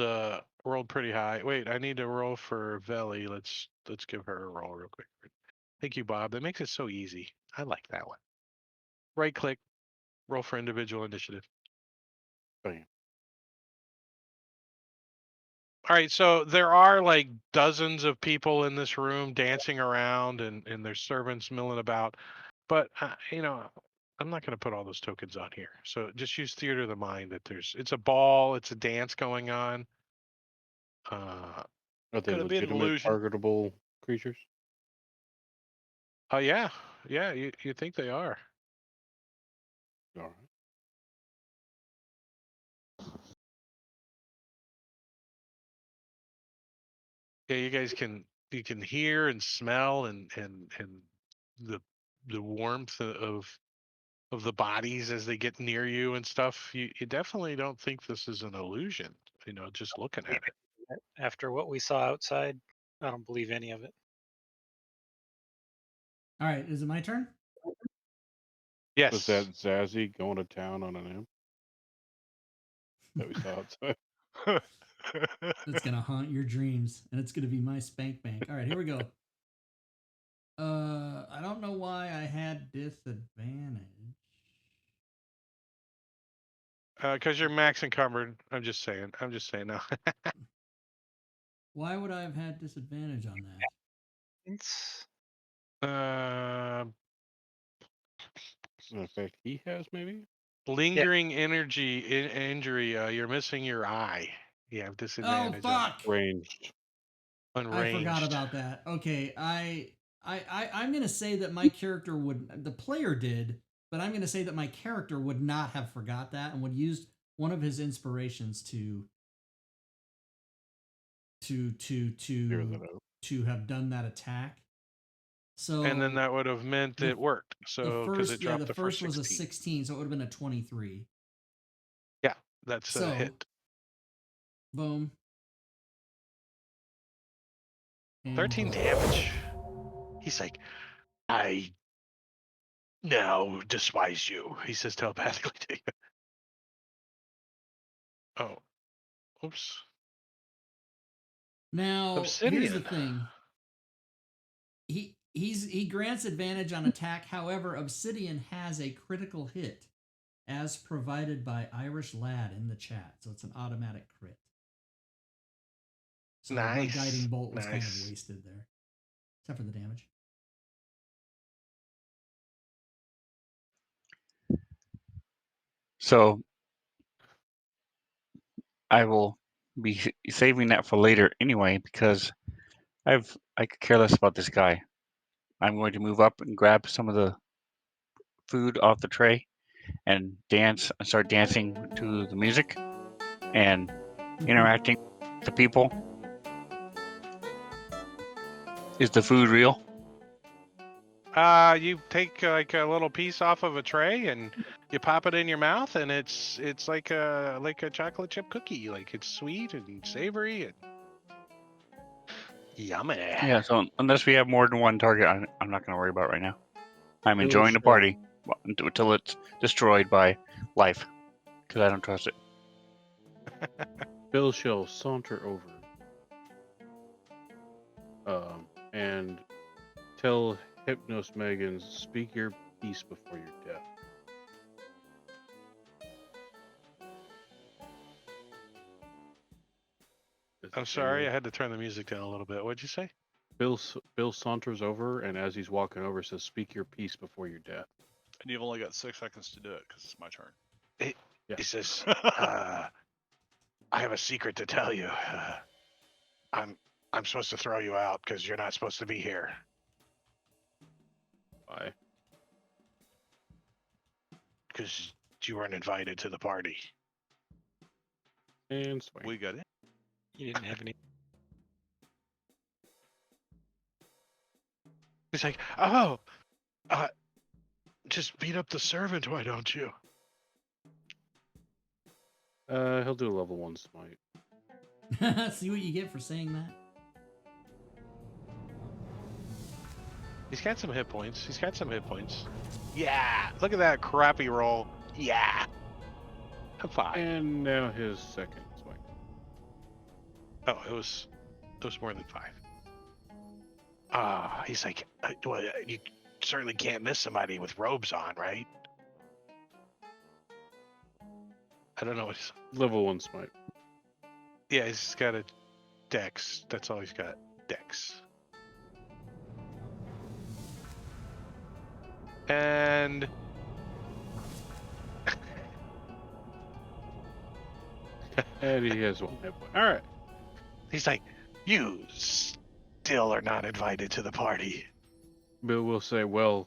pretty high. Wait, I need to roll for Veli. Let's give her a roll real quick. Thank you, Bob. That makes it so easy. I like that one. Right click, roll for individual initiative. Bam. All right, so there are like dozens of people in this room dancing around, and there's servants milling about. But I'm not going to put all those tokens on here. So just use theater of the mind that it's a ball, it's a dance going on. Are they Could it be an legitimate illusion? targetable creatures? Oh yeah, you think they are? All right. Yeah, you guys can hear and smell and the warmth of the bodies as they get near you and stuff. You definitely don't think this is an illusion. Just looking at it. After what we saw outside, I don't believe any of it. All right, is it my turn? Yes. Was that Zazzy going to town on an imp that we saw outside? It's gonna haunt your dreams, and it's gonna be my spank bank. All right, here we go. I don't know why I had disadvantage. Because you're max encumbered. I'm just saying no. Why would I have had disadvantage on that? It's In fact, he has maybe. Lingering energy injury. You're missing your eye. You have disadvantage. Oh fuck! Ranged. On I ranged. forgot about that. Okay, I'm gonna say that my character the player did, but I'm gonna say that my character would not have forgot that and would use one of his inspirations to have done that attack. So and then that would have meant it worked. So because it dropped the first was 16. a 16, so it would have been a 23. Yeah, that's a hit. Boom. And 13 damage. He's like, I now despise you. He says telepathically to you. Oh, oops. Now, here's the Obsidian. thing. He grants advantage on attack. However, Obsidian has a critical hit, as provided by Irish Lad in the chat. So it's an automatic crit. So my Nice. guiding bolt was kind of Nice. wasted there, except for the damage. So I will be saving that for later anyway because I could care less about this guy. I'm going to move up and grab some of the food off the tray and start dancing to the music and interacting with the people. Is the food real? You take like a little piece off of a tray and you pop it in your mouth, and it's like a chocolate chip cookie. Like it's sweet and savory and yummy. Yeah. So unless we have more than one target, I'm not going to worry about it right now. I'm Bill enjoying the shall- party until it's destroyed by life, because I don't trust it. Bill shall saunter over and tell Hypnos Megan, speak your piece before your death. I'm sorry, I had to turn the music down a little bit. What'd you say? Bill saunters over, and as he's walking over, says, "Speak your piece before your death." And you've only got 6 seconds to do it because it's my turn. He says, I have a secret to tell you. I'm supposed to throw you out because you're not supposed to be here. Why? Because you weren't invited to the party. And swing. We got it. You didn't have any. He's like, just beat up the servant, why don't you? He'll do a level 1 smite. See what you get for saying that? He's got some hit points. Yeah, look at that crappy roll. Yeah. A 5. And now his second swing. Oh, it was more than 5. He's like, well, you certainly can't miss somebody with robes on, right? I don't know what he's... Level 1 smite. Yeah, he's got a dex. That's all he's got. Dex. And... And he has 1 hit point. Alright. He's like, you still are not invited to the party. Bill will say, well,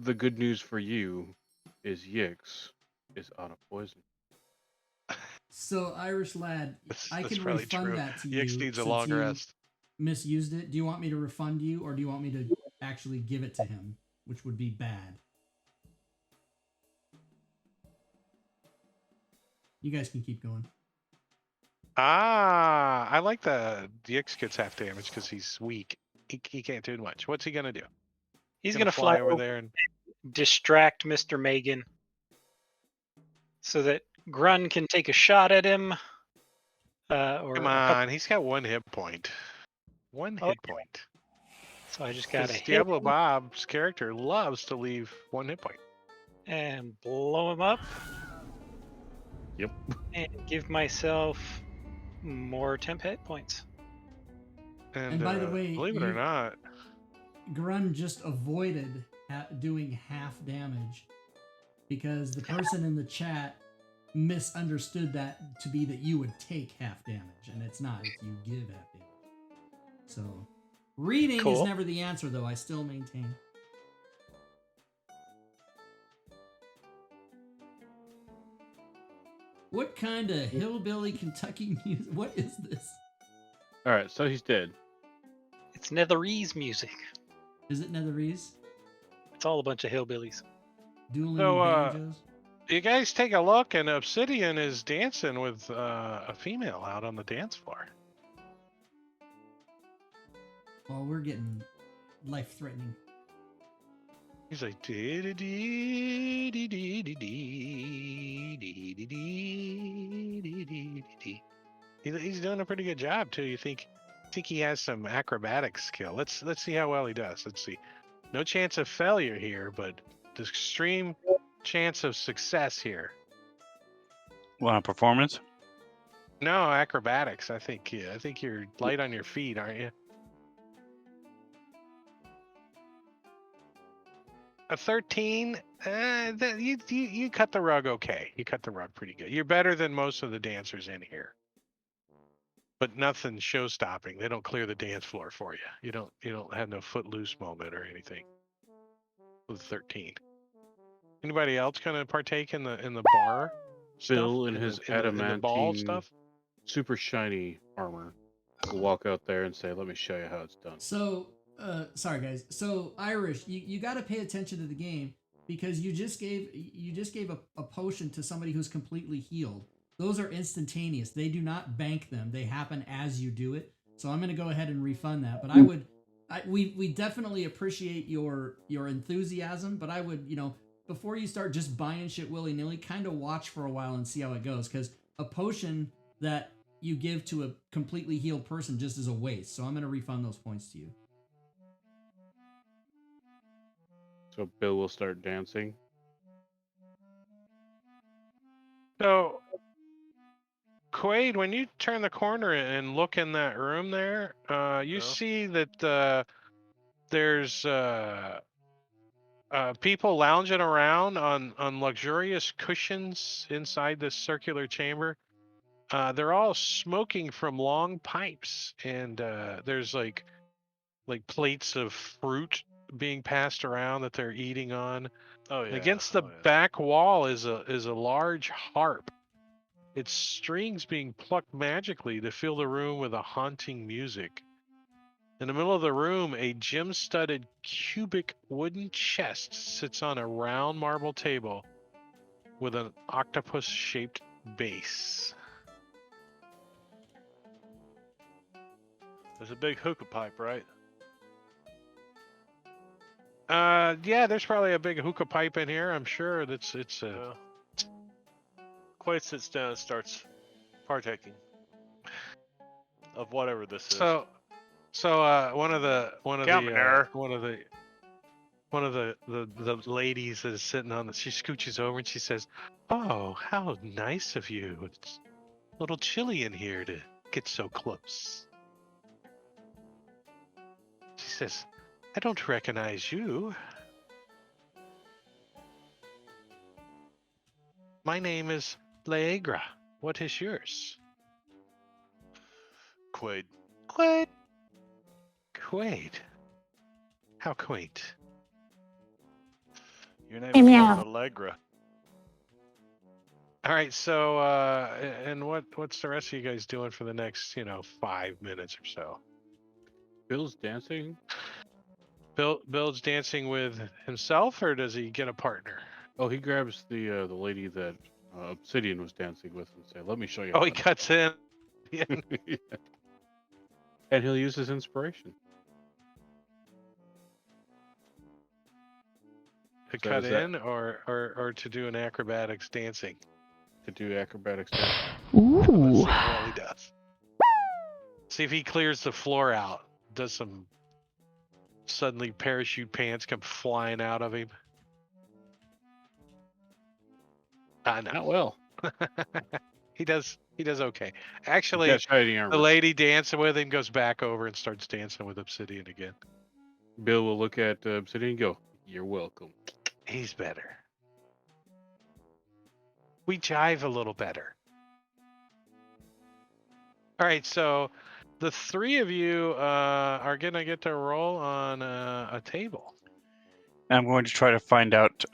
the good news for you is Yix is out of poison. So, Irish Lad, I That's can probably refund true. that to Yix you. needs a since long you rest. misused it. Do you want me to refund you, or do you want me to actually give it to him, which would be bad? You guys can keep going. I like the Yix gets half damage because he's weak. He can't do much. What's he gonna do? He's gonna fly over there and distract Mr. Megan so that Grun can take a shot at him. Come on, he's got 1 hit point. 1 hit point. So I just got to hit Diablo him Bob's character loves to leave 1 hit point. and blow him up. Yep. And give myself more temp hit points. And by the way, believe it or not, Grun just avoided doing half damage because the person in the chat misunderstood that to be that you would take half damage, and it's not. It's you give half damage. So, reading is never the answer, though. I still maintain. What kind of hillbilly Kentucky music? What is this? All right, so he's dead. It's Netherese music. Is it Netherese? It's all a bunch of hillbillies. Dueling So, banjos? you guys take a look, and Obsidian is dancing with a female out on the dance floor. Well, we're getting life-threatening. He's like, he's doing a pretty good job too. You think he has some acrobatic skill? Let's see how well he does. Let's see. No chance of failure here, but the extreme chance of success here. Well, performance. No, acrobatics. I think you're light on your feet, aren't you? A 13. You cut the rug okay. You cut the rug pretty good. You're better than most of the dancers in here. But nothing show-stopping. They don't clear the dance floor for you. You don't have no footloose moment or anything. With 13. Anybody else gonna partake in the bar? Bill stuff? in his in the ball adamantine, stuff. super shiny armor will walk out there and say, "Let me show you how it's done." So, sorry guys. So Irish, you got to pay attention to the game because you just gave a potion to somebody who's completely healed. Those are instantaneous. They do not bank them. They happen as you do it. So I'm going to go ahead and refund that. But we definitely appreciate your enthusiasm. But I would, before you start just buying shit willy nilly, kind of watch for a while and see how it goes. Because a potion that you give to a completely healed person just is a waste. So I'm going to refund those points to you. So Bill will start dancing. So, Quaid, when you turn the corner and look in that room there, you see that there's people lounging around on luxurious cushions inside this circular chamber. They're all smoking from long pipes, and there's like plates of fruit being passed around that they're eating on. Oh yeah. Against the back wall is a large harp. Its strings being plucked magically to fill the room with a haunting music. In the middle of the room, a gem-studded cubic wooden chest sits on a round marble table with an octopus-shaped base. There's a big hookah pipe, right? Yeah, there's probably a big hookah pipe in here. I'm sure it's Quaid sits down and starts partaking of whatever this is. So one of the ladies that is sitting on she scooches over and she says, "Oh, how nice of you. It's a little chilly in here to get so close." She says, "I don't recognize you. My name is Leagra. What is yours?" Quaid. Quaid. How quaint. Your name is Allegra. All right, so and what's the rest of you guys doing for the next 5 minutes or so? Bill's dancing. Bill's dancing with himself, or does he get a partner? Oh, he grabs the lady that Obsidian was dancing with and say, "Let me show you." Oh, he cuts in. Yeah. Yeah. And he'll use his inspiration. To cut in, or to do an acrobatics dancing? To do acrobatics dancing. Ooh. Let's see how well he does. See if he clears the floor out. Does some suddenly parachute pants come flying out of him? Not well. He does okay. Actually, the lady dancing with him goes back over and starts dancing with Obsidian again. Bill will look at Obsidian and go, "You're welcome." He's better. We jive a little better. All right, so the three of you are gonna get to roll on a table. I'm going to try to find out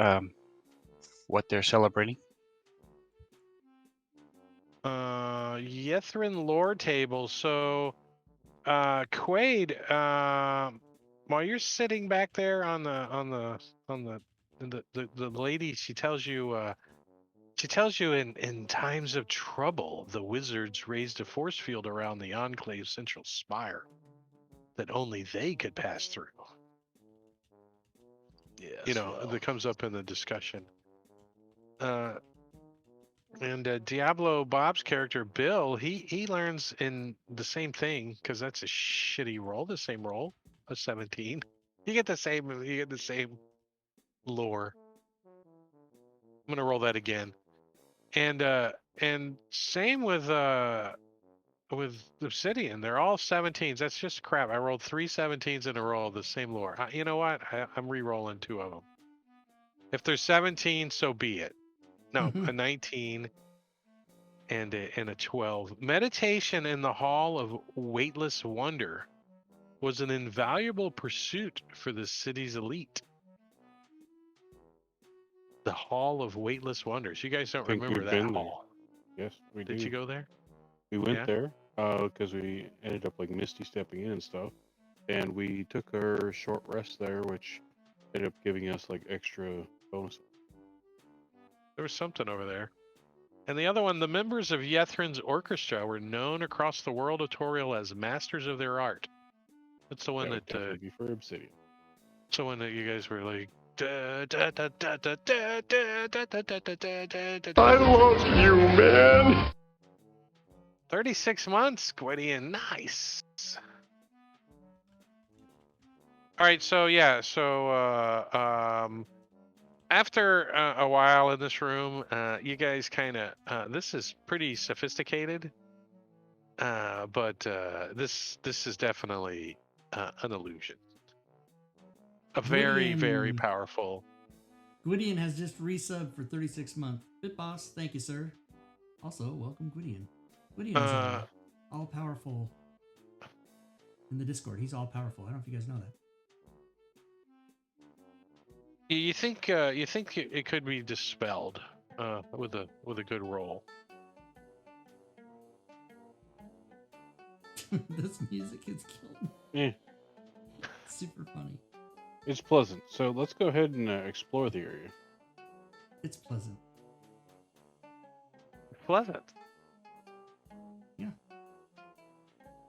what they're celebrating. Yethrin lore table. So, Quaid, while you're sitting back there on the lady, she tells you in times of trouble, the wizards raised a force field around the Enclave's central spire that only they could pass through. you know, that comes up in the discussion. And Diablo Bob's character Bill, he learns in the same thing because that's a shitty roll. The same roll, a 17. You get the same lore. I'm gonna roll that again, and same with Obsidian. They're all 17s. That's just crap. I rolled 3 17s in a row, the same lore. You know what? I'm re-rolling 2 of them. If there's 17, so be it. No, a 19 and a 12. Meditation in the Hall of Weightless Wonder was an invaluable pursuit for the city's elite. The Hall of Weightless Wonders. You guys don't remember that hall? Yes, we do. Did you go there? We went there because we ended up like misty stepping in and stuff, and we took our short rest there, which ended up giving us like extra bonus. There was something over there. And the other one, the members of Yethrin's orchestra were known across the world of Toriel as masters of their art. That's the one That that would be for Obsidian. It's the one that you guys were like. I love you, man. 36 months, Gwydion. Nice. All right, so yeah, after a while in this room, you guys kind of this is pretty sophisticated, but this is definitely an illusion. A very, very powerful. Gwydion has just resubbed for 36 months. Bit Boss, thank you, sir. Also, welcome, Gwydion. Gwydion's all powerful in the Discord. He's all powerful. I don't know if you guys know that. You think it could be dispelled with a good roll? This music is killing me. Super funny. It's pleasant. So let's go ahead and explore the area. It's pleasant. Pleasant. Yeah.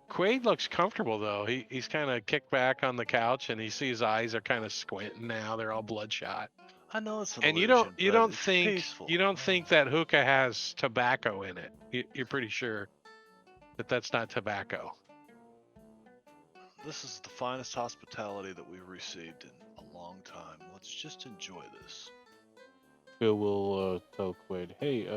Quaid looks comfortable though. He's kind of kicked back on the couch, and he sees his eyes are kind of squinting now. They're all bloodshot. I know it's an and illusion, you don't it's think peaceful. you don't think that hookah has tobacco in it. You're pretty sure that that's not tobacco. This is the finest hospitality that we've received in a long time. Let's just enjoy this. Bill will tell Quaid, hey,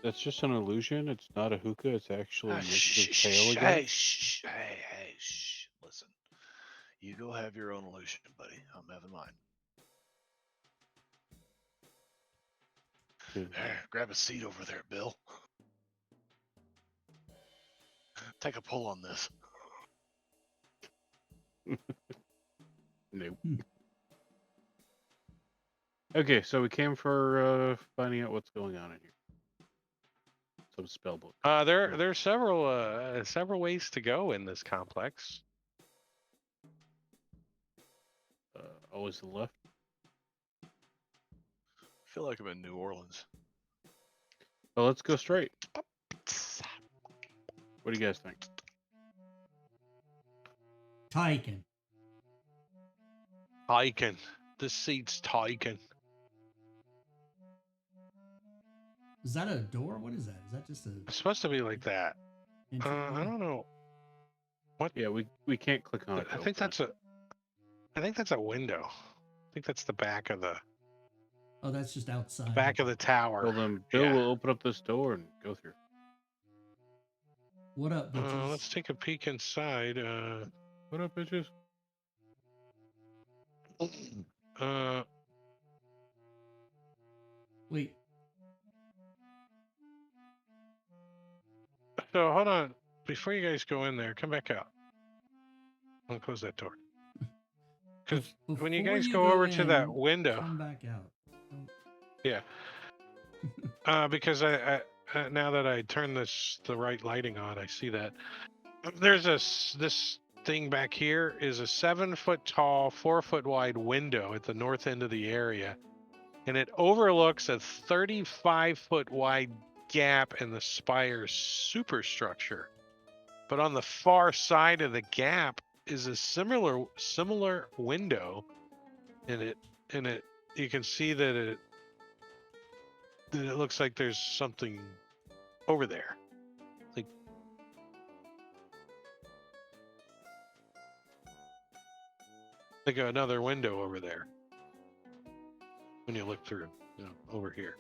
that's just an illusion. It's not a hookah. It's actually Mr. Tail again. Hey, shh. Listen, you go have your own illusion, buddy. I'm having mine. Here, grab a seat over there, Bill. Take a pull on this. Nope. Okay, so we came for finding out what's going on in here. Some spell book. There's several ways to go in this complex. Always the left. I feel like I'm in New Orleans. Well, let's go straight. What do you guys think? Tyken. This seat's Tyken. Is that a door? What is that? Is that just a... It's supposed to be like that. I don't know. What? Yeah, we can't click on it. I think that's a window. I think that's the back of the... Oh, that's just outside. Back of the tower. Well, then Bill will open up this door and go through. What up, bitches? Let's take a peek inside. What up, bitches? Wait. So hold on. Before you guys go in there, come back out. I'll close that door. Because when you guys go over to that window, come back out. Yeah. Because I now that I turn the right lighting on, I see that there's this thing back here is a 7-foot tall, 4-foot wide window at the north end of the area, and it overlooks a 35-foot wide gap in the spire's superstructure. But on the far side of the gap is a similar window and you can see that it looks like there's something over there, like another window over there. When you look through, over here.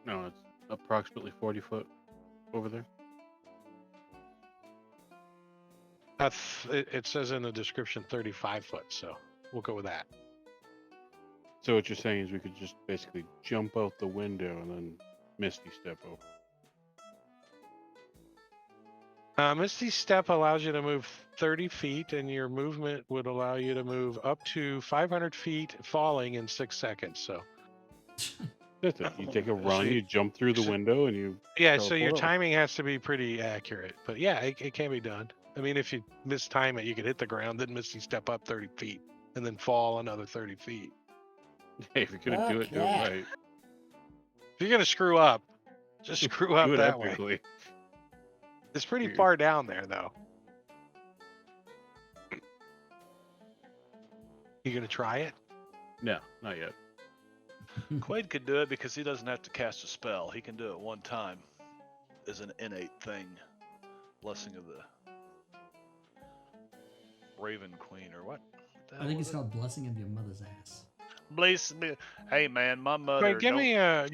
No, it's approximately 40 foot over there. It says in the description 35 foot, so we'll go with that. So what you're saying is we could just basically jump out the window and then Misty step over. Misty Step allows you to move 30 feet, and your movement would allow you to move up to 500 feet falling in 6 seconds. So That's it. You take a run, you jump through the window, and you. Yeah, so your timing has to be pretty accurate. But yeah, it can be done. I mean, if you mistime it, you could hit the ground, then Misty Step up 30 feet, and then fall another 30 feet. Hey, if you're going to do it right. If you're going to screw up, just screw up that way. It's pretty far down there, though. You gonna try it? No, not yet. Quaid could do it because he doesn't have to cast a spell. He can do it one time as an innate thing. Blessing of the Raven Queen, or what? I think it's called Blessing of Your Mother's Ass. Bless me. Hey man, my mother. Wait, give me a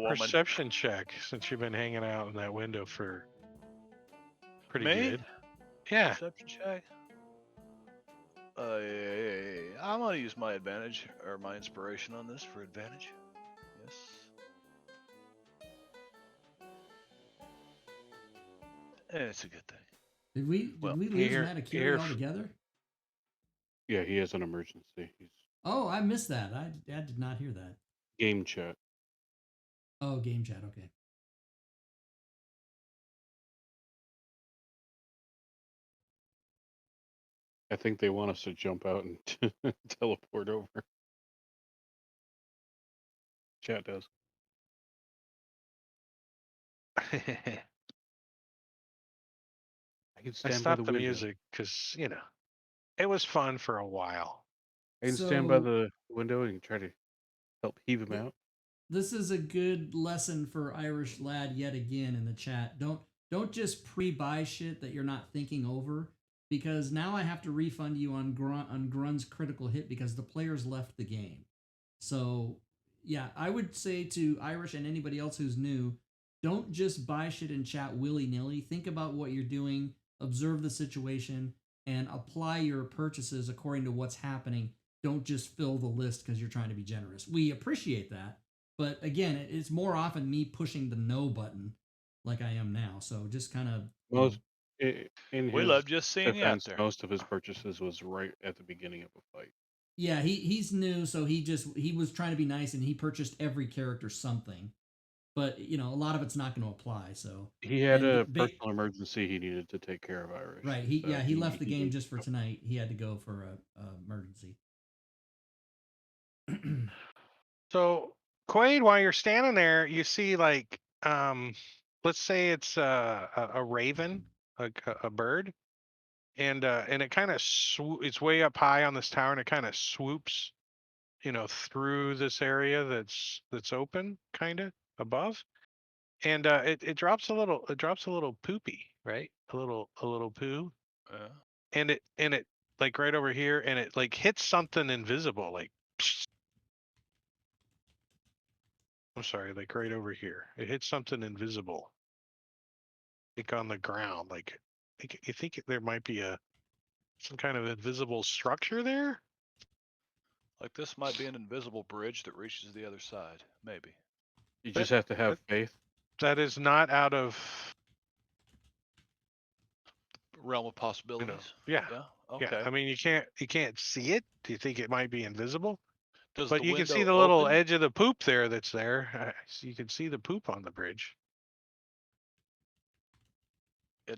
perception check, since you've been hanging out in that window for pretty good. Yeah. Perception check. I'm gonna use my advantage or my inspiration on this for advantage. Yes. And it's a good thing. Did we lose Matakiri altogether? Yeah, he has an emergency. Oh, I missed that. I did not hear that. Game chat. Oh, game chat. Okay. I think they want us to jump out and teleport over. Chat does. I stopped the music because, it was fun for a while. I can stand by the window and try to help heave him out. This is a good lesson for Irish Lad yet again in the chat. Don't just pre-buy shit that you're not thinking over, because now I have to refund you on Grun's critical hit because the players left the game. So, yeah, I would say to Irish and anybody else who's new, don't just buy shit in chat willy-nilly. Think about what you're doing, observe the situation, and apply your purchases according to what's happening. Don't just fill the list because you're trying to be generous. We appreciate that. But again, it's more often me pushing the no button like I am now. So just kind of... We love just seeing you out there. Most of his purchases was right at the beginning of a fight. Yeah, he's new, so he was trying to be nice, and he purchased every character something. But, a lot of it's not going to apply, so... He had a personal emergency he needed to take care of, Irish. Right, he left the game just for tonight. He had to go for a emergency. So, Quaid, while you're standing there, you see, like, let's say it's a raven, a bird, and it kind of it's way up high on this tower, and it kind of swoops, through this area that's open, kind of above, and it drops a little poopy, right? A little poo, and it like right over here, and it like hits something invisible, like. I'm sorry, like right over here. It hits something invisible. Like on the ground. Like, you think there might be some kind of invisible structure there? Like this might be an invisible bridge that reaches the other side. Maybe. You just have to have faith. That is not out of realm of possibilities. Yeah. Okay. Yeah. I mean, you can't see it. Do you think it might be invisible? But you can see the little edge of the poop there that's there. You can see the poop on the bridge.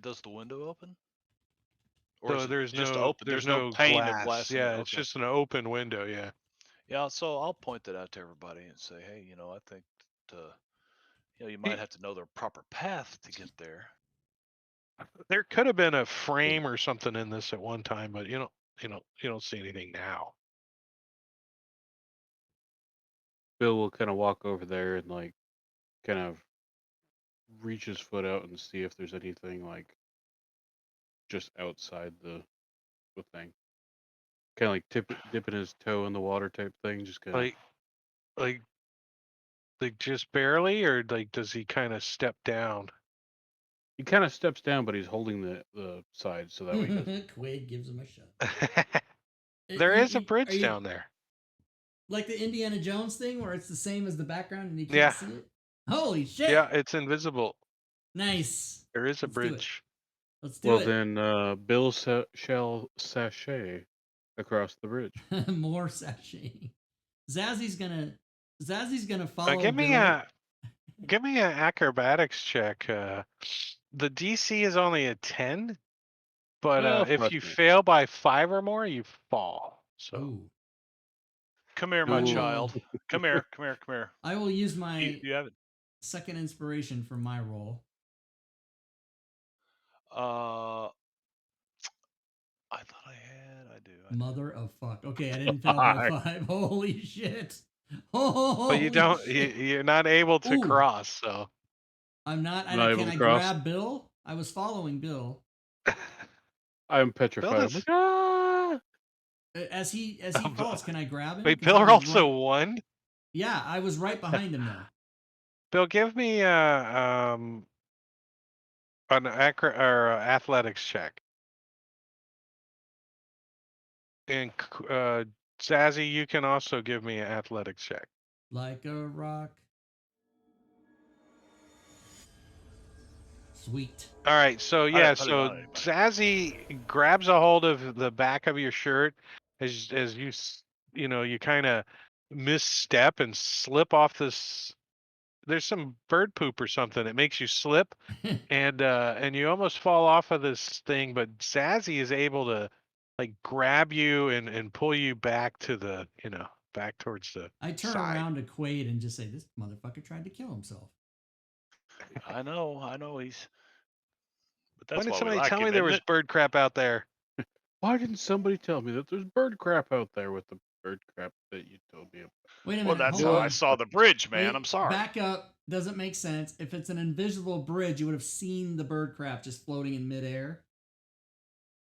Does the window open? Or so there's just no open. There's no pane of glass. Yeah, it's just an open window. Yeah. Yeah. So I'll point that out to everybody and say, hey, I think you might have to know their proper path to get there. There could have been a frame or something in this at one time, but don't see anything now. Bill will kind of walk over there and like kind of reach his foot out and see if there's anything like just outside the thing. Kind of like dipping his toe in the water type thing, just kind of like just barely, or like does he kind of step down? He kind of steps down, but he's holding the side so that way he doesn't. Quaid gives him a shove. There is a bridge down there. Like the Indiana Jones thing where it's the same as the background and you can't Yeah. see it? Holy shit. Yeah, it's invisible. Nice. There is a bridge. Let's do it. Well, then Bill shall sashay across the bridge. More sashaying. Zazzy's gonna follow. Give me an acrobatics check. The DC is only a 10, but if you fail by 5 or more, you fall. So. Ooh. Come here, my child. Come here. I will use my you have it. second inspiration for my roll. I thought I do. Mother of fuck. Okay, I didn't fail by 5. Holy shit. But you don't. You're not able to cross. So. I'm not. Can I grab Bill? I was following Bill. I'm petrified. I'm like, ah! As he falls, can I grab him? Wait, Bill also won? Yeah, I was right behind him though. Bill, give me an athletics check. And Zazzy, you can also give me an athletics check. Like a rock. Sweet. All right, so Zazzy grabs a hold of the back of your shirt as you kind of misstep and slip off this. There's some bird poop or something. It makes you slip, and you almost fall off of this thing. But Zazzy is able to like grab you and pull you back to the back towards the. I turn around to Quaid and just say, "This motherfucker tried to kill himself." I know he's. But that's why did why somebody we like tell him, me there was bird crap out there? Why didn't somebody tell me that there's bird crap out there with the bird crap that you told me about? Wait a minute. Well, that's how I saw the bridge, man. Wait, I'm sorry. Back up. Doesn't make sense. If it's an invisible bridge, you would have seen the bird crap just floating in midair.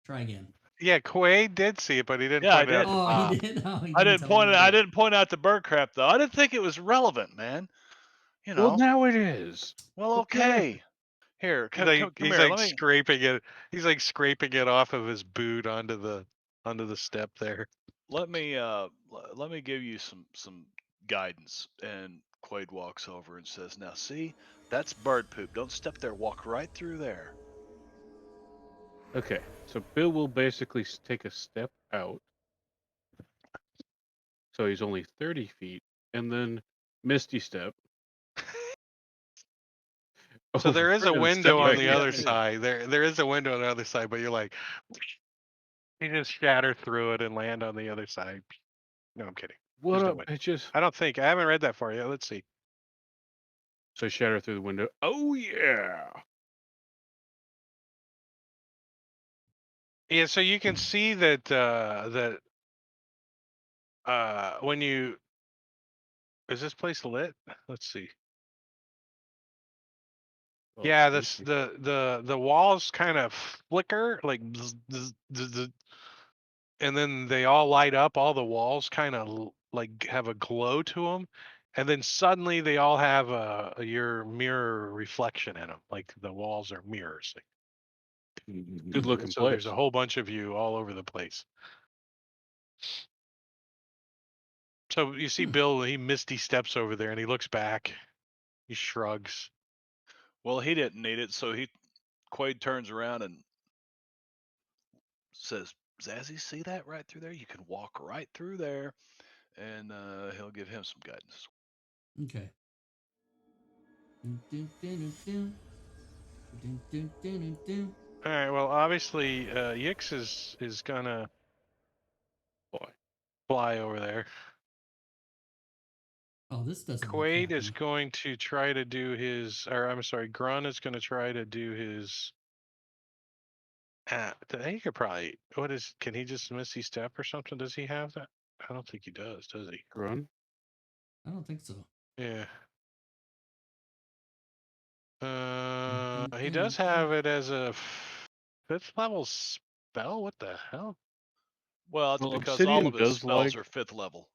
Try again. Yeah, Quaid did see it, but he didn't point it out. Oh, he did. No, he I didn't point out the bird crap though. I didn't think it was relevant, man. Well, now it is. Well, okay. Here, come he's here. Like scraping it. He's like scraping it off of his boot onto the step there. Let me give you some guidance. And Quaid walks over and says, "Now see, that's bird poop. Don't step there. Walk right through there." Okay, so Bill will basically take a step out. So he's only 30 feet, and then Misty step. So there is a window on the other side. There is a window on the other side, but you're like, you just shatter through it and land on the other side. No, I'm kidding. What up, bitches? I haven't read that for you. Let's see. So shatter through the window. Oh yeah. Yeah, so you can see that when you is this place lit? Let's see. Oh, yeah, the walls kind of flicker like and then they all light up. All the walls kind of like have a glow to them, and then suddenly they all have your mirror reflection in them. Like the walls are mirrors. Good looking so place. There's a whole bunch of you all over the place. So you see Bill, he misty steps over there and he looks back. He shrugs. Well, he didn't need it, so Quaid turns around and says, "Zazzy, see that right through there? You can walk right through there." And he'll give him some guidance. Okay. All right. Well, obviously, Yix is gonna fly over there. Oh, this doesn't. Quaid is going to try to do his, or I'm sorry, Grun is going to try to do his He could probably. Can he just Misty Step or something? Does he have that? I don't think he does he? Run. I don't think so. Yeah. He does have it as a 5th level spell. What the hell? Well, it's Well, because all Obsidian of his does spells like are 5th level.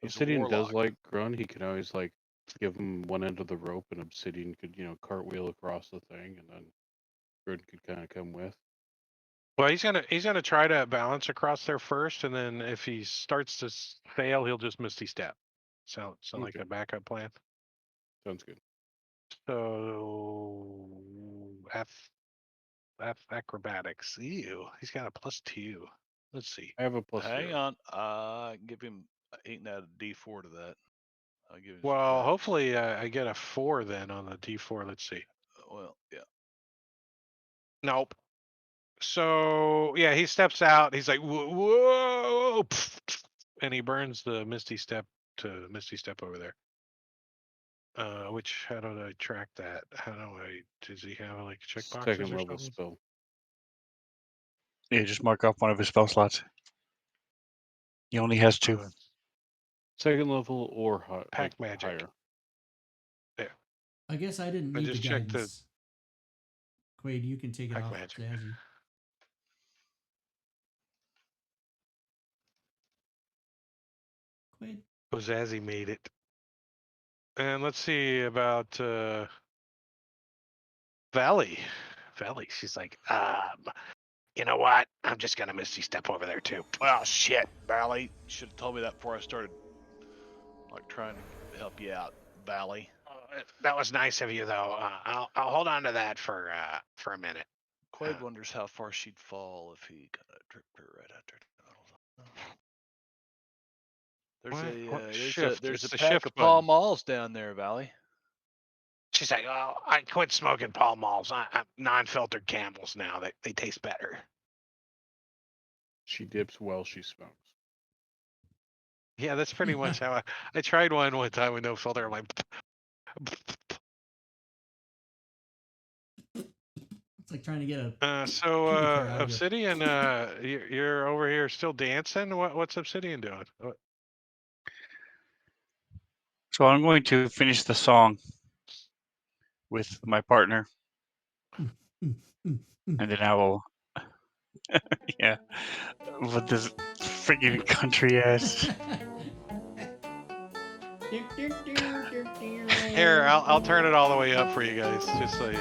He's a Obsidian warlock. does like Grun. He can always like give him one end of the rope, and Obsidian could cartwheel across the thing, and then Grun could kind of come with. Well, he's gonna try to balance across there first, and then if he starts to fail, he'll just Misty Step. Sound like Okay. a backup plan. Sounds good. So acrobatics. Ew, he's got a +2. Let's see. I have a +0. Hang on. I can give him. He can add a D4 to that. I'll give him. Well, hopefully I get a 4 then on the D4. Let's see. Well, yeah. Nope. So yeah, he steps out. He's like, whoa, and he burns the Misty Step to Misty Step over there. How do I track that? Does he have like checkboxes Second or level something? spell. Yeah, just mark off one of his spell slots. He only has 2. Second level or Pack magic. higher. Yeah. I guess I didn't I need the just checked guidance. Quaid, you can take it Pack off, magic. Zazzy. Quaid. Oh, Zazzy made it. And let's see about Valley. Valley, she's like, you know what? I'm just gonna Misty Step over there too. Well, shit, Valley. Should have told me that before I started, like, trying to help you out, Valley. That was nice of you, though. I'll hold on to that for a minute. Quaid wonders how far she'd fall if he kind of tripped her right after. There's a pack of Pall Malls down there, Valley. She's like, oh, I quit smoking Pall Malls. I'm non-filtered Camels now. They taste better. She dips while she smokes. Yeah, that's pretty much how I tried one time with no filter. I'm like, it's like trying to get a. So Obsidian, you're over here still dancing. What's Obsidian doing? So I'm going to finish the song with my partner, and then I will. Yeah, with this freaking country ass. Here, I'll turn it all the way up for you guys, just so you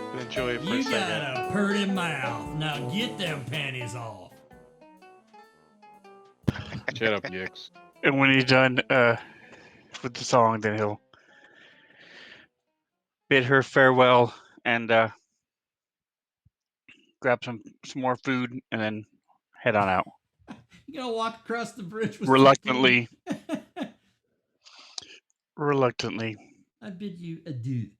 can enjoy it for a second. You got a purty mouth. Now get them panties off. Shut up, Yix. And when he's done with the song, then he'll bid her farewell and grab some more food and then head on out. You gonna walk across the bridge with Reluctantly. Reluctantly. I bid you adieu.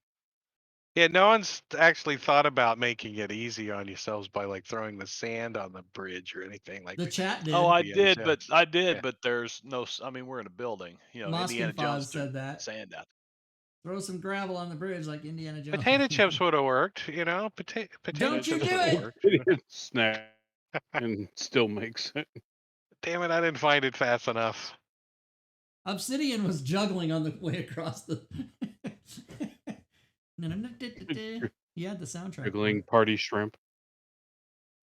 Yeah, no one's actually thought about making it easy on yourselves by like throwing the sand on the bridge or anything like the chat did. Oh, I did, but there's no. I mean, we're in a building. Indiana Jones said that. Sand out. Throw some gravel on the bridge like Indiana Jones. Potato chips would have worked, Potato Don't you chips do would have it! worked. Snack and still makes it. Damn it! I didn't find it fast enough. Obsidian was juggling on the way across the. He had the soundtrack. Juggling party shrimp.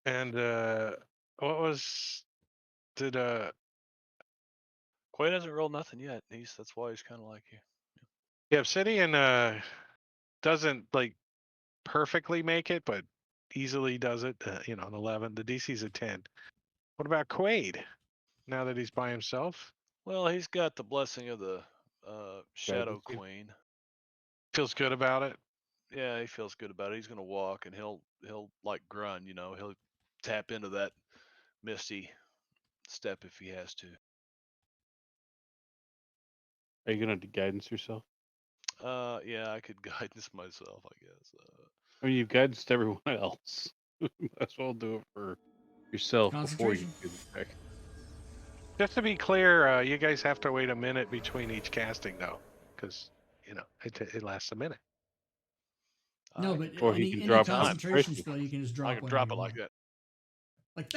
And did Quaid hasn't rolled nothing yet. That's why he's kind of like you. Yeah, Obsidian doesn't like perfectly make it, but easily does it. An 11. The DC's a 10. What about Quaid? Now that he's by himself, well, he's got the blessing of the Shadow Queen. Feels good about it. Yeah, he feels good about it. He's gonna walk and he'll like Grun. He'll tap into that Misty Step if he has to. Are you gonna guidance yourself? Yeah, I could guidance myself, I guess. I mean, you've guidanced everyone else. Might as well do it for yourself before you do the check. Just to be clear, you guys have to wait a minute between each casting, though, because it lasts a minute. No, but Or he any can drop concentration concentration. spell, you can just I drop can one. drop it like that. Like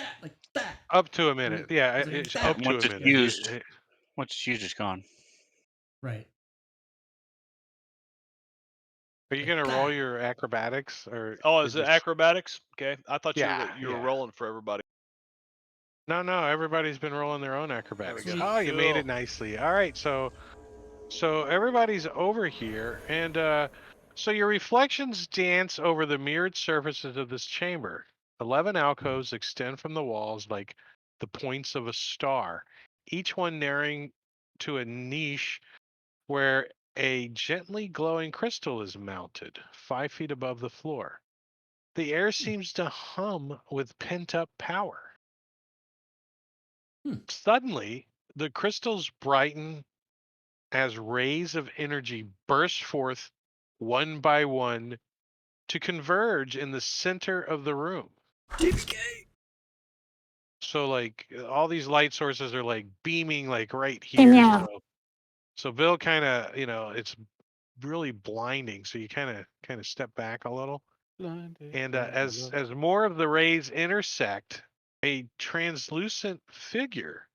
that. Up to a minute. Yeah, Is it it's that? up to Once a it's minute. used, once it's used, it's gone. Right. Are you gonna roll your acrobatics or? Oh, is it acrobatics? Okay, I thought Yeah, you were rolling for everybody. No, everybody's been rolling their own acrobatics. There we go. Oh, you made Cool. it nicely. All right, so everybody's over here, and so your reflections dance over the mirrored surfaces of this chamber. 11 alcoves extend from the walls like the points of a star, each one narrowing to a niche where a gently glowing crystal is mounted, 5 feet above the floor. The air seems to hum with pent-up power. Suddenly, the crystals brighten as rays of energy burst forth one by one to converge in the center of the room. So like all these light sources are like beaming like right here. So Bill kind of, it's really blinding. So you kind of step back a little. And as more of the rays intersect, a translucent figure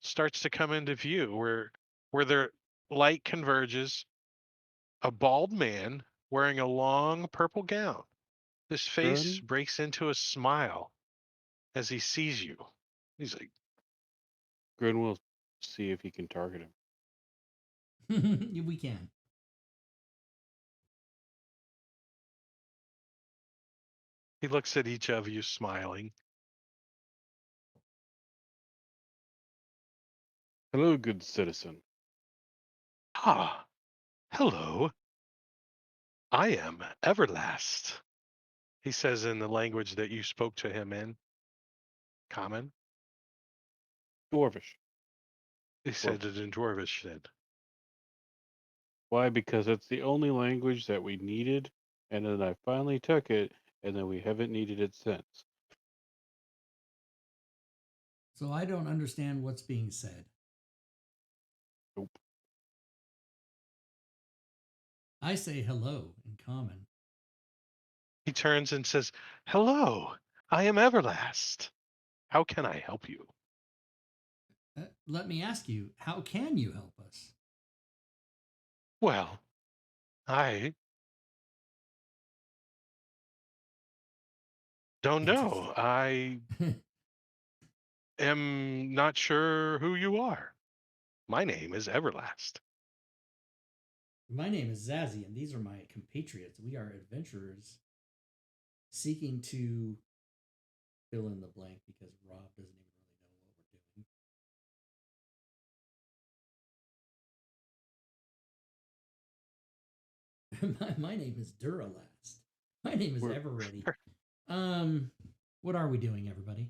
starts to come into view where their light converges. A bald man wearing a long purple gown. His face breaks into a smile as he sees you. He's like, Grin will see if he can target him. We can. he looks at each of you smiling. Hello, good citizen. Ah, hello. I am Everlast, he says in the language that you spoke to him in. Common. Dwarvish. He said it in Dwarvish then. Why? Because it's the only language that we needed, and then I finally took it, and then we haven't needed it since. So I don't understand what's being said. Nope. I say hello in common. He turns and says, hello, I am Everlast. How can I help you? Let me ask you, how can you help us? Well, I don't know. I am not sure who you are. My name is Everlast. My name is Zazzy, and these are my compatriots. We are adventurers seeking to fill in the blank because Rob doesn't even really know what we're doing. my name is Duralast. My name is Everready. What are we doing, everybody?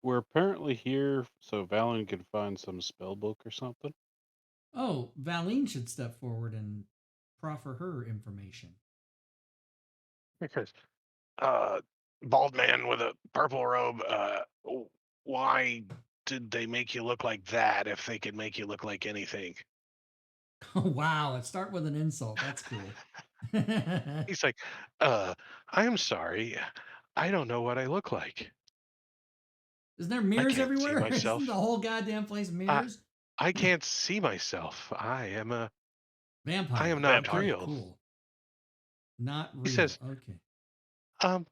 We're apparently here so Valen can find some spell book or something. Oh, Valine should step forward and proffer her information. Because, bald man with a purple robe, why did they make you look like that if they could make you look like anything? Oh, wow. Let's start with an insult. That's cool. He's like, I'm sorry. I don't know what I look like. Isn't there mirrors everywhere? Myself. Isn't the whole goddamn place mirrors? I can't see myself. I am a vampire. I am not Okay, real. Cool. Not real. He says, okay.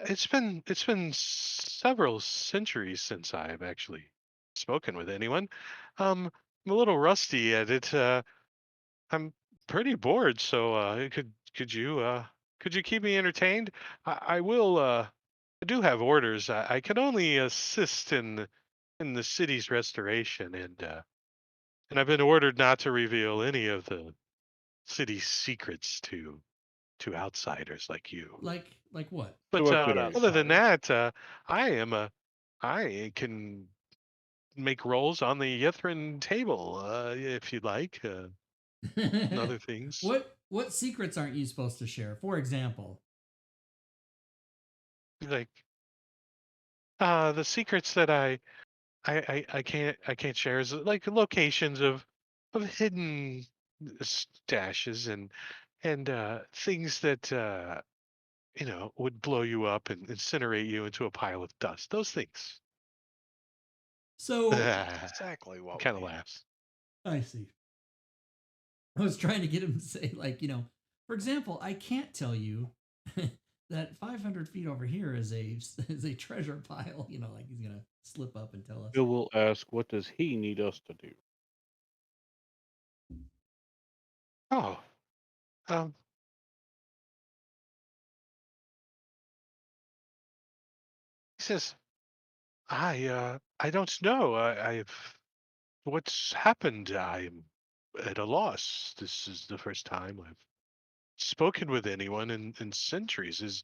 It's been several centuries since I've actually spoken with anyone. I'm a little rusty at it. I'm pretty bored, so could you keep me entertained? I will. I do have orders. I can only assist in the city's restoration, and I've been ordered not to reveal any of the city's secrets to outsiders like you. Like what? But other than that, I can make rolls on the Yithrin table if you'd like. And other things. What secrets aren't you supposed to share? For example, like the secrets that I can't share is like locations of hidden stashes and things that would blow you up and incinerate you into a pile of dust. Those things. So Exactly what kind of we need. laughs. I see. I was trying to get him to say, like, for example, I can't tell you that 500 feet over here is a treasure pile. Like he's gonna slip up and tell us. Bill will ask, what does he need us to do? Oh, um, he says, I don't know. What's happened? I'm at a loss. This is the first time I've spoken with anyone in centuries.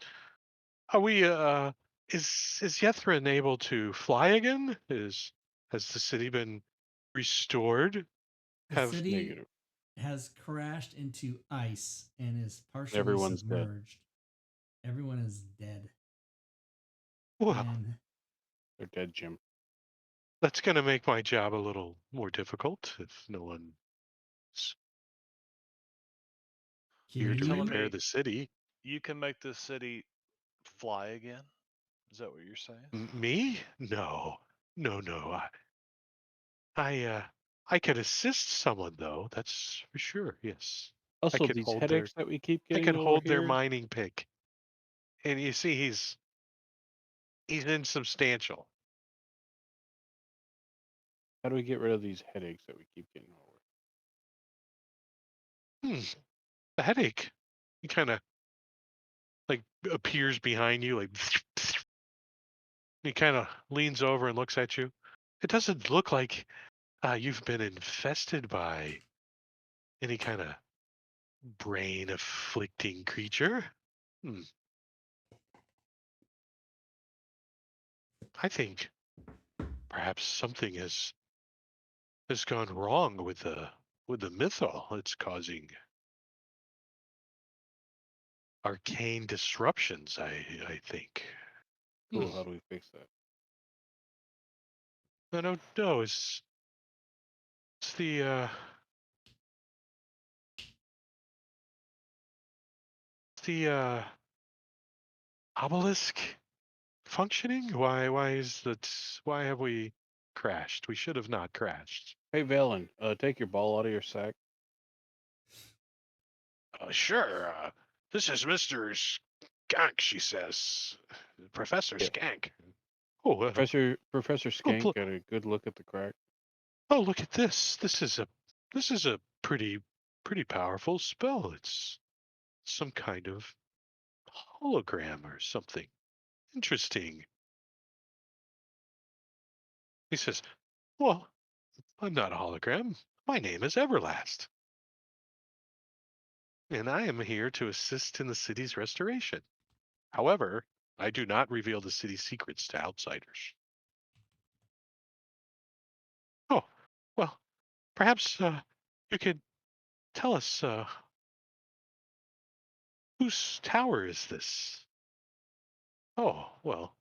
Are we is Yethrin able to fly again? Has the city been restored? The city Negative. has crashed into ice and is partially Everyone's dead. submerged. Everyone is dead. Well, And They're dead, Jim. that's going to make my job a little more difficult if no one's here to telling repair me the city. you can make this city fly again? Is that what you're saying? Me? No, no. I could assist someone though. That's for sure. Yes. Also, could these hold headaches that we keep I getting could over hold their here. mining pick. And you see, he's insubstantial. How do we get rid of these headaches that we keep getting over? The headache. He kind of like appears behind you, like he kind of leans over and looks at you. It doesn't look like you've been infested by any kind of brain afflicting creature. I think perhaps something has gone wrong with the mythal. It's causing arcane disruptions, I think. Cool. How do we fix that? I don't know. It's the obelisk functioning? Why have we crashed? We should have not crashed. Hey, Valen, take your ball out of your sack. Sure. This is Mr. Skank, she says. Professor Skank. Oh, Professor Skank got a good look at the crack. Oh, look at this. This is a pretty powerful spell. It's some kind of hologram or something. Interesting. He says, well, I'm not a hologram. My name is Everlast. And I am here to assist in the city's restoration. However, I do not reveal the city's secrets to outsiders. Oh, well, perhaps you could tell us whose tower is this? Oh, well,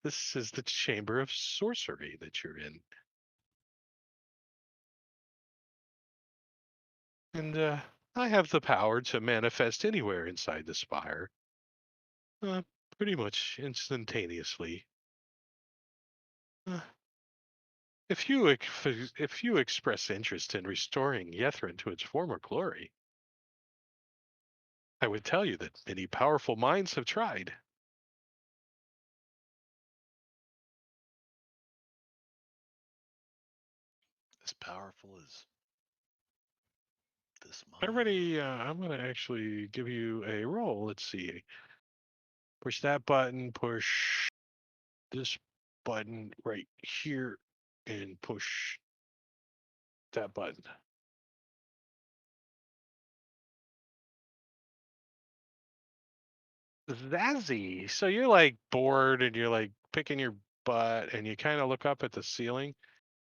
this is the Chamber of Sorcery that you're in. And I have the power to manifest anywhere inside the spire. Pretty much instantaneously. If you express interest in restoring Yethrin to its former glory, I would tell you that many powerful minds have tried. As powerful as this mind. I'm going to actually give you a roll. Let's see. Push that button, push this button right here, and push that button. Zazzy. So you're like bored and you're like picking your butt and you kind of look up at the ceiling.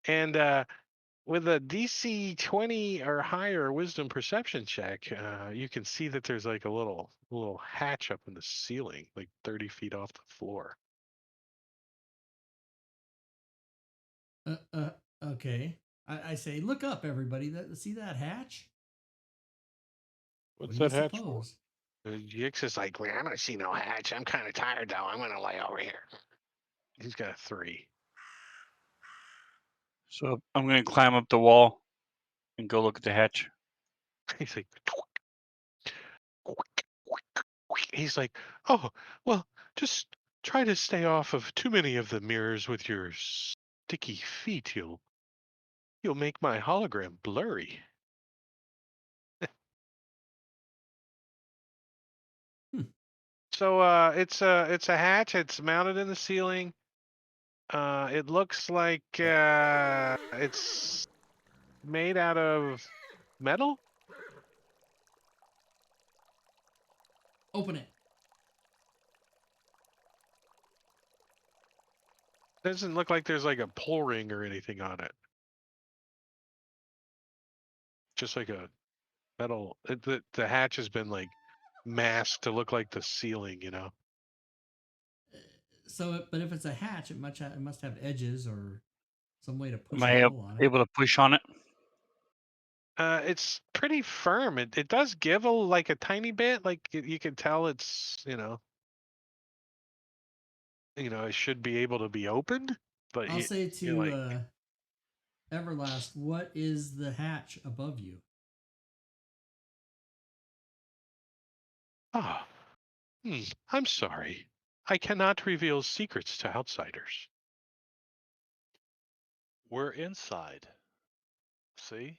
And with a DC 20 or higher wisdom perception check, you can see that there's like a little hatch up in the ceiling, like 30 feet off the floor. Okay. I say, look up, everybody. See that hatch? What's What that do you hatch for? suppose? Yix is like, well, I don't see no hatch. I'm kind of tired, though. I'm going to lay over here. He's got a 3. So I'm going to climb up the wall and go look at the hatch. He's like, he's like, oh, well, just try to stay off of too many of the mirrors with your sticky feet. You'll make my hologram blurry. So it's a hatch. It's mounted in the ceiling. It looks like it's made out of metal. Open it. Doesn't look like there's like a pull ring or anything on it. Just like a metal. The hatch has been like masked to look like the ceiling, you know. But if it's a hatch, it must have edges or some way to push Am and I pull on it. able to push on it? It's pretty firm. It does give like a tiny bit. Like you can tell it's it should be able to be opened. But I'll say you're like, to Everlast, what is the hatch above you? ah, I'm sorry. I cannot reveal secrets to outsiders. We're inside. See?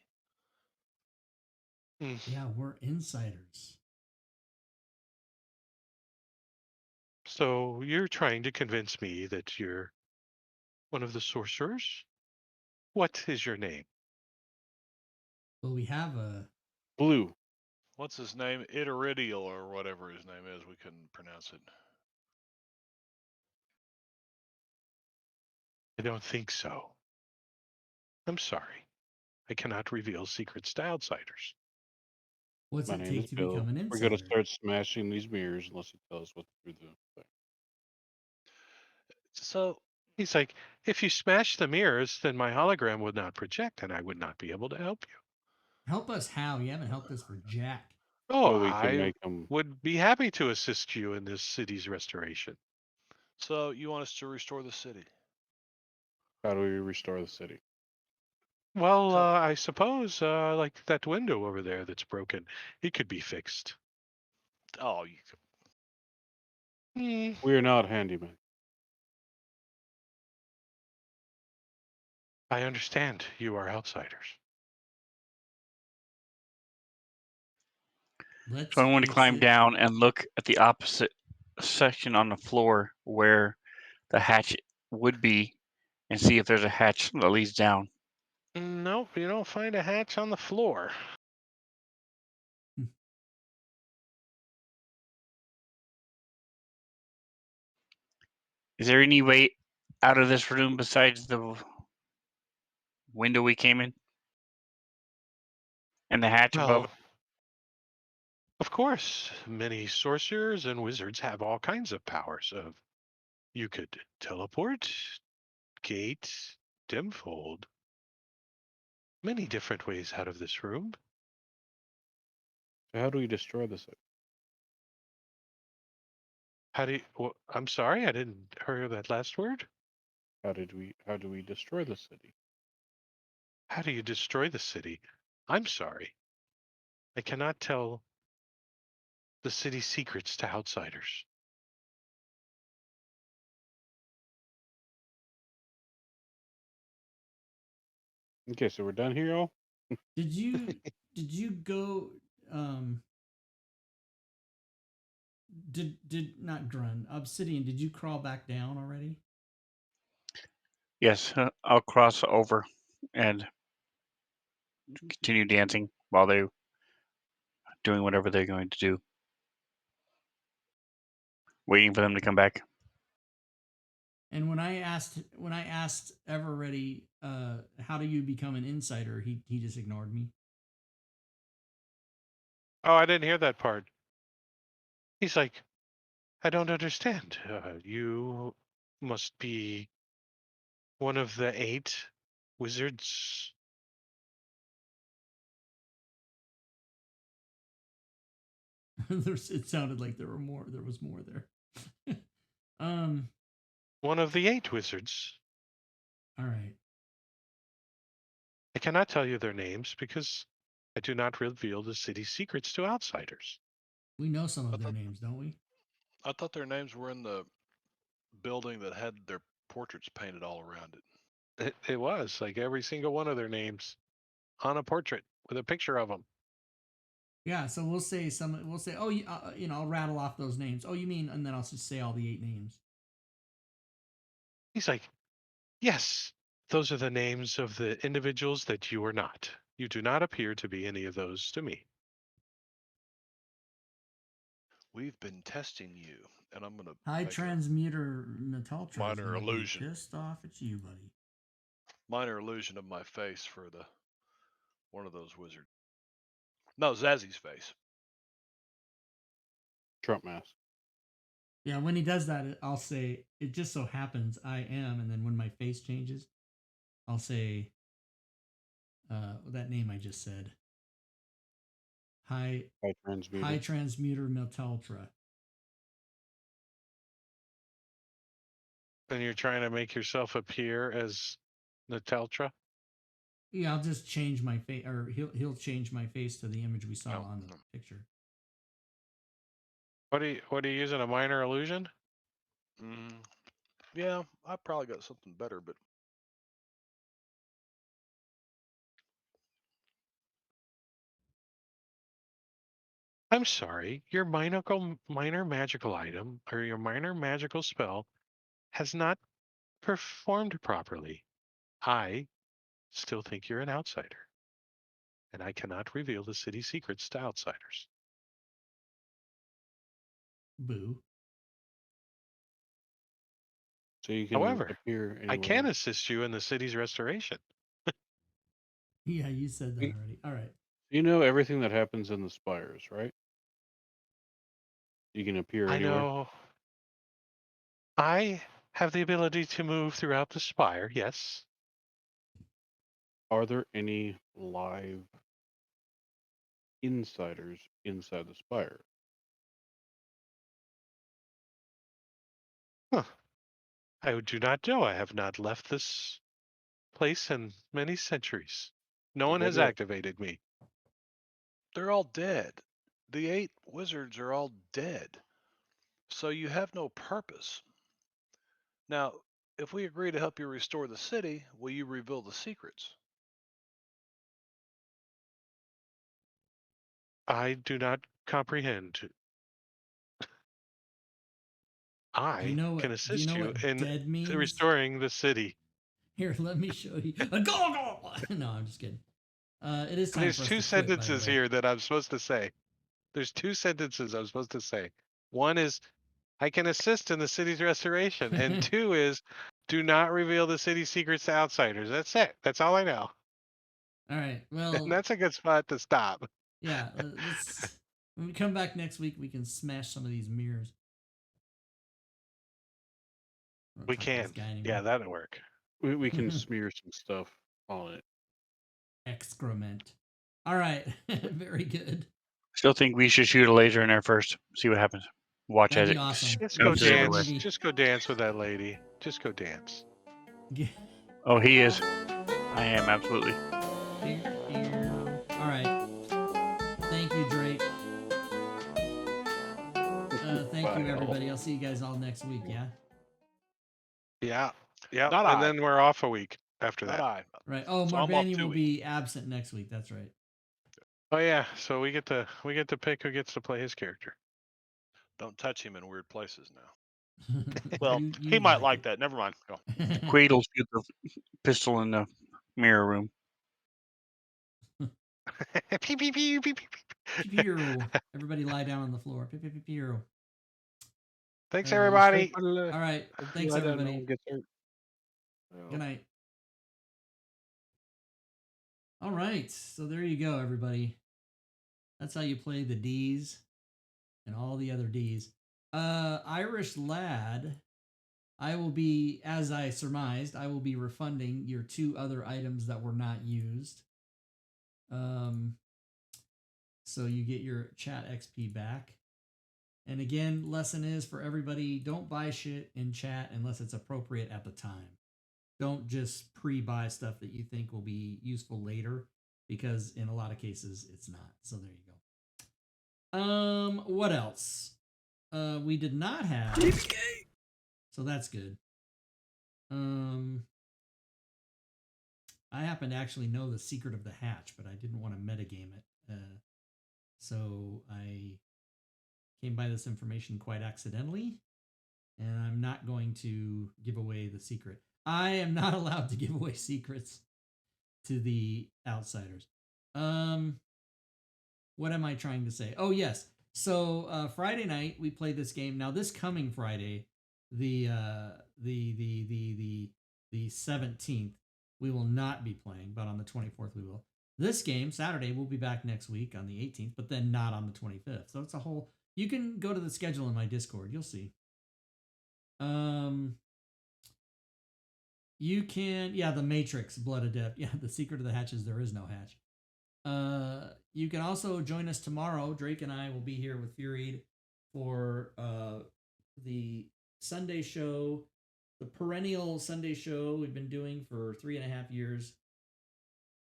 Yeah, we're insiders. So you're trying to convince me that you're one of the sorcerers? What is your name? Well, we have a Blue. What's his name? Itaridial or whatever his name is. We couldn't pronounce it. I don't think so. I'm sorry. I cannot reveal secrets to outsiders. What's My it name is take to Bill. become an We're insider? gonna start smashing these mirrors unless you tell us what to do. So He's like, if you smash the mirrors, then my hologram would not project and I would not be able to help you. Help us how? You haven't helped us for jack. Oh, Well, we can I make them. would be happy to assist you in this city's restoration. So you want us to restore the city? How do we restore the city? Well, I suppose like that window over there that's broken, it could be fixed. Oh, We're not handymen. I understand you are outsiders. So I want to Fix climb it. down and look at the opposite section on the floor where the hatch would be and see if there's a hatch that leads down. Nope, you don't find a hatch on the floor. Is there any way out of this room besides the window we came in? And the hatch above it? Of course, many sorcerers and wizards have all kinds of powers. You could teleport, gate, dimfold. Many different ways out of this room. So how do we destroy the city? How do you, I'm sorry, I didn't hear that last word. How do we destroy the city? How do you destroy the city? I'm sorry. I cannot tell the city's secrets to outsiders. Okay, so we're done here, all. Did you go did not Grun, Obsidian, did you crawl back down already? Yes, I'll cross over and continue dancing while they're doing whatever they're going to do. Waiting for them to come back. And when I asked Everready, how do you become an insider, he just ignored me. Oh, I didn't hear that part. He's like, I don't understand. You must be one of the 8 wizards. It sounded like there was more there. One of the 8 wizards. All right. I cannot tell you their names because I do not reveal the city's secrets to outsiders. We know some of their names, don't we? I thought their names were in the building that had their portraits painted all around it. It was like every single one of their names on a portrait with a picture of them. Yeah, so we'll say oh, I'll rattle off those names. Oh, you mean, and then I'll just say all the 8 names. He's like, yes, those are the names of the individuals that you are not. You do not appear to be any of those to me. We've been testing you, and I'm gonna High make a transmuter Metaltra minor is illusion. pissed off at you, buddy. Minor illusion of my face for one of those wizards. No, Zazzy's face. Trump mask. Yeah, when he does that, I'll say, it just so happens I am, and then when my face changes, I'll say that name I just said. High transmuter Metaltra. And you're trying to make yourself appear as Nateltra? Yeah, I'll just change my face, or he'll change my face to the image we saw on the picture. What are you using, a minor illusion? Yeah, I probably got something better, but I'm sorry, your minor magical item or your minor magical spell has not performed properly. I still think you're an outsider, and I cannot reveal the city secrets to outsiders. Boo. So you can However, appear anywhere. I can assist you in the city's restoration. Yeah, you said that already. All right. You know everything that happens in the spires, right? You can appear I anywhere. know. I have the ability to move throughout the spire, yes. Are there any live insiders inside the spire? Huh. I do not know. I have not left this place in many centuries. No one has activated me. they're all dead. The 8 wizards are all dead. So you have no purpose. Now, if we agree to help you restore the city, will you reveal the secrets? I do not comprehend. I can assist you in dead means? restoring the city. Here, let me show you. Go! No, I'm just kidding. It is time There's for us 2 to sentences quit, by the way. here that I'm supposed to say. There's 2 sentences I'm supposed to say. One is, I can assist in the city's restoration. And 2 is, do not reveal the city's secrets to outsiders. That's it. That's all I know. All right. Well, And that's a good spot to stop. Yeah. When we come back next week, we can smash some of these mirrors. We can. Yeah, that'll work. We can smear some stuff on it. Excrement. All right. Very good. Still think we should shoot a laser in there first. See what happens. Watch That'd as be it. awesome. Just go bounces it dance. away. Just go dance with that lady. Just go dance. Oh, he is. I am absolutely. All right. Thank you, Drake. Thank you, everybody. I'll see you guys all next week. Yeah. Yeah. Yeah. Not and I. then we're off a week after Not that. I. Right. Oh, So I'm off Marbania 2 will weeks. be absent next week. That's right. Oh yeah. So we get to pick who gets to play his character. Don't touch him in weird places now. Well, You he might like that. Never mind. Go. Quaid will shoot the pistol in the mirror room. Pew, pew, pew, pew, pew, pew. Pew. Everybody lie down on the floor. Pew, pew, pew, pew. Thanks, everybody. All right. Thanks, everybody. Good night. All right. So there you go, everybody. That's how you play the D's and all the other D's. Irish Lad, I will be, as I surmised, I will be refunding your 2 other items that were not used. So you get your chat XP back. And again, lesson is for everybody, don't buy shit in chat unless it's appropriate at the time. Don't just pre-buy stuff that you think will be useful later, because in a lot of cases it's not. So there you go. What else? We did not have. So that's good. I happen to actually know the secret of the hatch, but I didn't want to metagame it. So I came by this information quite accidentally, and I'm not going to give away the secret. I am not allowed to give away secrets to the outsiders. What am I trying to say? Oh, yes. So Friday night we played this game. Now this coming Friday, the 17th, we will not be playing, but on the 24th we will. This game, Saturday, we'll be back next week on the 18th, but then not on the 25th. So it's a whole... You can go to the schedule in my Discord. You'll see. You can... Yeah, the Matrix, Blood Adept. Yeah, the secret of the hatch is there is no hatch. You can also join us tomorrow. Drake and I will be here with Fury for the Sunday show, the perennial Sunday show we've been doing for 3.5 years.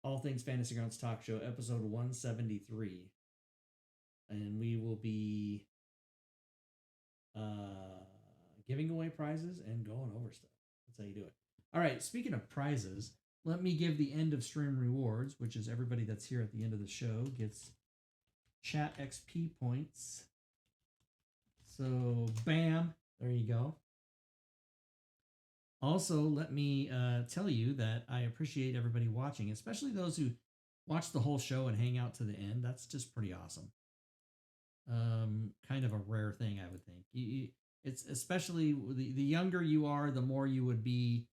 All Things Fantasy Grounds Talk Show, episode 173. And we will be giving away prizes and going over stuff. That's how you do it. All right, speaking of prizes, let me give the end of stream rewards, which is everybody that's here at the end of the show gets chat XP points. So, bam, there you go. Also, let me tell you that I appreciate everybody watching, especially those who watch the whole show and hang out to the end. That's just pretty awesome. Kind of a rare thing, I would think. It's especially the younger you are, the more you would be.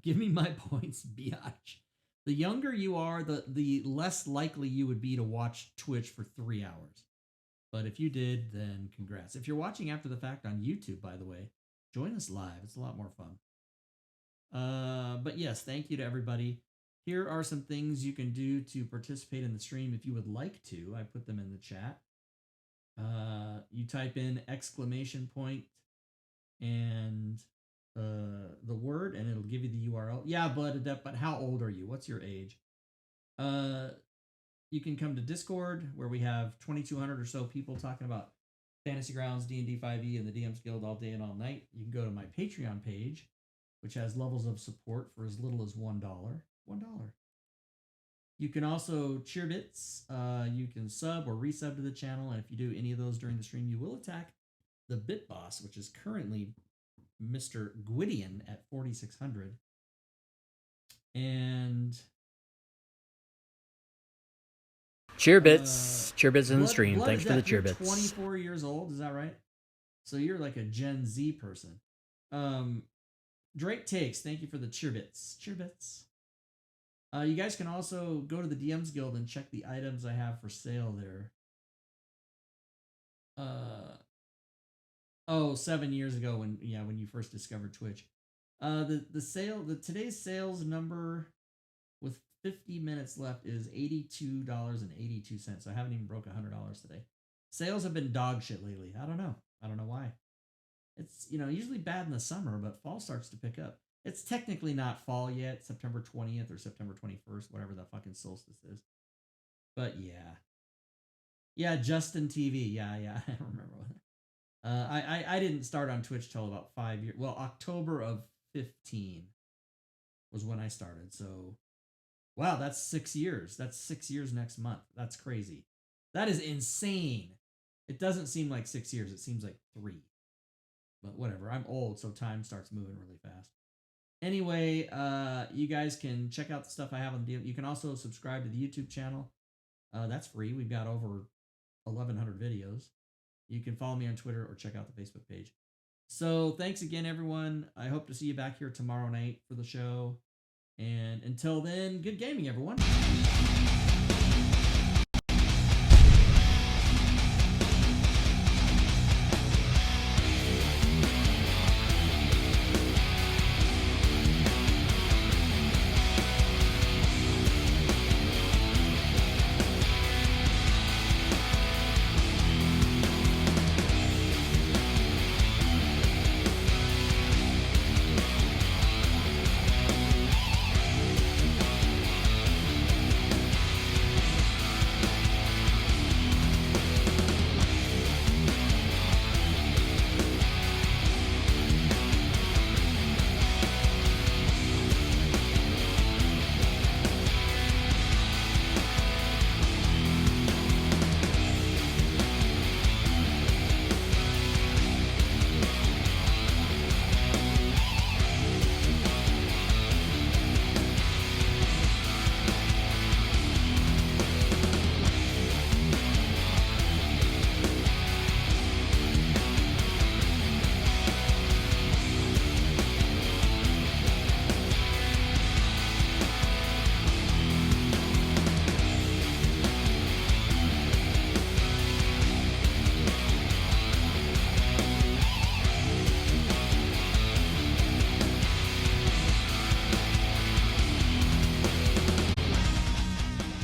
Give me my points, biatch. The younger you are, the less likely you would be to watch Twitch for 3 hours. But if you did, then congrats. If you're watching after the fact on YouTube, by the way, join us live. It's a lot more fun. But yes, thank you to everybody. Here are some things you can do to participate in the stream if you would like to. I put them in the chat. You type in exclamation point and the word, and it'll give you the URL. Yeah, Blood Adept, but how old are you? What's your age? You can come to Discord, where we have 2,200 or so people talking about Fantasy Grounds, D&D 5e, and the DM's Guild all day and all night. You can go to my Patreon page, which has levels of support for as little as $1. $1. You can also cheer bits. You can sub or resub to the channel, and if you do any of those during the stream, you will attack the Bit Boss, which is currently Mr. Gwydion at 4,600. And cheer bits in the stream. Thanks for the cheer bits. 24 years old, is that right? So you're like a Gen Z person. Drake Takes, thank you for the cheer bits. Cheer bits. You guys can also go to the DM's Guild and check the items I have for sale there. 7 years ago when you first discovered Twitch. Today's sales number with 50 minutes left is $82.82. So I haven't even broke $100 today. Sales have been dog shit lately. I don't know why. It's usually bad in the summer, but fall starts to pick up. It's technically not fall yet, September 20th or September 21st, whatever the fucking solstice is. But yeah. Yeah, Justin TV. Yeah, I don't remember what. I didn't start on Twitch till about 5 years. Well, October of 15 was when I started. So, wow, that's 6 years. That's 6 years next month. That's crazy. That is insane. It doesn't seem like 6 years. It seems like 3. But whatever. I'm old, so time starts moving really fast. Anyway, you guys can check out the stuff I have on the deal. You can also subscribe to the YouTube channel. That's free. We've got over 1,100 videos. You can follow me on Twitter or check out the Facebook page. So thanks again, everyone. I hope to see you back here tomorrow night for the show. And until then, good gaming, everyone.